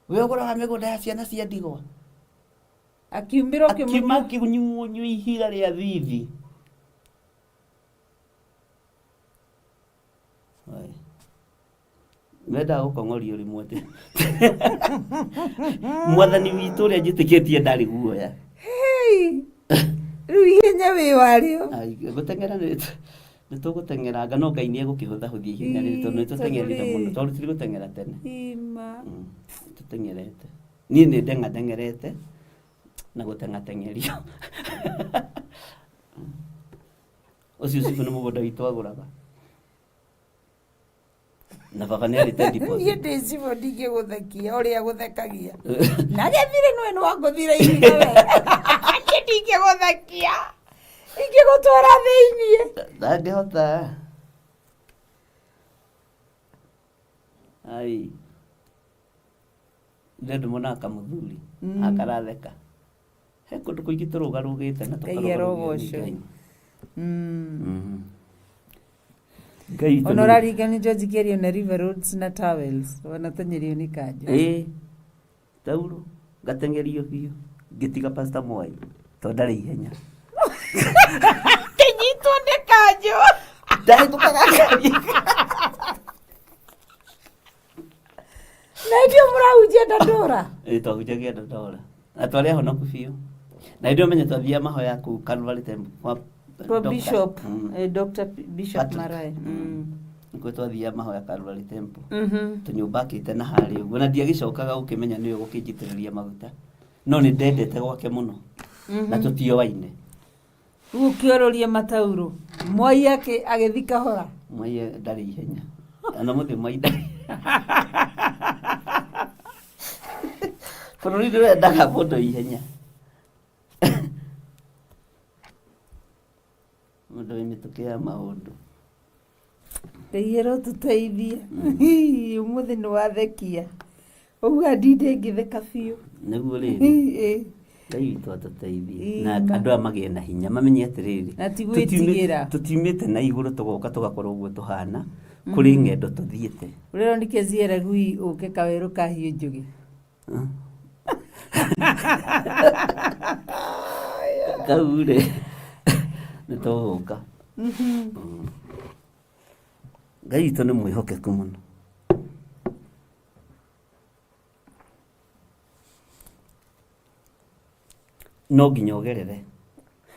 S7: we ũgũraga mĩgũnda ya ciana cia ndigwa
S8: akiumĩra
S7: akĩnyuo ihiga rĩa thithi mendaga gũkong'orio rĩmwe tĩ mwathani witũ ũrĩa njĩtĩkĩtie ndarĩ guoya
S8: rĩu ihenya wĩ warĩo
S7: gũteng'era nĩ tũgũteng'eranga no Ngai nĩ egũkĩhũthahũthia ihenya rĩrĩ tondũ nĩ tũteng'erire mũno tondũ tũtirĩ gũteng'era tene tũteng'erete niĩ nĩ ndeng'ateng'erete na gũteng'ateng'erio ũcio cibũ nĩ mũgũnda witũ agũraga na baba nĩ arĩte deposit
S8: niĩ ndĩ cibũ ndingĩgũthekia ũrĩa gũthekagia na gĩthire nĩ wangũthire ihiga we niĩ ndingĩgũthekia ingĩgũtwara thĩiniĩ
S7: ndangĩhota ai ndĩ mũna kamũthuri akaratheka he kũndũ kũingĩ tũrũgarũgĩte na tũkarũgarũgĩte Ngai
S8: ona ũraririkana nĩtwanjikĩrio na River Roads na Towels wanateng'erio nĩ kanja
S7: tauro ngateng'erio biũ ngĩtiga Pastor Mwai tondũ ndarĩ ihenya
S8: kĩnyitwo nĩ kanjũ
S7: ndahĩtũkaga ngari
S8: na ndio mũrahunjia Dandora
S7: twahunjagia Dandora na twarĩ ahonoku biũ na ndio menye twathiaga mahoya kũu Calvary
S8: Kwa Bishop, Dr. Bishop
S7: Patrick.
S8: Marae.
S7: Nikuo twathia mahoya Karurari Temple tunyumba akite na hari uguo na ndiagicokaga ukimenya niwe gukinjitiriria maguta no ni ndendete gwake muno na tutiowaine
S8: Ukiororia matauro Mwai agithika hora
S7: Mwai ndari ihenya ana muthi Mwai ndari Bũrũri ndũrendaga mũndũ ihenya mũndũ wĩ mĩtũkĩ ya maũndũ
S8: Ndeihero tuteithie umuthi ni wathekia uga ndinde ngitheka biũ
S7: nĩguo rĩrĩ Ngai witũ atuteithie na andũ aya magĩe na hinya mamenye atĩrĩrĩ
S8: na ti gwĩtigĩra
S7: tutiumĩte na igũrũ tũgoka tũgakorwo ũguo tũhana kũrĩ ng'endo tũthiĩte
S8: rero nikeziera gui ũke kawerũ kahiũ njũgĩ
S7: kau rĩ nĩ tũgũka Ngai witũ nĩ mwĩhokeku mũno no nginya ũgerere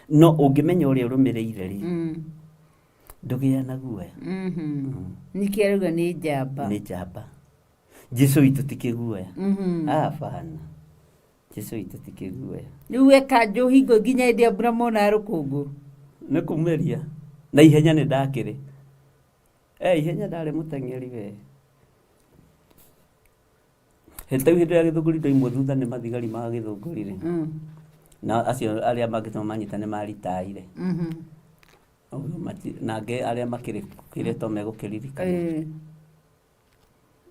S7: no ũngĩmenya ũrĩa ũrũmĩrĩire rĩ ndũgĩa na guoya
S8: nikĩaruga nĩ njamba
S7: Jesũ witũ ti kĩguoya abana Jesũ witũ ti kĩguoya
S8: rĩu weka njohingo nginya hĩndĩ ya mbura mona rũkũngũ
S7: nĩ kumeria na ihenya nĩ ndakĩrĩ ihenya ndarĩ mũteng'eri we hĩndĩ ya gĩthũngũri ndoimwo thutha nĩ mathigari ma gĩthũngũri na acio arĩa mangĩtũma manyitane maritaire na angĩ arĩa makĩrĩtwo megũkĩririkana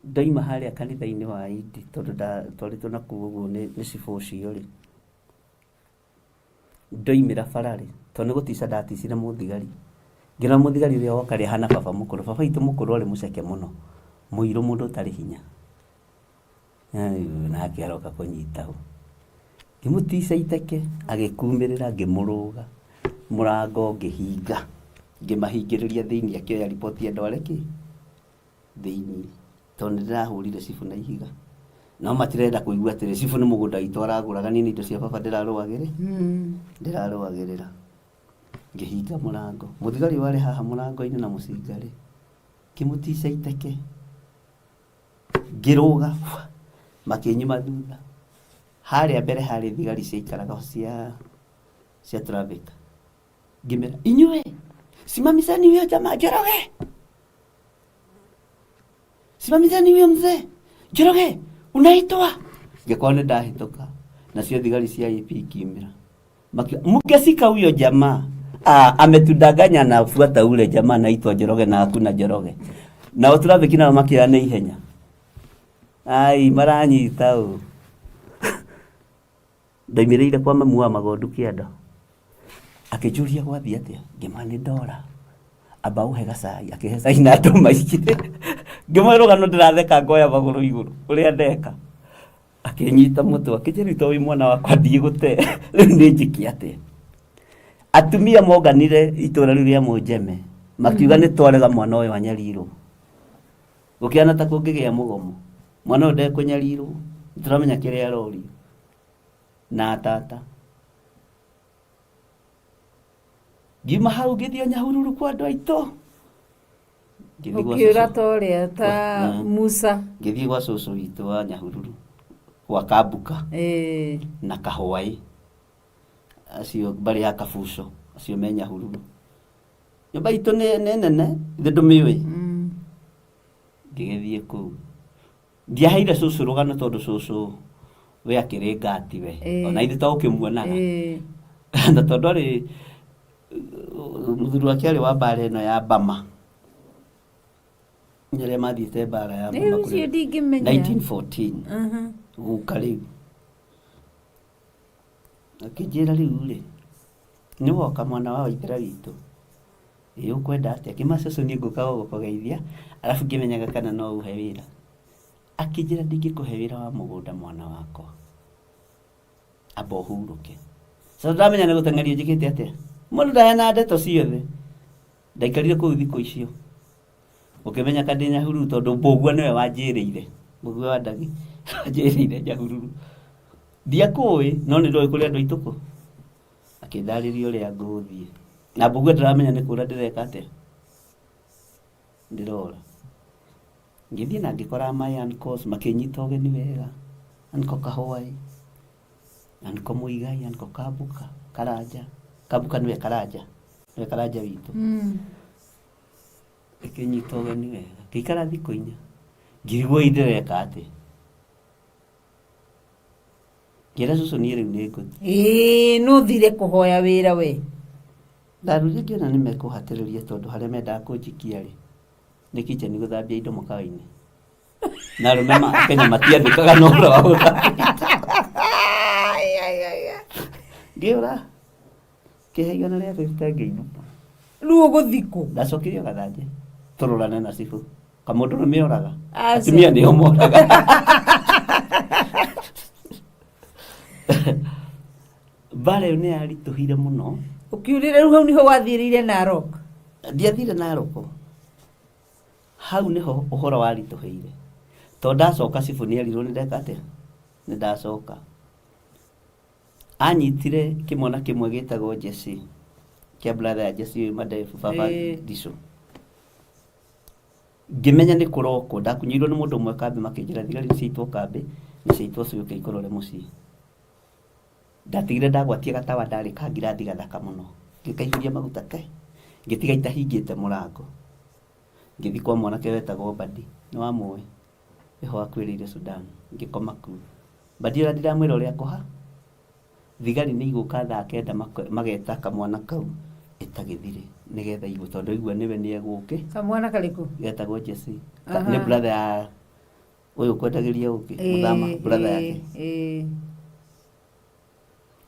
S7: ndoima harĩa kanitha-inĩ wa Indi tondũ twarĩtwo na kũu ũguo nĩ cibũ ũcio rĩ ndoimĩra bara rĩ tondũ nĩ gũtica ndaticire mũthigari ngĩra mũthigari ũrĩa woka rĩ ahana baba mũkũrũ baba witũ mũkũrũ arĩ mũceke mũno mũirũ mũndũ ũtarĩ hinya nake aroka kũnyita hau ngĩmũtica iteke agĩkumĩrĩra ngĩmũrũga mũrango ngĩhinga ngĩmahingĩrĩria thĩinĩ akĩoya riboti ya andũ arĩa thĩinĩ tondũ nĩndĩrahũrire cibũ na ihiga no matirenda kũigua atĩrĩ cibũ nĩ mũgũnda witũ aragũraga niĩ indo cia baba ndĩrarũagĩrĩra ngĩhinga mũrango mũthigari warĩ haha mũrango-inĩ na mũcingarĩ ngĩmũtica iteke ngĩrũga makĩnyuma thutha harĩa mbere harĩ thigari ciaikaraga cia traffic ngĩmera inyuĩ simamizani huyo jamaa Njoroge simamizani huyo mzee Njoroge unaitwa ngĩkorwo nĩ ndahĩtũka nacio thigari cia IP ikĩumĩra mkesika huyo jamaa ametudanganya na fuata ule jamaa anaitwa Njoroge na hakuna Njoroge na traffic nao makĩoya na ihenya maranyita ũũ ndaimĩrĩire kwa mamu wa Magondu Kĩanda akĩnjũria gwathiĩ atĩa ngĩma nĩ ndora amba ũhe gacai akĩhe cai na andũ maingĩ ngĩmwĩra rũgano ndĩratheka ngoya magũrũ igũrũ ũrĩa ndeka akĩnyita mũtwe akĩnjĩra wĩ mwana wakwa thiĩ gũte rĩu nĩ njĩke atĩa atumia monganire itũra rĩu rĩa Mũnjeme makiuga nĩ twarega mwana ũyũ anyarirwo gũkĩana ta kũngĩgĩa mũgomo mwana ũyũ ndekũnyarirwo tũramenya kĩrĩa arorio na tata ngiuma hau ngĩthiĩ Nyahururu kwa andũ aitũ
S8: ũkĩũra ta ũrĩa ta Musa
S7: ngĩthiĩ gwa cũcũ witũ wa Nyahururu gwa Kambuka na Kahũaĩ acio mbarĩ ya Kabuco acio me Nyahururu nyũmba itũ nĩ nene ithe ndũmĩũĩ ngĩgĩthiĩ kũu ndiaheire cũcũ rũgano tondũ cũcũ we akĩrĩ ngati we ona ithe ta ũkĩmuonaga na tondũ arĩ mũthuri wake arĩ wa mbara ĩno ya Bama nyarĩa mathiĩte mbara ya Bama 1914 gũka rĩu akĩnjĩra rĩu rĩ nĩ woka mwana wa Waithĩra witũ ũkwenda atĩa kĩma cũcũ niĩ ngũka gũkũgeithia arabu ngĩmenyaga kana no ũhe wĩra akĩnjĩra ndingĩkũhe wĩra wa mũgũnda mwana wakwa amba ũhurũke sasa ndamenya nĩ gũteng'erio njĩkĩte atĩa mũndũ ndahena ndeto ciothe ndaikarire kũu thikũ icio ũkĩmenya kadĩ Nyahururu tondũ mbũgua nĩwe wanjĩrĩire mbũgua wa Ndagi wanjĩrĩire Nyahururu ndiakũĩ no nĩ ndoĩ kũrĩa andũ aitũkũ akĩndarĩria ũrĩa ngũthiĩ na bugu ndiramenya nä kå ra ndä reka atä ndä rora ngä thiä na ngä kora makä nyita å geni wega anko kahåai anko må igai anko kambuka karanja kambuka nä we karanja witå ä nyita å geni wega kä ikara thikå inya ngirigwo indä reka atä ngä ra cucu niä rä u nä ngå
S8: no thire kå hoya wä ra we
S7: ndarugä ngä ona nä mekå hatä rä ria tondå harä a mendaga kå njikia rä nä kicheni gå thambia indo makawa-inä na rå me Kenya matiathä kaga no ra wa gå ngä å ra kä heigana rä a bäte ngä inå
S8: rä u å gå thikå
S7: ndacokire o gathanje tå rå rane na cibå kamå ndå nä mä oraga atumia nä o moraga mbara ä yo nä yaritå hire må no
S8: å kä å rä ra rä u hau nä ho wathiä rä ire Narok
S7: ndiathire Narok hau nä ho å horo waritå hä ire tondå ndacoka cibå nä erirwo nä ndeka atä nä ndacoka anyitire kä mwana kä mwe gä tagwo Jesse kä a brother ya Jesse Madefu baba Diso ngä menya nä kå roko ndakunyirwo nä må ndå å mwe kambä makä njä ra thigari ciaitwo kambä nä ciaitwo cio kä ikå rore må ciä ndatigire ndagwatia gatawa ndarä ka ngirathi gathaka må no ngä kaihå maguta ke ngä tiga itahingä te må rango ngä thiä kwa mwanake wetagwo Badi nä wa må ä ho akwä rä ire Sudan ngä koma ku Badi ra ndiramwä ra å rä a kåha thigari nä igå ka thaa kenda mageta kamwana kau ĩtagä thirä nä getha igå tondå igua nä we nä egå kä
S8: kamwana karä kå
S7: getagwo Jesse nä brother ya å yå kwendagä ria å kä må thama brother yake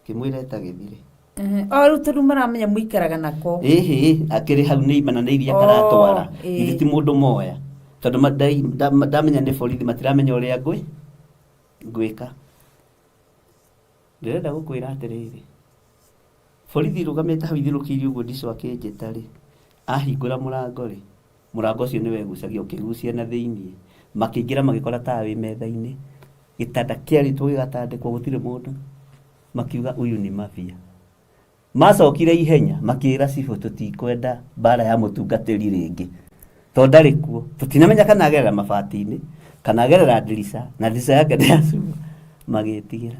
S7: kä mwä ra ĩtagä thirä
S8: o rä u tondå maramenya må ikaraga nako
S7: akä rä hau nä imana nä iria karatwara ithe ti må ndå moya tondå ndamenya nä borithi matiramenya å rä a ngwä ka ndä renda gå kwä ra atä rä rä borithi rå gamä te hau ithiå rå kä irie å guo Diso akä njä ta rä ahingå ra må rango rä må rango å cio nä wegucagia å kä gucia na thä iniä makä ingä ra magä kora tawa wä metha-inä gä tanda kä arä two gä gatandä kwo gå tirä må ndå makiuga å yå nä mabia macokire ihenya makä ra cibå tå tikwenda mbara ya må tungatä ri rä ngä tondå ndarä kuo tå tinamenya kana agerera mabati-inä kana agerera ndirica na ndirica yake nä yacuma magä tigä ra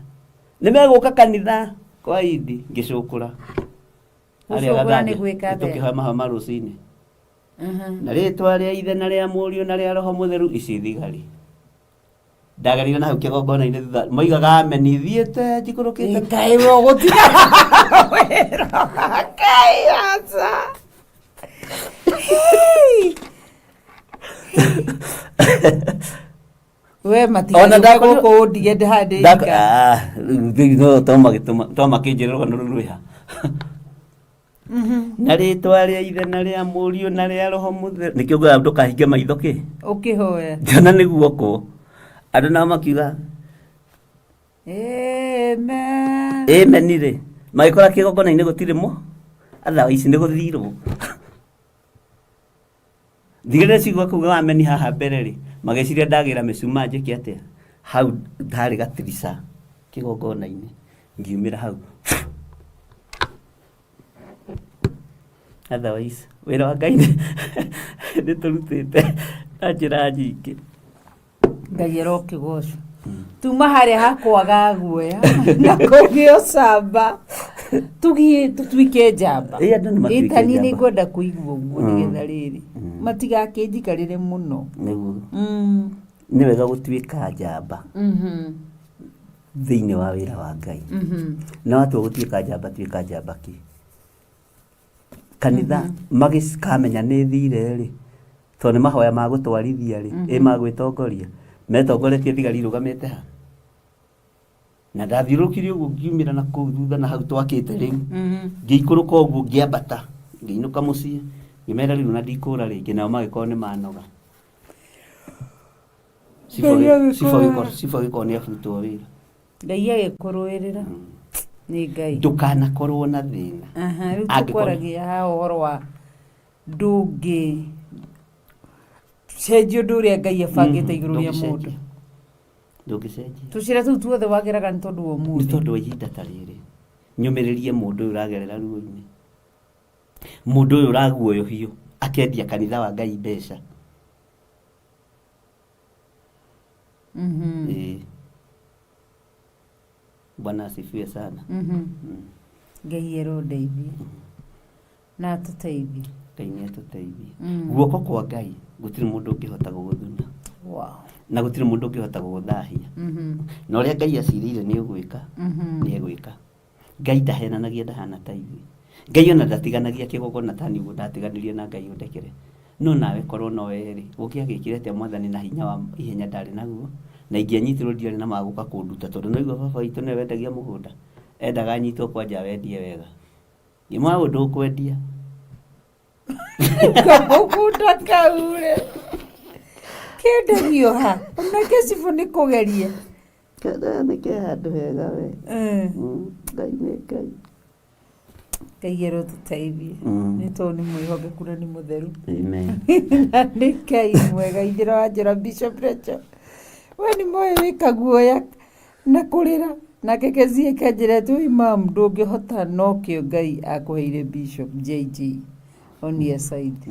S7: nä megå ka kanitha kwa idi ngä cå kå ra tå kä hoya mahoya ma rå cinä na rä twa rä a ithe na rä a må riå na rä a roho må theru ici thigari ndagerire na hau kä gongona-inä thutha moigaga ameni thiä te njikå rå kä te
S8: kaä we å gå tiga aca we matigagä gå kå ndige ndähandä
S7: no to makä njä ra rå gano rå rwä ha na rä twa rä a ithe na rä a må riå na rä a roho må theru nä kä å ngaga ndå kahinge maitho kä
S8: å kä hoya
S7: ndiona nä guoko andå nao makiuga meni rä magä kora kä gongona-inä gå tirä mo athawa ici nä gå thirwo thigare cigua kå ga wameni haha mbere rä magä ciria ndagä ra mä cuma njä ke atä hau ndarä gatirica kä gongona-inä ngiumä ra hau otherwise wä ra wa Ngai nä tå rutä te na njä ra nyingä
S8: Ngai arokä gocwo tuma harä a hakwaga guoya na kå gä o camba tå tuike njamba tani nä ngwenda kå igua å guo nä getha rä rä matigakä njikarä re må no
S7: nä wega gå tuä ka njamba thä inä wa wä ra wa Ngai na watua gå tuä ka njamba tuä ka njamba kä kanitha magä kamenya nä thire rä tondå nä mahoya ma gå twarithia rä ä magwä tongoria metongoretie thigari rå gamä te ha na ndathiå rå kirie å guo ngiumä ra na kå u thutha na hau twakä te rä u ngä ikå rå ka å guo ngä ambata ngä inå ka må ciä ngä mera rä u na ndikå ra rä ngä nao magä korwo nä manoga cibå gä korwo nä abutwo wä ra
S8: Ngai agä kå rå ä rä ra nä Ngai
S7: ndukanakorwo na thä na
S8: rä u tå kwaragia ha å horo wa ndå ngä cenjio ndå å rä a Ngai abangä te igå rå rä a må ndå
S7: ndå ngä cenjia
S8: tå cira tå u tuothe wageraga nä tondå wa må
S7: nä tondå wa ihinda ta rä rä nyå mä rä rie må ndå å yå ragerera ruo-inä mundu uyu raguoyo hiu akendia kanitha wa Ngai mbeca. Bwana asifiwe sana.
S8: Ngai erodeithie na tuteithie.
S7: Ngai ni atuteithie. Guoko kwa Ngai gutiri mundu ungihota guguthuna.
S8: Wow.
S7: Na gutiri mundu ungihota guguthahia. Na uria Ngai acirire ni ugwika ni egwika. Ngai ndahenanagia ndahana ta ithuĩ. Ngai ona ndatiganagia kĩgongona ta niguo ndatiganirie na Ngai ũndekere. No nawe korwo no wewe ũkĩa gĩkirete Mwathani na hinya wa ihenya ndarĩ naguo na ingĩanyitirwo ndiarĩ na magũka kũnduta tondũ no igua baba witũ nĩ wendagia mũgũnda endaga nyitwo kwanja wendie wega. Gĩmwa ũndũ ũkwendia
S8: kamũgũnda kaure kĩenderio ha ona kĩcibũ nĩ kũgeria
S7: kada nĩ kĩhandũ hega we. Ngai nĩ Ngai.
S8: Ngai erotuteithie nĩ tondũ nĩ mwĩhokeku na nĩ mũtheru.
S7: Amen.
S8: Na nĩ Ngai mwega ithira wa njĩra Bishop Rachel. We nĩ moĩ wĩka guoya na kũrĩra nake Kezie kanjĩra tu imam ndũngĩhota no kĩo Ngai akũheire Bishop JJ on your side.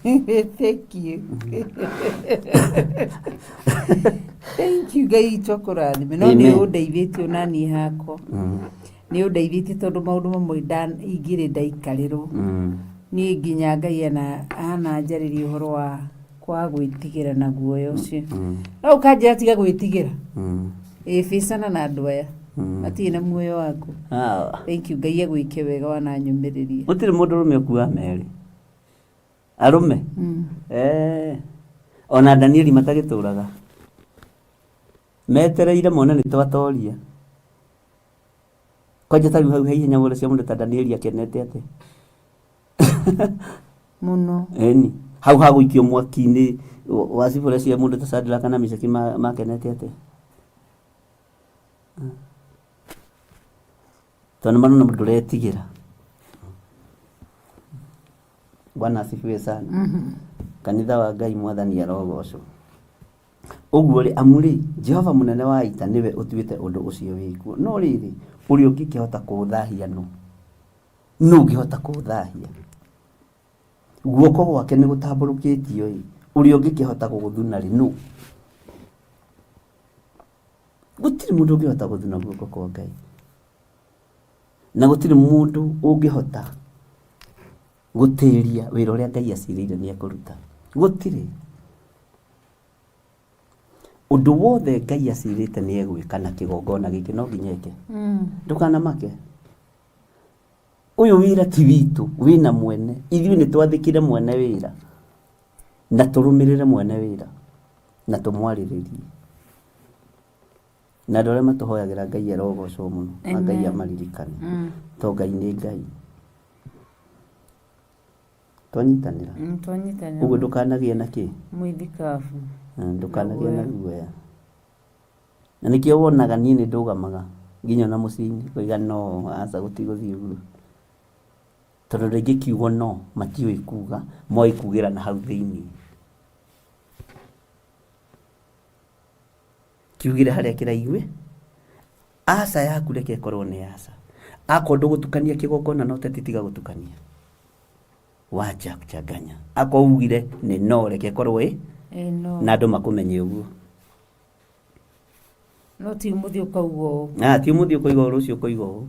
S8: Thank you. Thank you Ngai tũkũrathime no nĩ ũndeithĩtie onani hakwa. Nĩ ũndeithĩtie tondũ maũndũ mamwe ingĩrĩ ndaikarĩrwo. Niĩ nginya Ngai ana njarĩria ũhoro wa kwa gwĩtigĩra na guoya ũcio. No ũkanjĩra tiga gwĩtigĩra. Ĩbicana na andũ aya. Matirĩ na muoyo waku. Thank you Ngai agwĩke wega wananyũmĩrĩria.
S7: Gũtirĩ mũndũ ũrũme ũkua merĩ. Arũme? Ona Danieli matagĩtũraga. Metereire mona nĩ twatoria. Kwanja ta hau hinya mũndũ cia mũndũ ta Danieli akenete atĩ.
S8: Mũno.
S7: Eni. Hau hagũikio mwaki-inĩ wa cibũre cia mũndũ ta Shadraka na Meshaki makenete atĩ. Tondũ manona mũndũ ũretigĩra. Bwana asifiwe sana. Kanitha wa Ngai Mwathani arogocwo. Ũguo rĩ amuri Jehova mũnene wa ita niwe ũtuĩte ũndũ ũcio wĩkuo. No rĩrĩ ũrĩa ũngĩkĩhota kũũthahia no ũngĩhota kũũthahia. Guoko gwake nĩ gũtambũrũkĩtio ĩ ũrĩa ũngĩkĩhota gũgũthuna rĩ no. Gũtirĩ mũndũ ũngĩhota gũthuna guoko kwa Ngai. Na gũtirĩ mũndũ ũngĩhota gũtĩria wĩra ũrĩa Ngai acirĩire nĩ ekũruta. Gũtirĩ. Ũndũ wothe Ngai acirĩte nĩ egwĩka na kĩgongona gĩkĩ no nginya eke. Ndũkanamake. Ũyũ wĩra ti witũ, wĩna mwene. Ithuĩ nĩ twathĩkire mwene wĩra. Na tũrũmĩrĩre mwene wĩra. Na tũmwarĩrĩrie. Na andũ arĩa matũhoyagĩra Ngai arogocwo mũno. Na Ngai amaririkane. To Ngai nĩ Ngai. Twanyitanĩra.
S8: Twanyitanĩra.
S7: Ũguo ndũkanagĩe na kĩ?
S8: Mwĩthikabu.
S7: Ndũkanagĩe na guoya. Na nĩkĩo wonaga niĩ nĩ ndũgamaga nginya na mũciĩ-inĩ koiga no aca gũtigũthiĩ ũguo. Tondũ rĩngĩ kiugo no matiũĩ kuga moĩ kugĩra na hau thĩinĩ. Kiugire harĩa kĩraigwe aca yaku reke ĩkorwo nĩ aca. Akorwo ndũgũtukania kĩgongona no ũteti tiga gũtukania. Wacha kuchanganya. Akorwo ugire nĩ no reke ĩkorwo ĩ na andũ makũmenye ũguo.
S8: No ti umuthi ukauga ũũ.
S7: Ti umuthi ukauga ũũ rũciũ ukauga ũũ.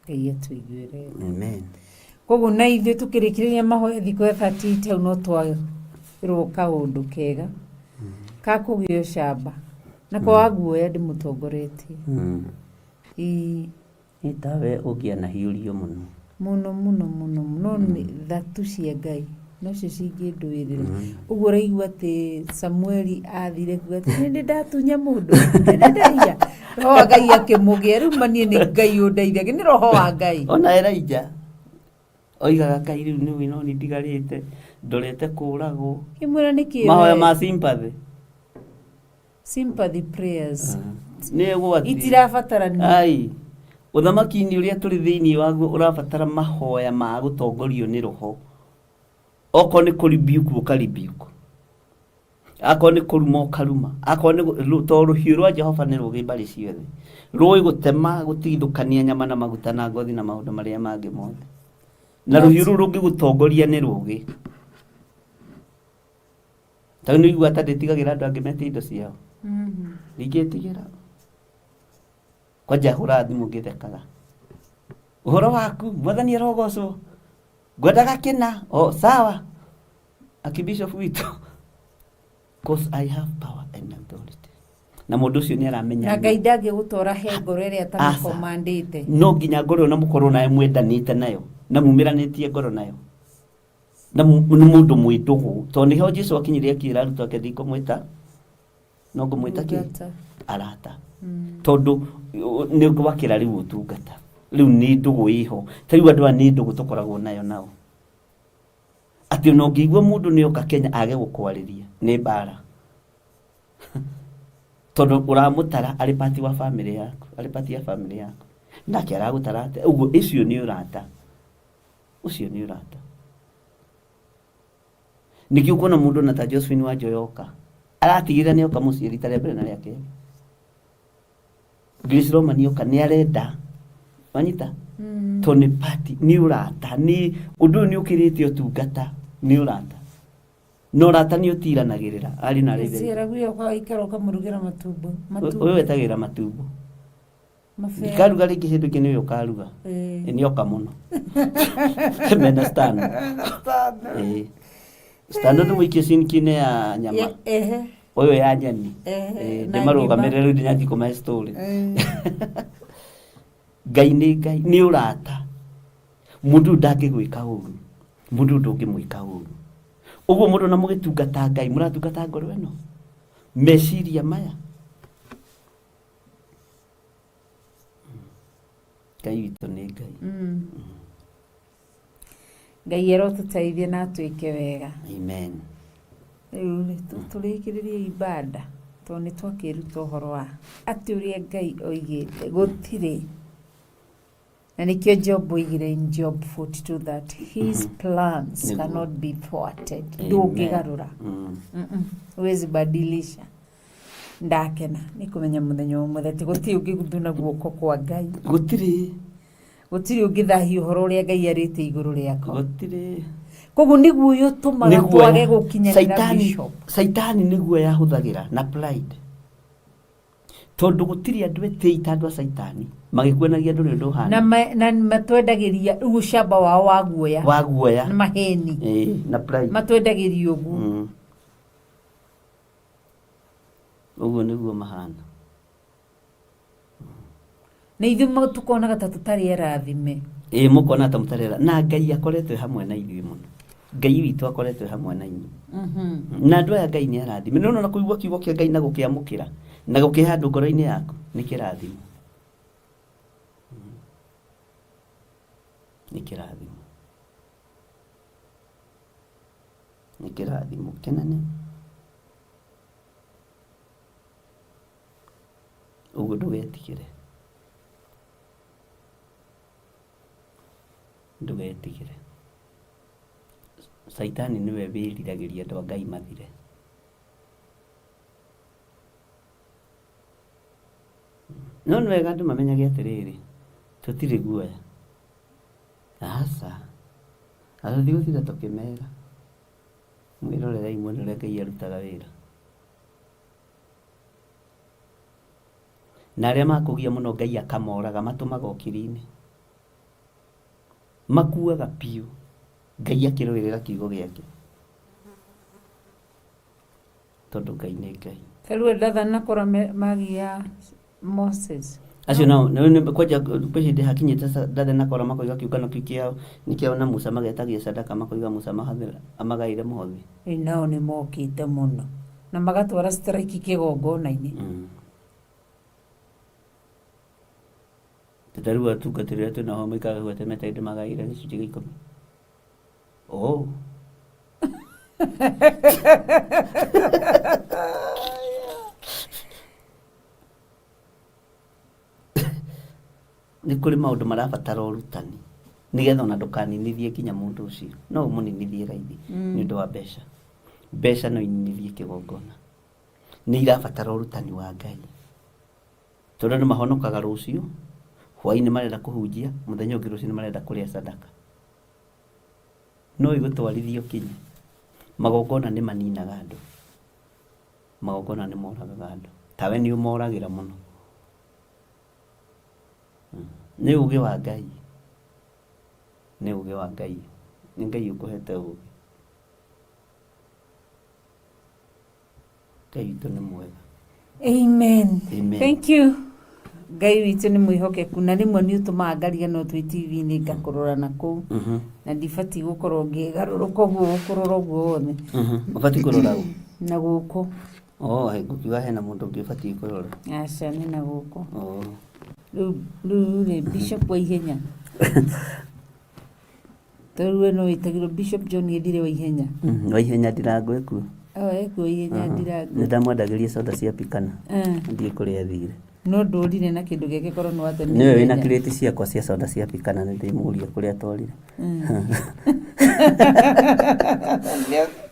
S8: Ngai atũiguĩre.
S7: Amen.
S8: Koguo na ithuĩ tũkĩrĩkĩrĩria mahoya thikũ ya 38 hau no twĩrwo kaũndũ kega ka kũgĩa ũcamba na kwa guoya ndĩmũtongoretie.
S7: Itawe ũngĩana hiũrio mũno.
S8: Mũno nĩ thatu cia Ngai no cio cingĩndũĩrĩra. Ũguo ũraigua atĩ Samueli athire kuga atĩ nĩ ndatunya mũndũ nĩ ndaiya roho wa Ngai akĩmũgĩa rĩu manie nĩ Ngai ũndeithagia nĩ roho wa Ngai.
S7: Ona Elijah oigaga Ngai rĩu nĩ wĩna ni ndigarĩte ndorete kũragwo.
S8: Kimwĩra nĩkĩ
S7: mahoya ma
S8: sympathy prayers
S7: nĩ gwati
S8: itirabatarania.
S7: Ai ũthamaki-inĩ ũrĩa tũrĩ thĩinĩ waguo ũrabatara mahoya ma gũtongorio nĩ roho. Oko nĩ kũribiuku ũkaribiuku. akone kuruma karuma akone to ruhiu rwa Jehova ni rugi bari ciothe rui gutema gutithukania nyama na maguta na ngothi na maundu maria mangi mothe na ruhiu rungi gutongoria ni rugi tani igua tanditigagira andu angi mete indo ciao ningitigira kwaja hura thimu ngithekaga uhoro waku mwathani arogocwo ngwendaga kina sawa akibishop witu because I have power and authority na mundu ucio ni aramenya
S8: na Ngai ndangĩgũtwara he ngoro ĩrĩa atamĩkomandĩte
S7: no nginya ngoro na mũkorwo nayo mwendanĩte nayo na mumiranĩtie ngoro nayo na mundu mwĩndũgũ to nĩho Jesũ akinyirie akĩra arutwo ake ndikũmwĩta no ngũmwĩta kĩ arata tondu nĩ ngwakĩra rĩu ũtungata rĩu nĩ ndũgũ iho ta rĩu andũ nĩ ndũgũ tũkoragwo nayo nao ati no ngĩigua mundu nĩ oka Kenya age gũkwarĩria nĩ mbara tondu uramutara ari party wa family yaku ari party ya family yaku nake aragutara ate uguo icio ni urata ucio ni urata nikio kuona mundu na ta Josephine wa Joyoka aratigire ni oka muciĩ rita rĩa mbere na rĩa kerĩ Grace Roman yoka ni arenda wanyita to ni party ni urata ni undu ni ukirite utungata ni urata no rata ni utiranagirira ari na rĩthe
S8: cira guyo kwa ikaro kamurugira matumbo
S7: wewe tagira matumbo ikaruga rĩngĩ hĩndũ ĩngĩ nĩwe ũkaruga nĩ oka mũno mena stand stand nĩ mũikie sinki-inĩ ya nyama ũyũ ya nyeni ndĩmarũgamĩrĩre rĩu ndinyathi kũmahe story Ngai nĩ ũrata mundu ndangĩgwĩka ũru mundu ndũngĩmwĩka ũru uguo mundu na mugitungata Ngai muratungata ngoro eno meciria maya Ngai witũ nĩ Ngai
S8: Ngai arotũteithie na atwĩke wega
S7: amen
S8: rĩu tũrĩkĩrĩrie ibada to nĩ twakĩruta ũhoro wa atĩ ũrĩa Ngai oigĩte gũtirĩ na nikio Job oigire in Job 42 that his plans cannot be thwarted ndũngĩgarũra huwezi badilisha ndakena nĩ kũmenya mũthenya ũmwe atĩ gũtirĩ ũngĩguthuna guoko kwa Ngai
S7: gũtirĩ
S8: ũngĩthahia ũhoro ũrĩa Ngai arĩte igũrũ rĩako
S7: gũtirĩ
S8: koguo nĩguo ũyũ tũmaga twage gũkinyanĩra bishop
S7: Saitani nĩguo yahũthagĩra na pride tondu gũtirĩ andũ etĩita andũ a Saitani magĩkwenagia andũ nĩ ũndũ hana
S8: na matwendagĩria ucamba wao wa guoya na maheni
S7: na pride
S8: matwendagĩria ũguo
S7: ũguo nĩguo mahana
S8: na ithuĩ tukonaga ta tũtarĩ erathime
S7: mũkona ta mũtarĩ na Ngai akoretwo hamwe na ithuĩ mũno Ngai witũ akoretwo hamwe na inyuĩ na andũ aya Ngai nĩ arathime nĩ na kũigua kiugo kĩa Ngai na gũkĩamũkĩra na gũkĩhandũ ngoro-inĩ yaku nĩ kĩrathimo nĩ kĩrathimo kĩnene ũguo ndũgetigĩre Saitani niwe wĩriragĩria andũ a Ngai mathire no nĩ wega andũ mamenyage atĩrĩrĩ tũtirĩ guoya aca atũthiĩ gũtinda tũkĩmera mwĩrorerei muone ũrĩa Ngai arutaga wĩra na arĩa makũgia mũno Ngai akamoraga matũmaga okiri-inĩ makuaga piũ Ngai akĩrũĩrĩra kiugo gĩake tondũ Ngai nĩ Ngai
S8: rĩu ndathana kora magia Moses
S7: acio nao nĩ kwaja pĩhĩndĩ hakinyĩte ndathana kora makoiga kĩũngano kĩu kĩao nĩkĩao na Musa magetagia sadaka makoiga Musa amagaire mũhothi
S8: nao nĩ mokĩte mũno na magatwara strike kĩgongona-inĩ
S7: tũtarĩu atungatĩrĩra twĩnaho maikaga gwetemete hĩndĩ magaire gĩcunjĩ gĩa 10 nĩ kũrĩ maũndũ marabatara ũrutani nĩgetha ona ndũkaninithie nginya mũndũ ũcio no ũmũninithie raithi nĩ ũndũ wa mbeca mbeca no inithie kĩgongona nĩ irabatara ũrutani wa Ngai tondũ nĩ mahonokaga rũciũ hwaĩ-inĩ marenda kũhunjia mũthenya ũngĩ rũciũ nĩ marenda kũrĩa sadaka no igũtwarithio kinyi magongona nĩ maninaga andũ magongona nĩ moragaga andũ tawe nĩ ũmoragĩra mũno nĩ ũgĩ wa Ngai nĩ ũgĩ wa Ngai nĩ Ngai ũkũhete ũgĩ Ngai witũ nĩ mwega.
S8: Amen.
S7: Amen.
S8: Thank you. Ngai witũ nĩ mwĩhokeku na rĩmwe nĩ ũtũmaga ngariganĩrwo twĩ TV-inĩ ngakũrora na kũu na ndibatiĩ gũkorwo ngĩgarũrũka ũguo gũkũrora ũguo wothe.
S7: Ũbatiĩ kũrora
S8: na gũkũ.
S7: Ngũkiuga hena mũndũ ũngĩ ũbatiĩ kũrora.
S8: Aca nĩ na gũkũ. Rĩu rĩ Bishop wa ihenya. Tondũ we no wĩtagĩrwo Bishop John Gĩthire wa ihenya.
S7: Wa ihenya Ndirangũ ekuo.
S8: Ekuo ihenya Ndirangũ.
S7: Nĩ ndamwendagĩria soda cia pikana. Ndiĩ kũrĩa thire.
S8: No ndũrire na kĩndũ gĩake korwo nĩ watema.
S7: Nĩwe wĩna kirĩti ciakwa cia soda cia pikana nĩ ndĩmũria kũrĩa atwarire.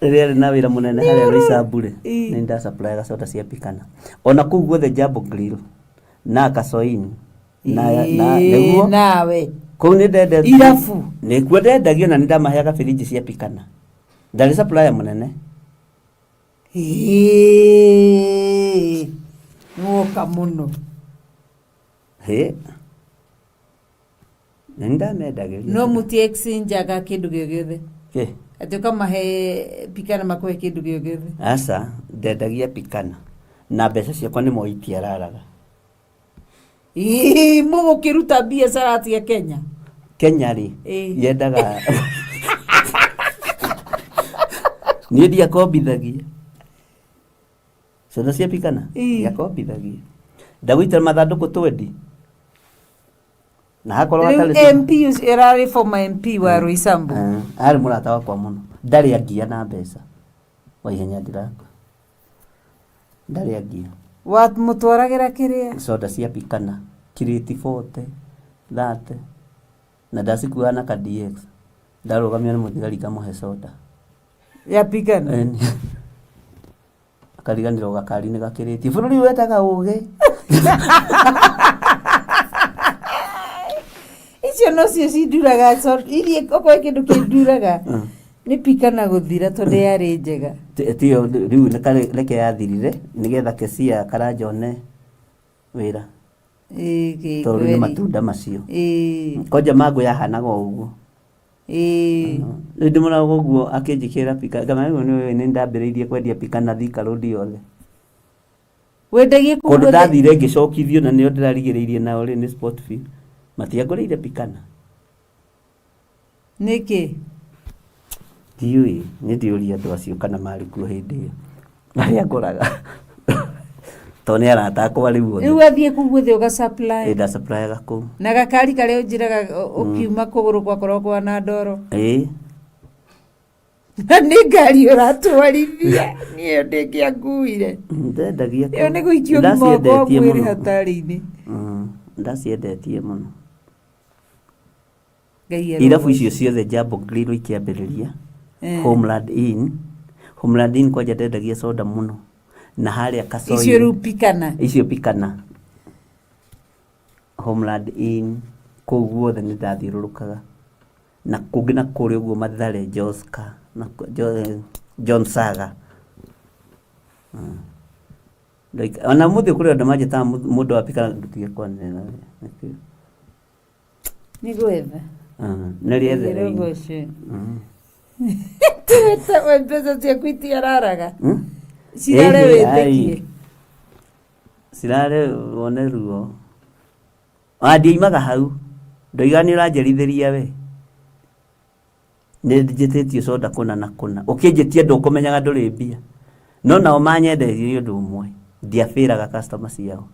S7: Rĩrĩa na wĩra mũnene harĩa Roysambu nĩ nda supply soda cia pikana. Ona kũu guothe Jambo Grill na Kasoini na nĩguo
S8: nawe
S7: kũu nĩ ndende
S8: irabu
S7: nĩkuo ndendagio na nĩ ndamaheaga firiji cia pikana. Ndarĩ supplier mũnene.
S8: Nwoka mũno.
S7: Nĩ ndamendagĩria.
S8: No mũti exchange-aga kĩndũ gĩothe. Atĩ ũkamahe pikana makũhe kĩndũ gĩothe.
S7: Aca, ndendagia pikana. Na mbeca ciakwa nĩ mo itiararaga.
S8: Mũgũkĩruta biacara atia Kenya?
S7: Kenya rĩ, yendaga. Niĩ ndiakombithagia. Soda cia pikana? Ndiakombithagia. Ndagũitĩra mathandũkũ 20. Na hakorwo
S8: atarĩ MP erarĩ former MP wa Roysambu.
S7: Arĩ mũrata wakwa mũno. Ndarĩ angia na mbeca. Wa ihenya Ndirangũ. Ndarĩ angia.
S8: Mũtwaragĩra kĩrĩa?
S7: Soda cia pikana. Kiriti 40, 30. Na ndacikuaga na ka DX. Ndarũgamio nĩ mũthigari ngamũhe soda.
S8: Ya pikana?
S7: Akariganĩrwo gakari-inĩ gakĩrĩtie. Bũrũri wetaga ũgĩ.
S8: Icio no cio cinduraga irie okorwo kĩndũ kĩnduraga nĩ pikana gũthira tondũ yarĩ njega.
S7: Tio rĩu reke yathirire nĩgetha Kesia Karanja wĩra. Tondũ nĩ matunda macio. Kwanja Mangũ yahanaga ũguo. Rĩu ndĩmonaga ũguo akĩnjĩkĩra pikana. Ngamenya nĩ ndambĩrĩirie kwendia pikana Thika Road yothe.
S8: Wendagie kũu
S7: kũndũ ndathire ngĩcokithio na nĩo ndĩrarigĩrĩirie nao rĩ nĩ Sportfield. Matiangũrĩire pikana.
S8: Nĩkĩ?
S7: Ndiũĩ, nĩ ndĩũria andũ acio kana marĩ kuo hĩndĩ ĩyo. Arĩa ngũraga. Tondũ nĩ arata akwa rĩu othe.
S8: Rĩu athiĩ kũu guothe ũga-supply?
S7: Nda supply-aga kũu.
S8: Na gakari karĩa ũnjĩraga ũkiuma kũgũrũ gwakorwo kwa na ndoro? Na nĩ ngari ũratwarithia niĩ ndĩngĩanguire.
S7: Ndendagia kũu.
S8: Ĩyo nĩ gũikio moko mwĩrĩ hatari-inĩ.
S7: Ndaciendetie mũno. Irabu icio ciothe Jambo Grill ikĩambĩrĩria. Homeland Inn. Homeland Inn kwanja ndendagia soda mũno. Na harĩa Kasoini.
S8: Icio rĩu pikana?
S7: Icio pikana. Homeland Inn. Kũu guothe nĩ ndathiũrũrũkaga. Na kũngĩ na kũrĩa ũguo Mathare, Joska, na John Saga. Ona mũthĩ kũrĩa andũ manjĩtaga mũndũ wa pikana ndutige kwanĩrĩra.
S8: Nĩ gwetha?
S7: Nĩ rĩethere.
S8: Tiwĩta mbeca ciaku itiararaga? Cirare wĩtĩkie?
S7: Cirare wone ruo. Ndioimaga hau. Ndoiga nĩ ũranjerithĩria we. Nĩ njĩtĩtio soda kũna na kũna. Ũkĩnjĩtia ndũkũmenyaga ndũrĩ mbia. No nao manyenderie ũndũ ũmwe. Ndiabĩraga customer ciao.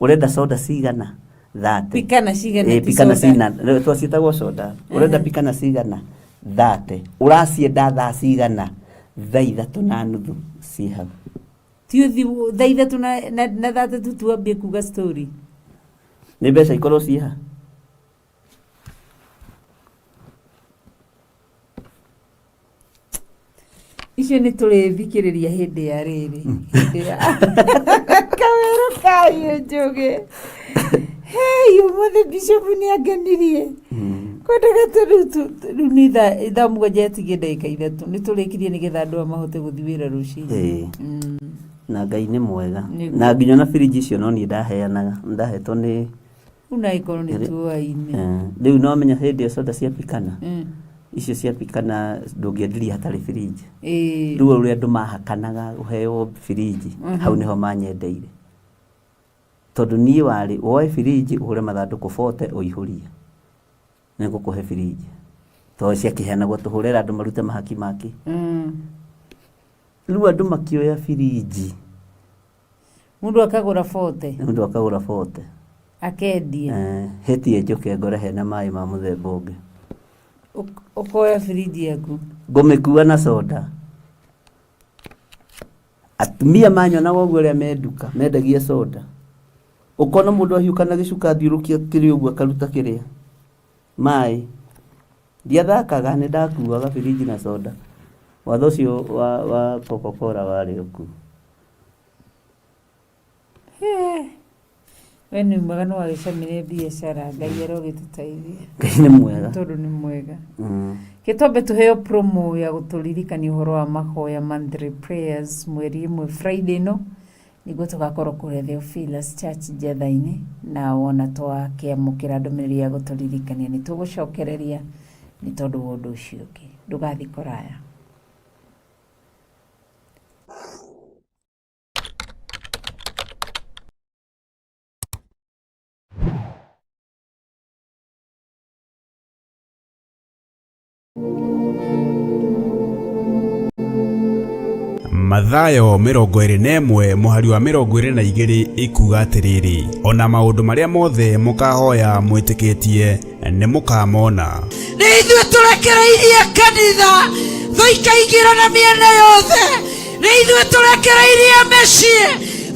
S7: Ũrenda soda cigana? 30.
S8: Pikana cigana?
S7: Pikana cigana. Twaciĩtagwo soda. Ũrenda pikana cigana? 30. Ũracienda thaa cigana? Thaa 3:30 ciĩ hau.
S8: Tiũthi thaa 3 na 30 tuambie kuga story.
S7: Nĩ mbeca ikorwo ciĩ ha.
S8: icio nĩ tũrĩthikĩrĩria hĩndĩ ya rĩrĩ hĩndĩ ya kawero kayo njoge hey ũmũthĩ bishop nĩ angenirie kwendaga rĩu nĩ thaa mũgwanja yatigĩ ndagĩka ithatũ nĩ tũrĩkirie nĩgetha andũ mahote gũthiĩ wĩra rũcinĩ
S7: na Ngai nĩ mwega na nginya na fridge icio no niĩ ndaheanaga ndahetwo nĩ
S8: unaikorwo nĩ tuoaine
S7: rĩu no menya hĩndĩ ĩyo soda ciapikana icio ciapikana ndũngĩenderia hatarĩ fridge rĩu ũrĩa andũ mahakanaga ũheo fridge hau nĩho manyendeire tondũ niĩ warĩ woe fridge ũhũre mathandũkũ 40 ũihũrie nĩngũkũhe fridge tondũ ciakĩheanagwo tũhũrĩra andũ marute mahaki maki rĩu andũ makĩoya fridge
S8: mũndũ akagũra 40 akendia
S7: hetie njoke ngore hena maĩ ma mũthemba ũngĩ
S8: ukoya fridge yaku
S7: ngũmĩkua na soda atumia manyona woguo ũrĩa menduka mendagia soda ukona mũndũ ahiũkana gĩcuka thiũrũkia kĩrĩ ũguo akaruta kĩrĩa maĩ ndiathakaga nĩ ndakuaga fridge na soda watho ũcio wa Coca-Cola warĩ ũku
S8: we nĩ mwega no agĩcamire biacara Ngai arogĩtũteithia
S7: Ngai nĩ mwega
S8: tondũ nĩ mwega gĩtombe tũheo promo ya gũtũririkania ũhoro wa mahoya monthly prayers mweri ĩmwe Friday no nĩguo tũgakorwo kũrĩa Theophilus Church Njatha-inĩ na wona twakĩamũkĩra ndũmĩrĩri ya gũtũririkania nĩ tũgũcokereria nĩ tondũ wa ũndũ ũcio ũngĩ ndũgathiĩ kũraya.
S1: Mathayo 21 mũhari wa 22 ikuga atĩrĩrĩ ona maũndũ marĩa mothe mũkahoya mwĩtĩkĩtie nĩ mũkamona.
S11: Nĩ ithuĩ tũrekereirie kanitha thũ ikaingĩra na mĩena yothe, nĩ ithuĩ tũrekereirie mĩciĩ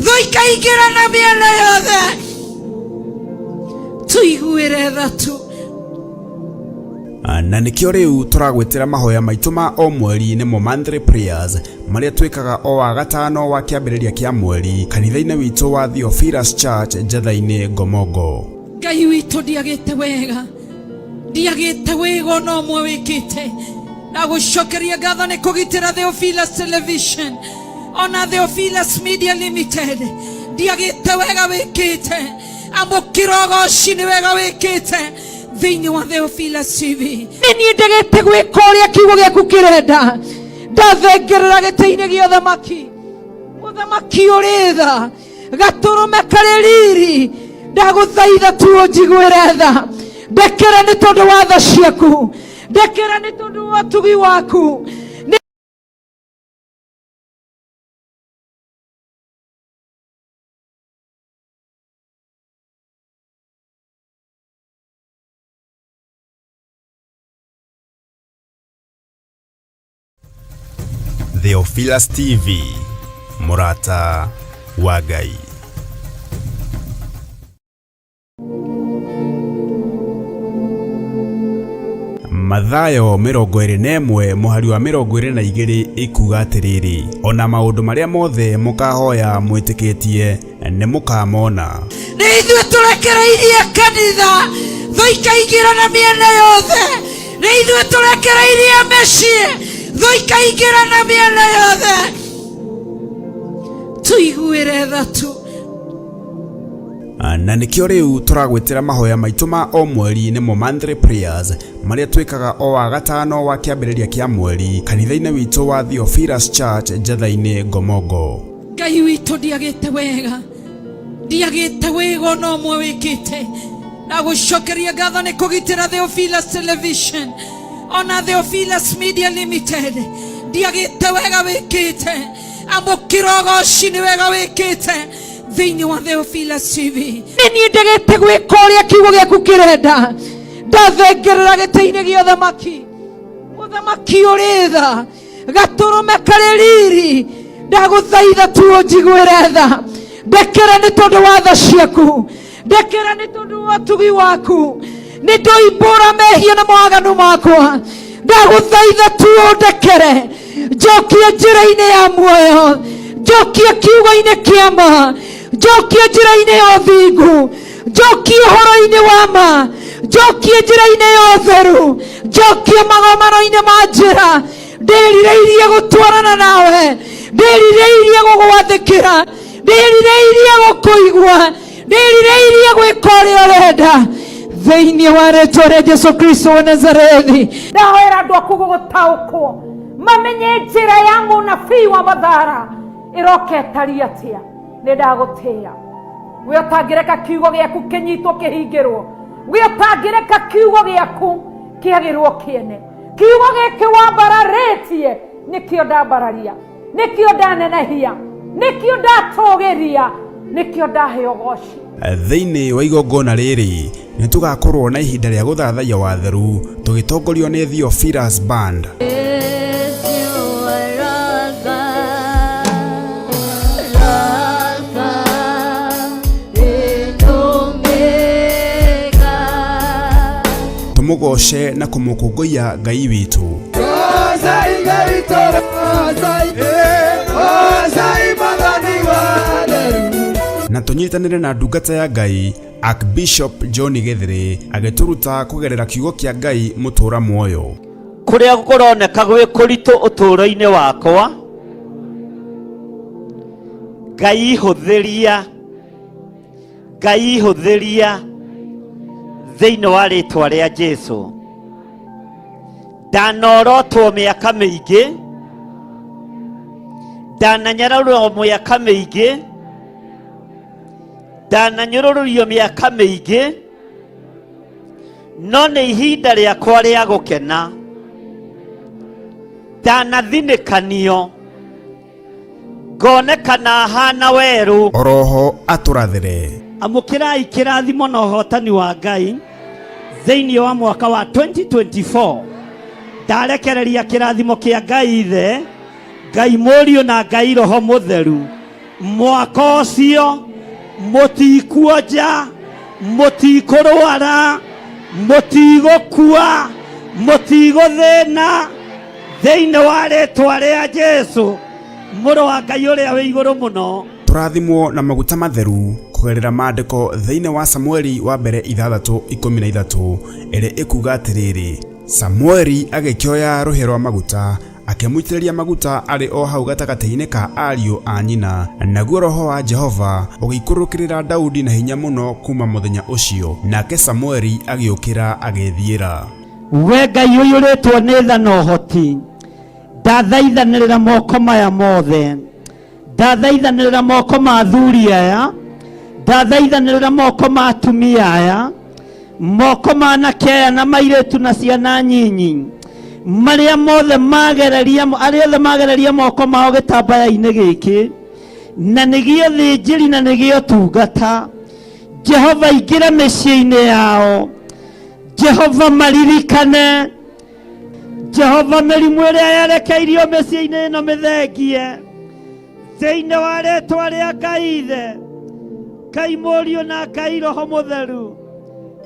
S11: thũ ikaingĩra na mĩena yothe. Tũiguĩre tha tu
S1: na nikio riu turagwetera mahoya maitũ ma o mweri nĩmo monthly prayers marĩa twĩkaga o wa gatano wa kĩambĩrĩria kĩa mweri kanitha-inĩ witũ wa Theophilus Church Njatha-inĩ Ngomongo.
S11: Ngai witũ ndiagĩte wega no mwe wĩkĩte na gũcokeria ngatho nĩ kũgitĩra Theophilus Television ona Theophilus Media Limited ndiagĩte wega wĩkĩte amũkĩra ũgooci nĩ wega wĩkĩte thĩinĩ wa Theophilus TV. Nĩ ndagĩte gwĩka ũrĩa kiugo gĩaku kĩrenda ndathengerera gĩtĩ-inĩ gĩa ũthamaki mũthamaki ũrĩ tha gatũrũme karĩ riri ndagũthaitha tu ũnjiguĩre tha ndekera nĩ tondũ wa tha ciaku ndekera nĩ tondũ wa ũtugi waku.
S1: Theophilus TV Murata wa Ngai. Mathayo 21 mũhari wa 22 ikuga atĩrĩrĩ ona maũndũ marĩa mothe mũkahoya mwĩtĩkĩtie nĩ mũkamona.
S11: Nĩ ithuĩ tũrekereirie kanitha thũ ikaingĩra na mĩena yothe, nĩ ithuĩ tũrekereirie mĩciĩ thũ ikaingĩra na mĩena yothe. Tũiguĩre tha tu
S1: na nikio riu turagwetera mahoya maitũ ma o mweri nĩmo monthly prayers marĩa twĩkaga o wa gatano wa kĩambĩrĩria kĩa mweri kanitha-inĩ witũ wa Theophilus Church Njatha-inĩ Ngomongo.
S11: Ngai witũ ndiagĩte wega no mwe wĩkĩte na gũcokeria ngatho nĩ kũgitĩra Theophilus Television ona Theophilus Media Limited ndiagĩte wega wĩkĩte amũkĩra ũgooci nĩ wega wĩkĩte thĩinĩ wa Theophilus TV. Nĩ ndagĩte gwĩka ũrĩa kiugo gĩaku kĩrenda ndathengerera gĩtĩ-inĩ gĩa ũthamaki mũthamaki ũrĩ tha gatũrũme karĩ riri ndagũthaitha tu ũnjiguĩre tha ndekera nĩ tondũ wa tha ciaku ndekera nĩ tondũ wa ũtugi waku nĩ ndũimbũra mehia na mawaganu makwa ndagũthaitha tu ũndekere njokia njĩra-inĩ ya muoyo, njokia kiugo-inĩ kĩa ma, njokia njĩra-inĩ ya ũthingu, njokia ũhoro-inĩ wa ma, njokia njĩra-inĩ ya ũtheru, njokia magomano-inĩ ma njĩra. Ndĩrirĩirie gũtwarana nawe, ndĩrirĩirie gũgwathĩkĩra, ndĩrirĩirie gũkũigua, ndĩrirĩirie gwĩka ũrĩa ũrenda thĩinĩ wa rĩĩtwa rĩa Jesu Kristo wa Nazarethi.
S12: Ndahoera andũ aku gũtaũkwo mamenye njĩra ya mũnabii wa Mathara ĩroka ĩtariĩ atĩa. Nĩ ndagũtĩĩa we ũtangĩreka kiugo gĩaku kĩnyitwo kĩhingĩrwo, we ũtangĩreka kiugo gĩaku kĩagĩrwo kĩene. Kiugo gĩkĩ wambararĩtie nĩkĩo ndambararia, nĩkĩo ndanenehia, nĩkĩo ndatũgĩria, nĩkĩo ndahe ũgooci.
S1: Thĩinĩ wa igongona rĩrĩ nĩ tũgakorwo na ihinda rĩa gũthathaiya watheru tũgĩtongorio nĩ Theophilus Band. Tumugoce na kumukũngũiya Ngai witũ. Na tunyitanire na ndungata ya Ngai Archbishop John Githiri agĩtũruta kũgerera kiugo kĩa Ngai mũtũra muoyo.
S7: Kũrĩa kũroneka gwĩ kũritũ ũtũũro-inĩ wakwa, Ngai hũthĩria thĩinĩ wa rĩĩtwa rĩa Jesũ. Ndanorotwo mĩaka mĩingĩ, ndananyararwo mĩaka mĩingĩ, ndananyũrũrio mĩaka mĩingĩ, no nĩ ihinda rĩakwa rĩa gũkena. Ndanathinĩkanio, ngonekana hana werũ.
S1: Oroho atũrathĩre.
S7: Amũkĩrai kĩrathimo na ũhotani wa Ngai thĩinĩ wa mwaka wa 2024. Ndarekereria kĩrathimo kĩa Ngai Ithe, Ngai Mũriũ na Ngai Roho Mũtheru. Mwaka ũcio mũtikuonja, mũtikũrwara, mũtigũkua, mũtigũthĩna thĩinĩ wa rĩĩtwa rĩa Jesũ mũrũ wa Ngai ũrĩa wĩ igũrũ mũno.
S1: Tũrathimwo na maguta matheru kũgerera maandĩko thĩinĩ wa Samueli wa mbere 6:13 ĩrĩa ĩkuga atĩrĩrĩ, Samueli agĩkĩoya rũhĩ rwa maguta akĩmũitĩrĩria maguta arĩ o hau gatagatĩ-inĩ ka ariũ a nyina, naguo Roho wa Jehova ũgĩikũrũkĩrĩra Daudi na hinya mũno kuma mũthenya ũcio, nake Samueli agĩũkĩra agĩthiĩra.
S7: We Ngai ũiyũrĩtwo nĩ tha na ũhoti, ndathaithanĩrĩra moko maya mothe, ndathaithanĩrĩra moko ma athuri aya, ndathaithanĩrĩra moko ma atumia aya, moko ma anake aya na mairĩtu na ciana nyinyi, marĩa mothe magereria moko mao gĩtambaya-inĩ gĩkĩ, na nĩgĩo thĩnjĩri na nĩgĩo tungata. Jehova ingĩra mĩciĩ-inĩ yao, Jehova maririkane, Jehova mĩrimũ ĩrĩa yerekeirio mĩciĩ-inĩ ĩno mĩthengie thĩinĩ wa rĩĩtwa rĩa Ngai Ithe, Ngai Mũriũ na Ngai Roho Mũtheru.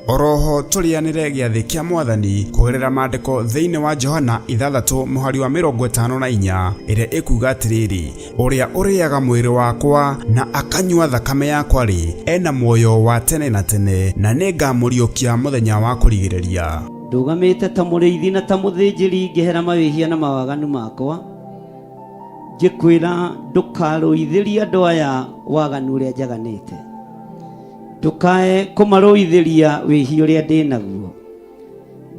S1: Oroho tũrĩanĩre gĩathĩ kĩa Mwathani kũgerera maandĩko thĩinĩ wa Johana 6:54 ĩrĩa ĩkuga atĩrĩrĩ, ũrĩa ũrĩaga mwĩrĩ wakwa na akanyua thakame yakwa rĩ, ena muoyo wa tene na tene, na nĩngamũriũkia mũthenya wa kũrigĩrĩria.
S7: Ndũgamĩte ta mũrĩithi na ta mũthĩnjĩri ngĩhera mawĩhia na mawaganu makwa, ngĩkwĩra ndũkarũithĩrie andũ aya waganu ũrĩa njaganĩte, ndũkae kũmarũithĩria wĩhia ũrĩa ndĩ naguo.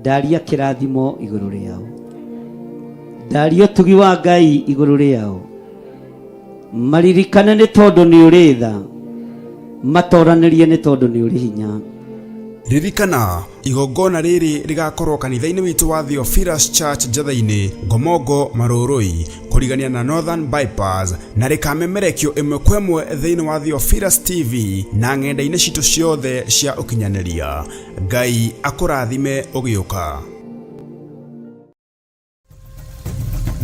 S7: Ndaria kĩrathimo igũrũ rĩao, ndaria ũtugi wa Ngai igũrũ rĩao. Maririkane nĩ tondũ nĩ ũrĩ tha, matoranĩrie nĩ tondũ nĩ ũrĩ hinya.
S1: Ririkana igongona rĩrĩ rĩgakorwo kanitha-inĩ witũ wa Theophilus Church Njatha-inĩ, Ngomongo, Marũrũi, kũrigania na Northern Bypass, na rĩkamemerekio ĩmwe kwa ĩmwe thĩinĩ wa Theophilus TV na ng'enda-inĩ citũ ciothe cia ũkinyanĩria. Ngai akũrathime ũgĩũka.